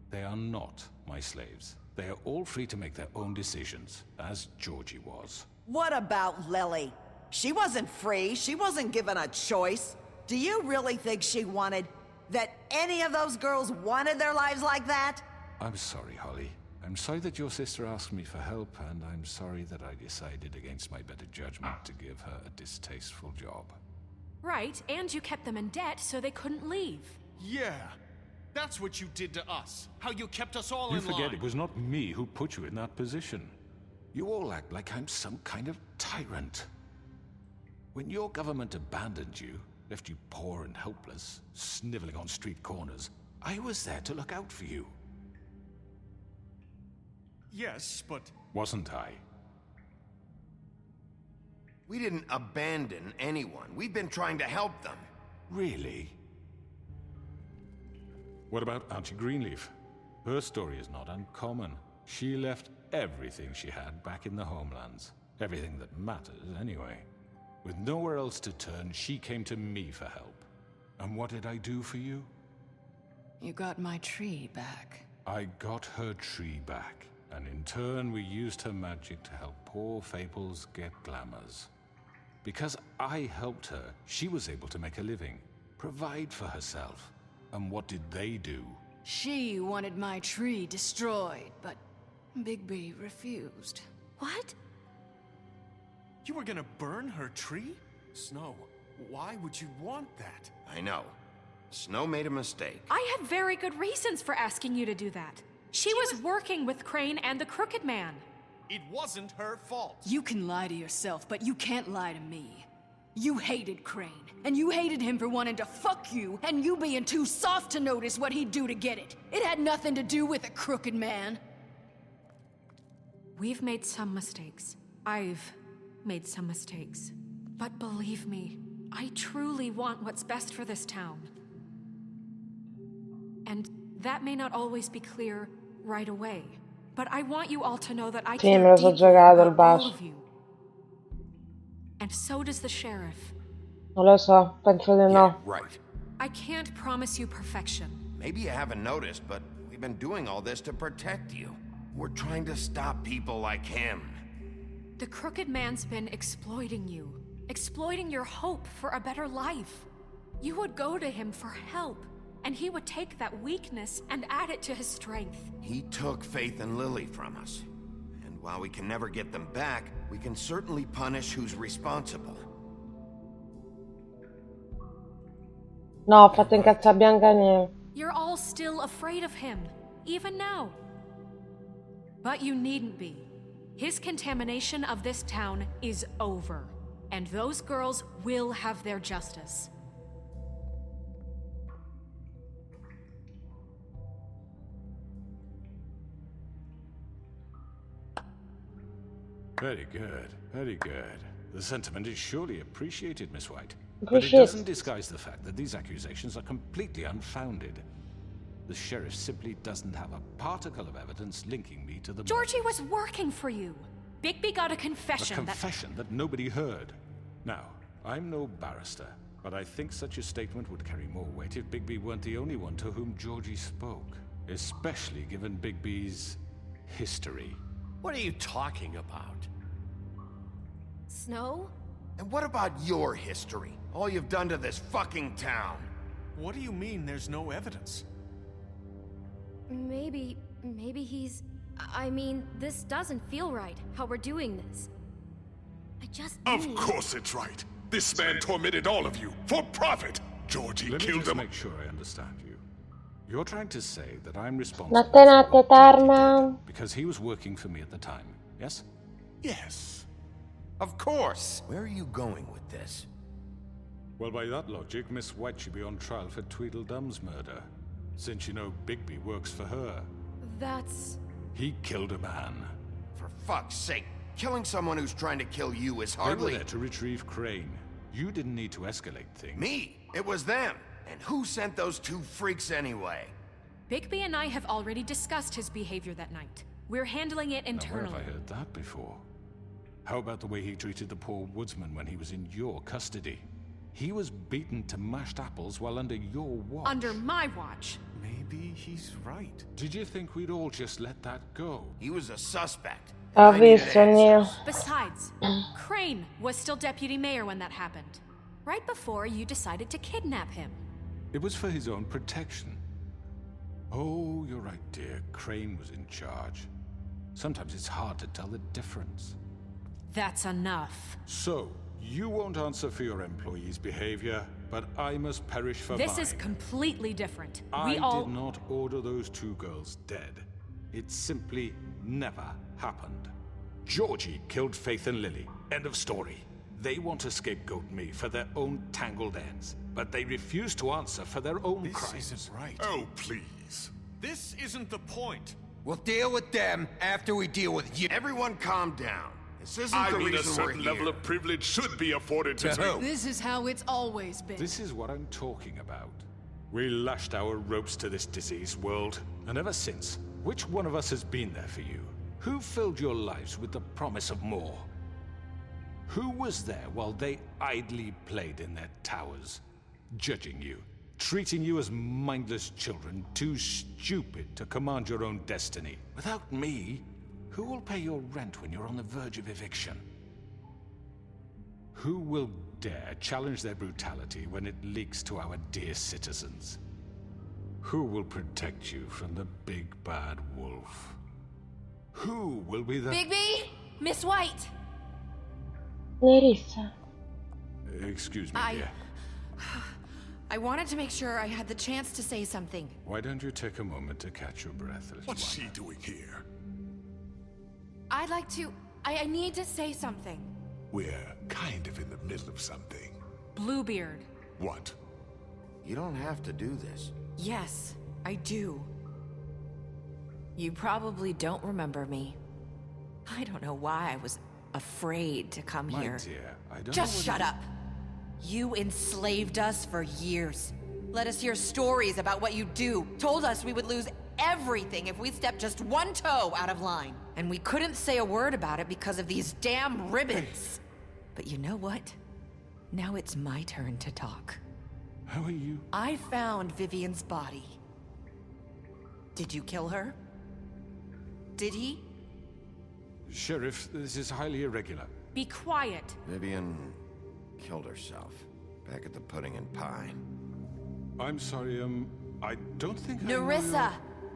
They are not my slaves. They are all free to make their own decisions, as Georgie was.
What about Lily? She wasn't free. She wasn't given a choice. Do you really think she wanted... that any of those girls wanted their lives like that?
I'm sorry, Holly. I'm sorry that your sister asked me for help, and I'm sorry that I decided against my better judgment to give her a distasteful job.
Right, and you kept them in debt so they couldn't leave.
Yeah, that's what you did to us. How you kept us all in line.
You forget it was not me who put you in that position. You all act like I'm some kind of tyrant. When your government abandoned you, left you poor and helpless, sniveling on street corners, I was there to look out for you.
Yes, but...
Wasn't I?
We didn't abandon anyone. We've been trying to help them.
Really? What about Auntie Greenleaf? Her story is not uncommon. She left everything she had back in the homelands. Everything that matters, anyway. With nowhere else to turn, she came to me for help. And what did I do for you?
You got my tree back.
I got her tree back. And in turn, we used her magic to help poor Fables get glamours. Because I helped her, she was able to make a living, provide for herself. And what did they do?
She wanted my tree destroyed, but Bigby refused.
What?
You were gonna burn her tree? Snow, why would you want that?
I know. Snow made a mistake.
I had very good reasons for asking you to do that. She was working with Crane and the Crooked Man.
It wasn't her fault.
You can lie to yourself, but you can't lie to me. You hated Crane, and you hated him for wanting to fuck you, and you being too soft to notice what he'd do to get it. It had nothing to do with the Crooked Man.
We've made some mistakes. I've made some mistakes. But believe me, I truly want what's best for this town. And that may not always be clear right away. But I want you all to know that I
Sì, me
care
lo so
deeply
giocato il
about all
bacio.
of you. And so does the sheriff.
Non lo so, penso di no.
Right.
I can't promise you perfection.
Maybe you haven't noticed, but we've been doing all this to protect you. We're trying to stop people like him.
The Crooked Man's been exploiting you. Exploiting your hope for a better life. You would go to him for help, and he would take that weakness and add it to his strength.
He took Faith and Lily from us. And while we can never get them back, we can certainly punish who's responsible.
No, ho fatto incazzare Biancaneve.
You're all still afraid of him, even now. But you needn't be. His contamination of this town is over, and those girls will have their justice.
Very good, very good. The sentiment is surely appreciated, Miss White. But it
Appreciate.
doesn't disguise the fact that these accusations are completely unfounded. The sheriff simply doesn't have a particle of evidence linking me to the
Georgie was working for you. Bigby got a confession.
A confession that nobody heard. Now, I'm no barrister, but I think such a statement would carry more weight if Bigby weren't the only one to whom Georgie spoke. Especially given Bigby's history.
What are you talking about?
Snow?
And what about your history? All you've done to this fucking town?
What do you mean there's no evidence?
Maybe he's... I mean, this doesn't feel right, how we're doing this. I just
Of
need...
course it's right. This man tormented all of you, for profit. Georgie
Let me
killed
just
them.
make sure I understand you. You're trying to say that I'm responsible
Notte notte, Tarma.
because he was working for me at the time, yes?
Yes.
Of course. Where are you going with this?
Well, by that logic, Miss White should be on trial for Tweedledum's murder, since you know Bigby works for her.
That's...
He killed a man.
For fuck's sake, killing someone who's trying to kill you is
They
hardly...
were there to retrieve Crane. You didn't need to escalate things.
Me? It was them. And who sent those two freaks anyway?
Bigby and I have already discussed his behavior that night. We're handling it
Now, where
internally.
have I heard that before? How about the way he treated the poor woodsman when he was in your custody? He was beaten to mashed apples while under your watch.
Under my watch.
Maybe he's right.
Did you think we'd all just let that go?
He was a suspect.
Ho visto, Neo.
Besides, Crane was still deputy mayor when that happened. Right before you decided to kidnap him.
It was for his own protection. Oh, you're right, dear. Crane was in charge. Sometimes it's hard to tell the difference.
That's enough.
So, you won't answer for your employees' behavior, but I must perish for mine.
This is completely different.
I did not order those two girls dead. It simply never happened. Georgie killed Faith and Lily. End of story. They want to scapegoat me for their own tangled ends, but they refuse to answer for their own crimes.
This isn't right.
Oh, please.
This isn't the point.
We'll deal with them after we deal with you.
Everyone calm down. This isn't
I
the
mean, a
reason we're
certain
here.
level of privilege should be afforded to
who?
This is how it's always been.
This is what I'm talking about. We lashed our ropes to this diseased world, and ever since, which one of us has been there for you? Who filled your lives with the promise of more? Who was there while they idly played in their towers, judging you, treating you as mindless children, too stupid to command your own destiny? Without me, who will pay your rent when you're on the verge of eviction? Who will dare challenge their brutality when it leaks to our dear citizens? Who will protect you from the big bad wolf? Who will be the—
Bigby? Miss White!
Nerissa.
Excuse me, dear.
I wanted to make sure I had the chance to say something.
Why don't you take a moment to catch your breath, little
What's
one?
she doing here?
I'd like to... I need to say something.
We're kind of in the middle of something.
Bluebeard.
What?
You don't have to do this.
Yes, I do. You probably don't remember me. I don't know why I was afraid to come
My
here.
dear, I don't
Just
know
shut
what
up. You enslaved us for years. Let us hear stories about what you do. Told us we would lose everything if we stepped just one toe out of line. And we couldn't say a word about it because of these damn ribbons. But you know what? Now it's my turn to talk.
How are you?
I found Vivian's body. Did you kill her? Did he?
Sheriff, this is highly irregular.
Be quiet.
Vivian killed herself back at the Pudding and Pie.
I'm sorry, I don't think I know
Nerissa!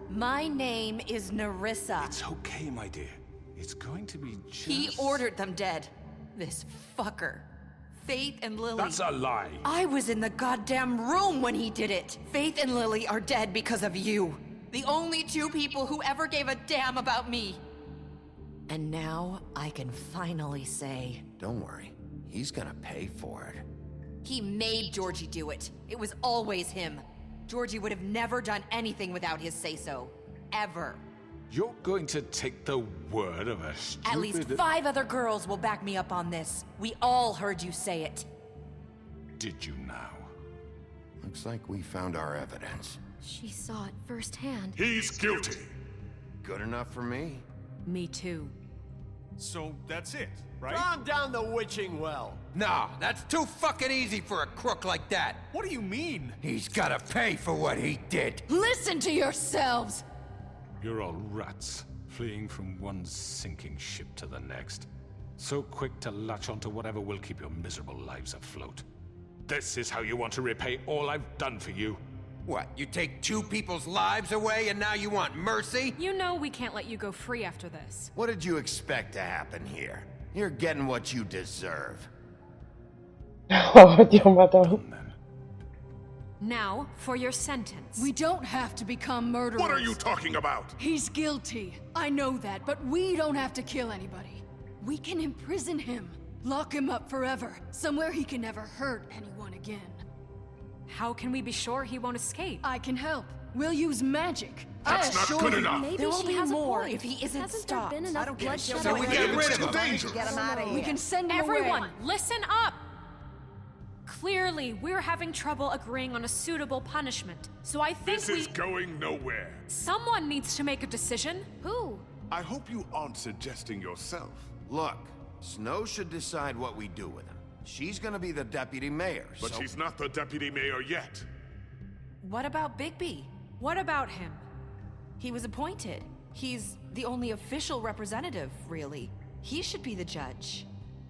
My name is Nerissa.
It's okay, my dear. It's going to be just...
He ordered them dead. This fucker. Faith and Lily.
That's a lie.
I was in the goddamn room when he did it. Faith and Lily are dead because of you. The only two people who ever gave a damn about me. And now I can finally say...
Don't worry. He's gonna pay for it.
He made Georgie do it. It was always him. Georgie would have never done anything without his say-so. Ever.
You're going to take the word of a stupid...
At least 5 other girls will back me up on this. We all heard you say it.
Did you now?
Looks like we found our evidence.
She saw it firsthand.
He's guilty.
Good enough for me.
Me too.
So that's it, right?
Calm down the witching well.
Nah, that's too fucking easy for a crook like that.
What do you mean?
He's gotta pay for what he did.
Listen to yourselves!
You're all rats, fleeing from one sinking ship to the next. So quick to latch onto whatever will keep your miserable lives afloat. This is how you want to repay all I've done for you?
What, you take 2 people's lives away and now you want mercy?
You know we can't let you go free after this.
What did you expect to happen here? You're getting what you deserve.
Oh, Dio Madonna.
Now, for your sentence.
We don't have to become murderers.
What are you talking about?
He's guilty. I know that, but we don't have to kill anybody. We can imprison him. Lock him up forever. Somewhere he can never hurt anyone again.
How can we be sure he won't escape?
I can help. We'll use magic.
That's not good enough.
Maybe
There will
she
be
has
more
a point.
if he isn't
Hasn't
stopped.
there been enough bloodshed
So we
already?
get rid
It's
of him.
dangerous.
Get him out of here.
We can send him
Everyone,
away.
listen up! Clearly, we're having trouble agreeing on a suitable punishment. So I think
This is going nowhere.
someone needs to make a decision. Who?
I hope you aren't suggesting yourself.
Look, Snow should decide what we do with him. She's gonna be the deputy mayor,
But
so...
she's not the deputy mayor yet.
What about Bigby?
What about him?
He was appointed. He's the only official representative, really. He should be the judge.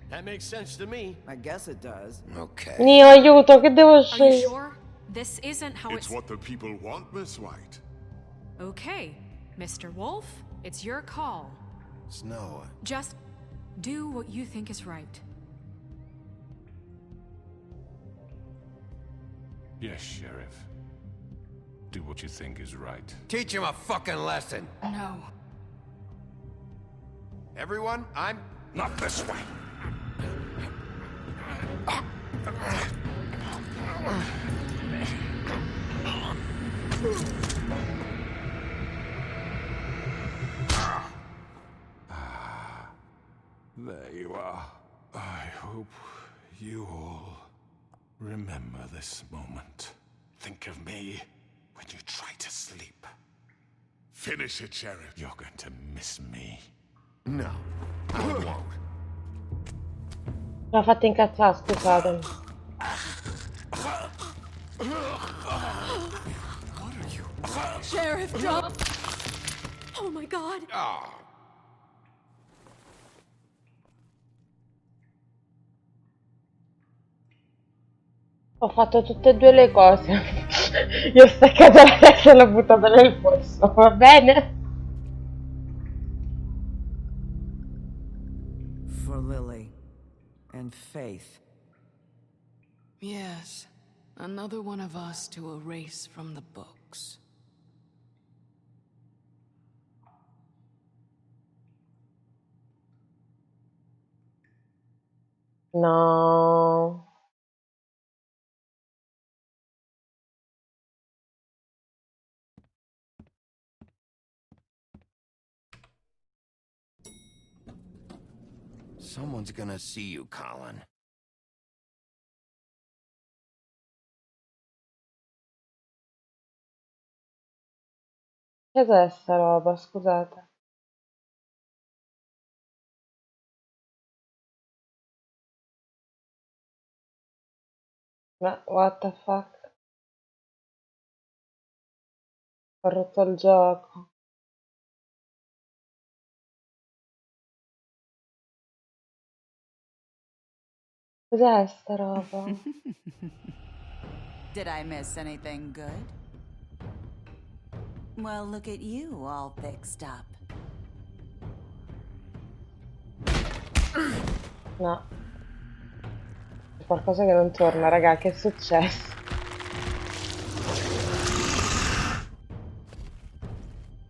That makes sense to me.
I guess it does.
Okay.
Nio, aiuto, che devo
Are you
scegliere?
sure? This isn't how
It's what the people want, Miss White.
Okay, Mr. Wolf, it's your call.
Snow,
Just do what you think is right.
Yes, Sheriff. Do what you think is right.
Teach him a fucking lesson.
No.
everyone, I'm...
Not this way.
There you are. I hope you all remember this moment. Think of me when you try to sleep.
Finish it, Sheriff.
You're going to miss me.
No, I won't.
Mi ha fatto incazzare, scusatemi.
Sheriff, drop. Oh my god.
Ho fatto tutte e due le cose. Gli ho staccato la testa e l'ho buttata nel posto, va bene?
For Lily and Faith.
Yes, another one of us to erase from the books.
No.
Someone's gonna see you, Colin.
Cos'è sta roba, scusate? Ma what the fuck? Ho rotto il gioco. Cos'è sta roba?
Did I miss anything good? Well, look at you, all fixed up.
No. C'è qualcosa che non torna, raga, che è successo?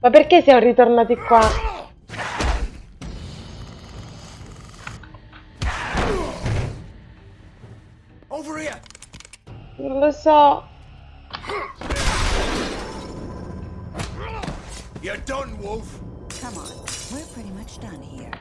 Ma perché siamo ritornati qua?
Over here!
Non lo so.
You're done, Wolf.
Come on, we're pretty much done here.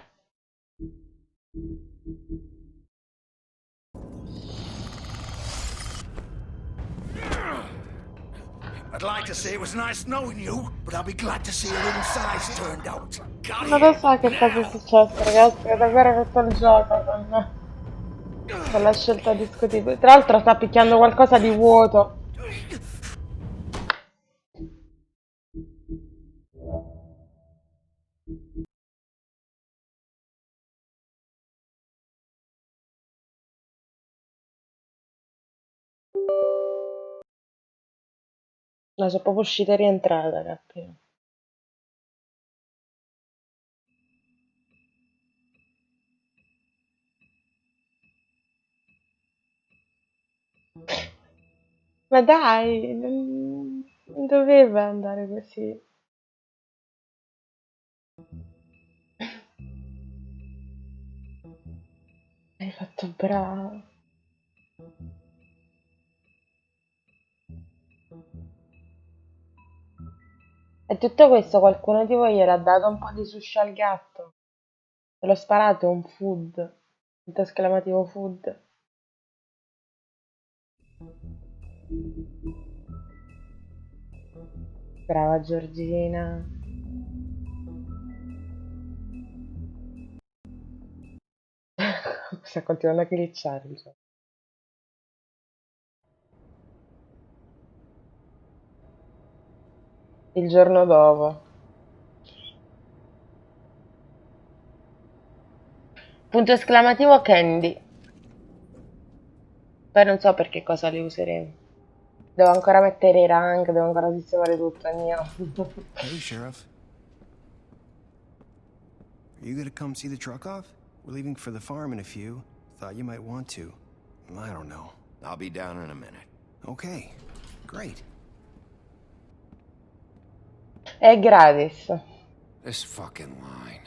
I'd like to say it was nice knowing you, but I'll be glad to see your insides turned out.
Non lo so che cosa è successo, ragazzi. Ho davvero rotto il gioco con la scelta discutibile. Tra l'altro sta picchiando qualcosa di vuoto. No, sono proprio uscita e rientrata, capito? Ma dai, non doveva andare così. Hai fatto bravo. E tutto questo qualcuno di voi gliel'ha dato un po' di sushi al gatto? E l'ho sparato un food. Punto esclamativo food. Brava Giorgina. sta continuando a glitchare il gioco. Il giorno dopo. Punto esclamativo Candy. Poi non so per che cosa le useremo. Devo ancora mettere i rank, devo ancora sistemare tutto, mio.
Hey, Sheriff. Are you gonna come see the truck off? We're leaving for the farm in a few. Thought you might want to. I don't know.
I'll be down in a minute.
Okay, great.
È gratis.
This fucking line.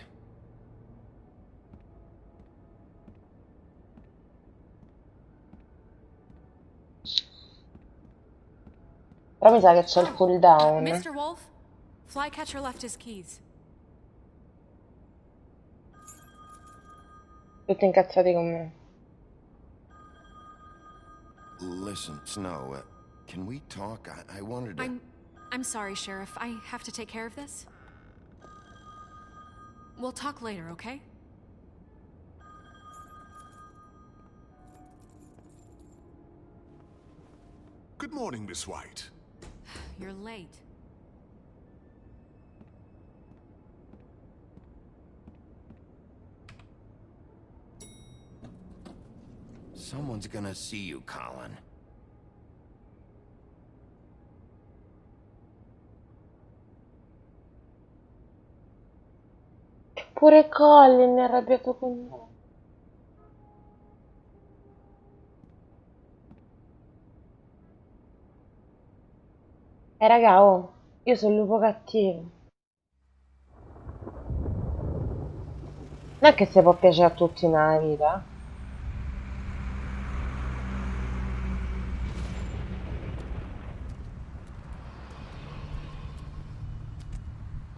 Però mi sa che c'è il cooldown.
Mr. Wolf, Flycatcher left his keys.
Tutti incazzati con me.
Listen, Snow, can we talk? I wanted to...
I'm sorry, Sheriff. I have to take care of this. We'll talk later, okay?
Good morning, Miss White.
You're late.
Someone's gonna see you, Colin.
Pure Colin è arrabbiato con me. Raga, oh, io sono il lupo cattivo. Non è che si può piacere a tutti nella vita.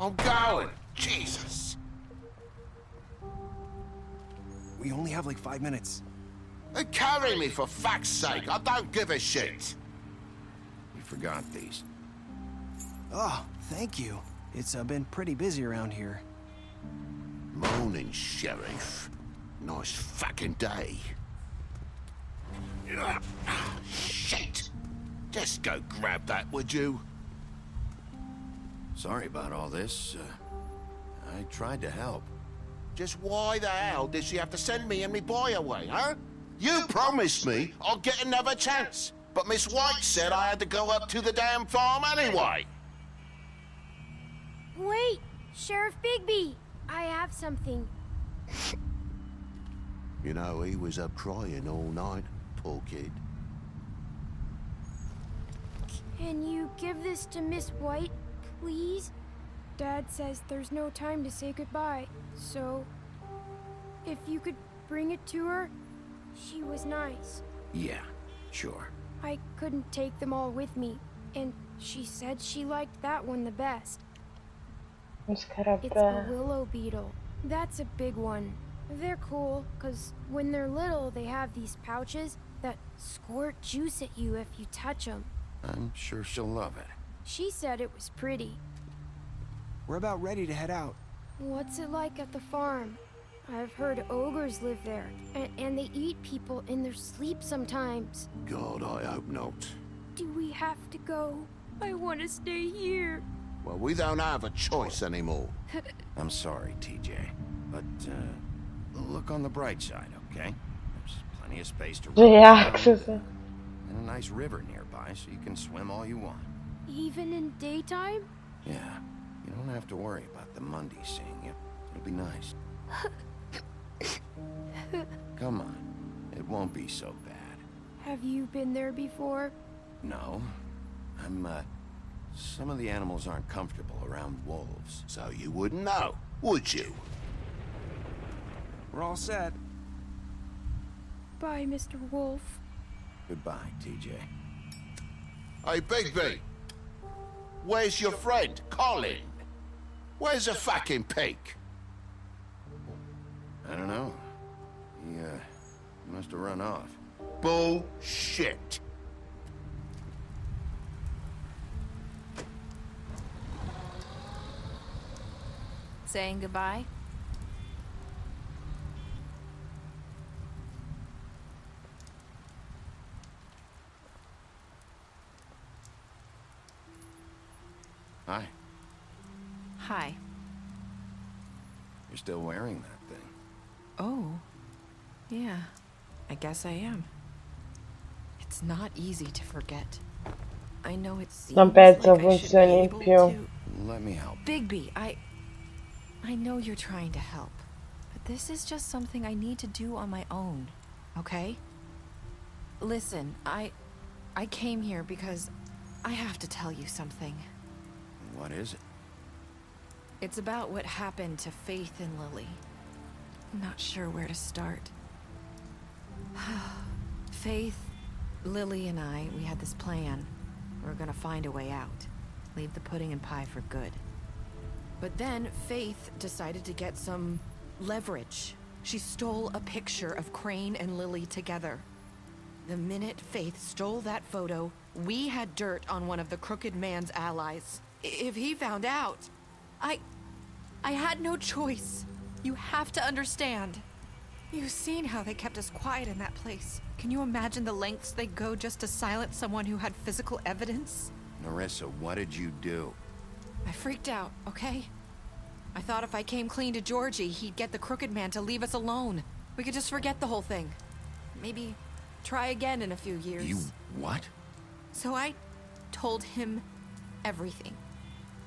I'm going. Jesus.
We only have like 5 minutes.
Carry me, for fuck's sake. I don't give a shit.
You forgot these.
Oh, thank you. It's been pretty busy around here.
Morning, Sheriff. Nice fucking day. Shit. Just go grab that, would you?
Sorry about all this. I tried to help.
Just why the hell did she have to send me and me boy away, huh? You promised me I'd get another chance, but Miss White said I had to go up to the damn farm anyway.
Wait, Sheriff Bigby, I have something.
You know, he was up crying all night, poor kid.
Can you give this to Miss White, please? Dad says there's no time to say goodbye, so if you could bring it to her, she was nice.
Yeah, sure.
I couldn't take them all with me, and she said she liked that one the best. It's a willow beetle. That's a big one. They're cool, because when they're little, they have these pouches that squirt juice at you if you touch them.
I'm sure she'll love it.
She said it was pretty.
We're about ready to head out.
What's it like at the farm? I've heard ogres live there, and they eat people in their sleep sometimes.
God, I hope not.
Do we have to go? I want to stay here.
Well, we don't have a choice anymore.
I'm sorry, TJ, but look on the bright side, okay? There's plenty of space to run around, and a nice river nearby, so you can swim all you want.
Even in daytime?
Yeah, you don't have to worry about the Monday seeing you. It'll be nice. Come on, it won't be so bad.
Have you been there before?
No, some of the animals aren't comfortable around wolves.
So you wouldn't know, would you?
We're all set.
Bye, Mr. Wolf.
Goodbye, TJ.
Hey, Bigby. Where's your friend, Colin? Where's the fucking pig?
I don't know. He must have run off.
Bullshit.
Saying goodbye?
Hi.
Hi.
You're still wearing that thing.
Oh. Yeah. I guess I am. It's not easy to forget. I know it seems
Non penso
like I should be
funzioni
able
più.
to...
Let me help.
Bigby, I know you're trying to help, but this is just something I need to do on my own, okay? Listen, I came here because I have to tell you something.
What is it?
It's about what happened to Faith and Lily. I'm not sure where to start. Faith, Lily, and we had this plan. We were gonna find a way out. Leave the pudding and pie for good. But then Faith decided to get some leverage. She stole a picture of Crane and Lily together. The minute Faith stole that photo, we had dirt on one of the Crooked Man's allies. If he found out, I had no choice. You have to understand. You've seen how they kept us quiet in that place. Can you imagine the lengths they'd go just to silence someone who had physical evidence?
Nerissa, what did you do?
I freaked out, okay? I thought if I came clean to Georgie, he'd get the Crooked Man to leave us alone. We could just forget the whole thing. Maybe try again in a few years.
You what?
So I told him everything.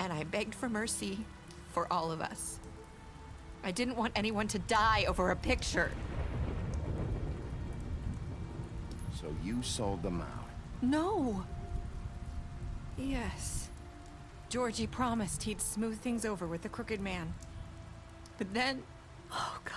And I begged for mercy for all of us. I didn't want anyone to die over a picture.
So you sold them out?
No. Yes. Georgie promised he'd smooth things over with the Crooked Man. But then... Oh, God.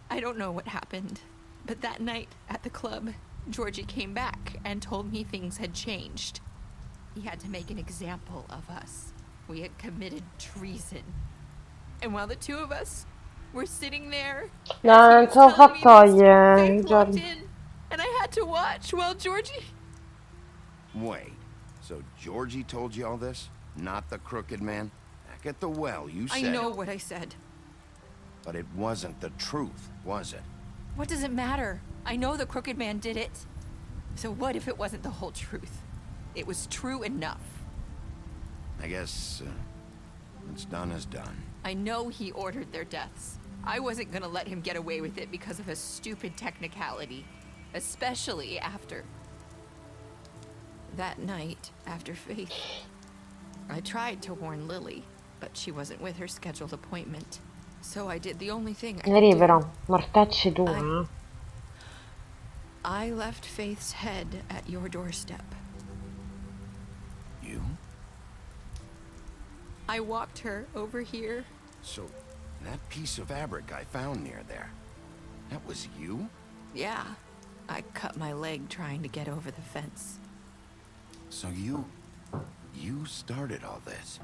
I don't know what happened, but that night at the club, Georgie came back and told me things had changed. He had to make an example of us. We had committed treason. And while the two of us were sitting there,
No, non te lo fa togliere, Giorgio.
and I had to watch while Georgie...
Wait, so Georgie told you all this? Not the Crooked Man? Back at the well, you said...
I know what I said.
But it wasn't the truth, was it?
What does it matter? I know the Crooked Man did it. So what if it wasn't the whole truth? It was true enough.
I guess, what's done is done.
I know he ordered their deaths. I wasn't gonna let him get away with it because of a stupid technicality. Especially after... that night, after Faith. I tried to warn Lily, but she wasn't with her scheduled appointment. So I did the only thing I could
Vedi
do.
però, mortacci tu,
I left Faith's head at your doorstep.
You?
I walked her over here.
So, that piece of fabric I found near there, that was you?
Yeah. I cut my leg trying to get over the fence.
So you started all this?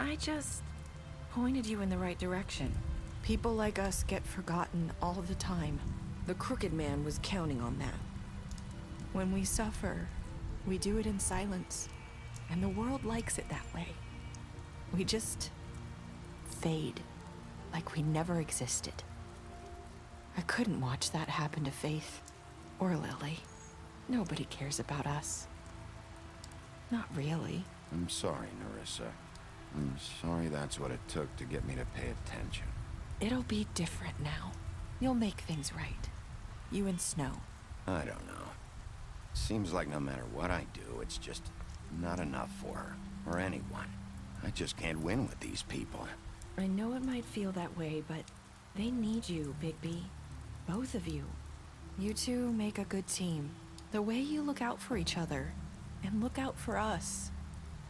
I just pointed you in the right direction. People like us get forgotten all the time. The Crooked Man was counting on that. When we suffer, we do it in silence. And the world likes it that way. We just fade, like we never existed. I couldn't watch that happen to Faith or Lily. Nobody cares about us. Not really.
I'm sorry, Nerissa. I'm sorry that's what it took to get me to pay attention.
It'll be different now. You'll make things right. You and Snow.
I don't know. Seems like no matter what I do, it's just not enough for her, or anyone. I just can't win with these people.
I know it might feel that way, but they need you, Bigby. Both of you. You two make a good team. The way you look out for each other, and look out for us.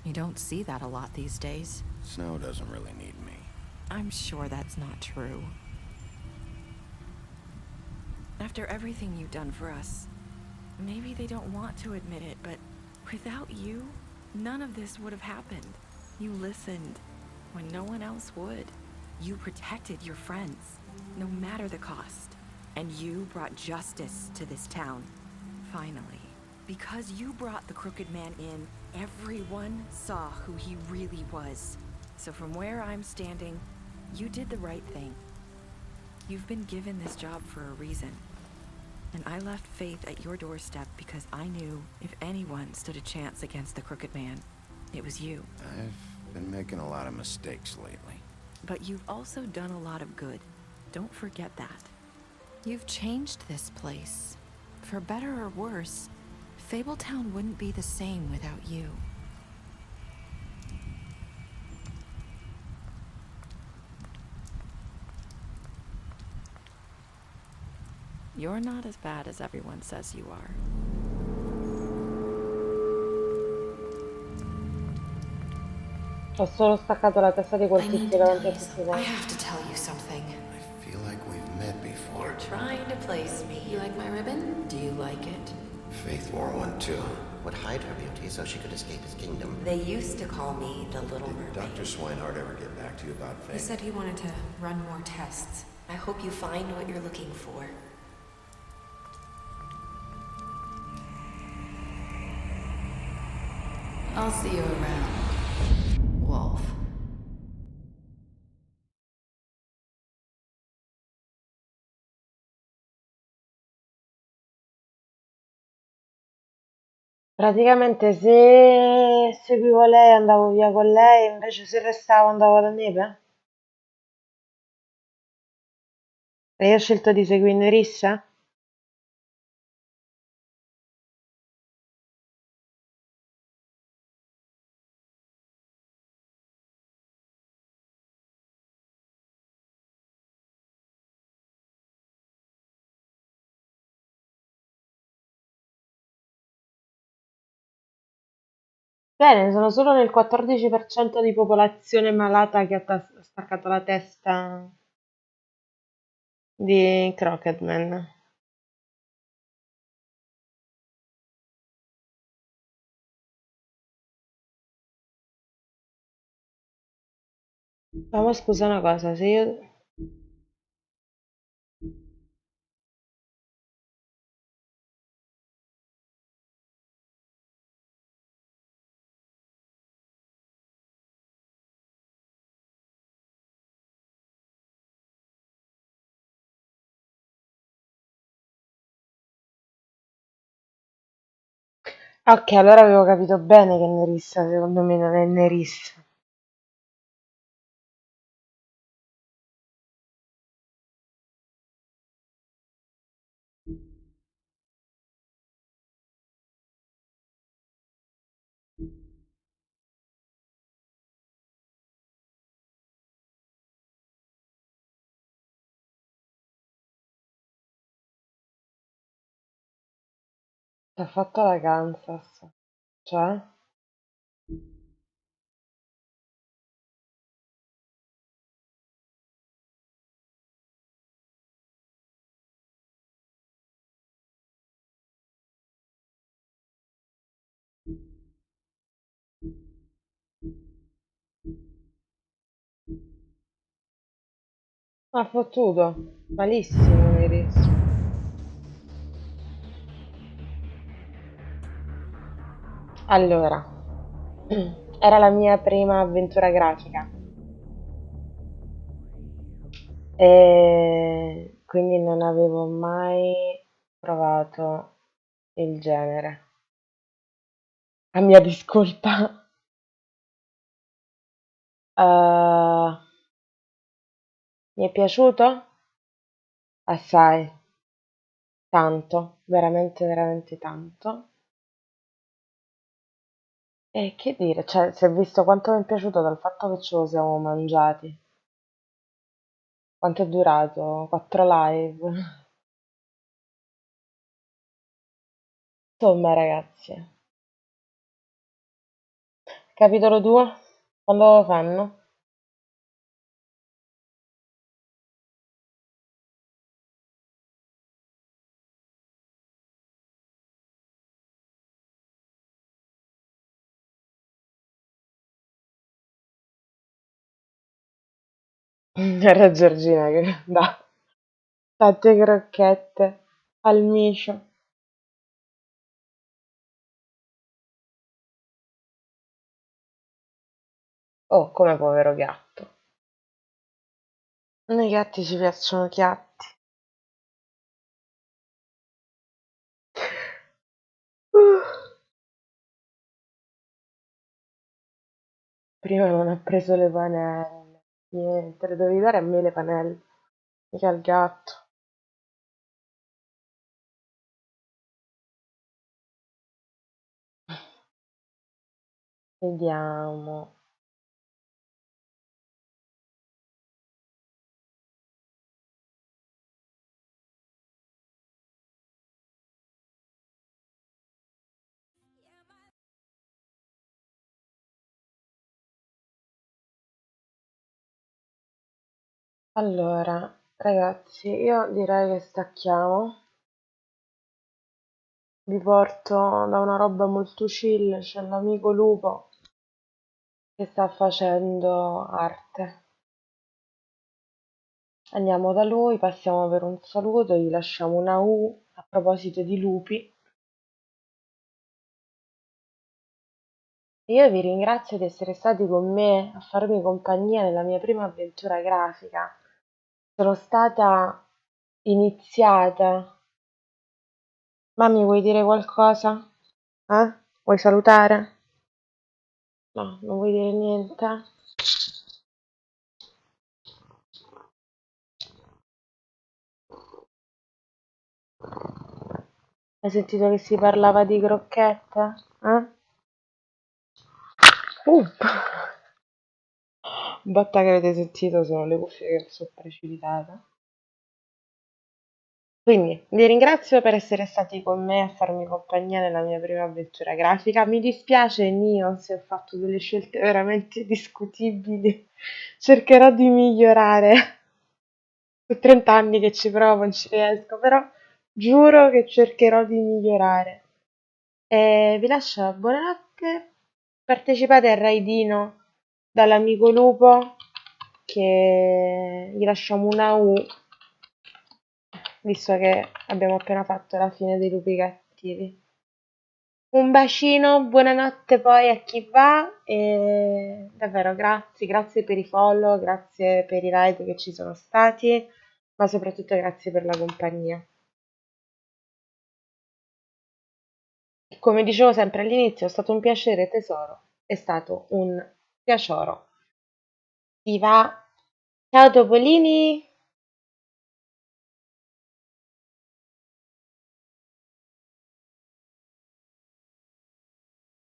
You don't see that a lot these days.
Snow doesn't really need me.
I'm sure that's not true. After everything you've done for us, maybe they don't want to admit it, but without you, none of this would have happened. You listened when no one else would. You protected your friends, no matter the cost. And you brought justice to this town. Finally. Because you brought the Crooked Man in, everyone saw who he really was. So from where I'm standing, you did the right thing. You've been given this job for a reason. And I left Faith at your doorstep because I knew if anyone stood a chance against the Crooked Man, it was you.
I've been making a lot of mistakes lately.
But you've also done a lot of good. Don't forget that. You've changed this place. For better or worse, Fabletown wouldn't be the same without you. You're not as bad as everyone says you are.
Ho solo staccato la testa di quel tizio davanti a tutti
I
quanti.
have to tell you something.
I feel like we've met before.
You're trying to place me. You like my ribbon? Do you like it?
Faith wore one too.
Would hide her beauty so she could escape his kingdom.
They used to call me the Little Mermaid.
Dr. Swinehart ever get back to you about Faith?
He said he wanted to run more tests. I hope you find what you're looking for. I'll see you around, Wolf.
Praticamente se seguivo lei andavo via con lei, invece se restavo andavo da Neve? E io ho scelto di seguire Nerissa? Bene, sono solo nel 14% di popolazione malata che ha staccato la testa di Crocketman. Ma scusa una cosa, se io... Ok, allora avevo capito bene che Nerissa, secondo me non è Nerissa. T'ha fatto la Kansas, cioè? Ha fottuto, malissimo Nerissa. Allora, era la mia prima avventura grafica e quindi non avevo mai provato il genere. A mia discolpa, mi è piaciuto? Assai, tanto, veramente, veramente tanto. E che dire, cioè, si è visto quanto mi è piaciuto dal fatto che ce lo siamo mangiati. Quanto è durato? 4 live. Insomma, ragazzi, capitolo 2? Quando lo fanno? Era Giorgina che dà tante crocchette al micio. Oh, come povero gatto. A noi gatti ci piacciono chiatti. Prima non ha preso le panelle. Niente, le dovevi dare a me le panelle, mica al gatto. Vediamo. Allora, ragazzi, io direi che stacchiamo. Vi porto da una roba molto chill, c'è l'amico Lupo che sta facendo arte. Andiamo da lui, passiamo per un saluto, gli lasciamo una U a proposito di lupi. Io vi ringrazio di essere stati con me a farmi compagnia nella mia prima avventura grafica. Sono stata iniziata. Mammi, vuoi dire qualcosa? Vuoi salutare? No, non vuoi dire niente? Hai sentito che si parlava di crocchette? Uh. Botta che avete sentito sono le cuffie che sono precipitate. Quindi vi ringrazio per essere stati con me a farmi compagnia nella mia prima avventura grafica. Mi dispiace, Nio, se ho fatto delle scelte veramente discutibili. Cercherò di migliorare. Sono 30 anni che ci provo, non ci riesco, però giuro che cercherò di migliorare. E vi lascio buonanotte. Partecipate al raidino dall'amico Lupo, che gli lasciamo una U, visto che abbiamo appena fatto la fine dei lupi cattivi. Un bacino, buonanotte poi a chi va e davvero grazie per i follow, grazie per i raid che ci sono stati, ma soprattutto grazie per la compagnia. Come dicevo sempre all'inizio, è stato un piacere tesoro, è stato un piacere. Si va. Ciao Topolini!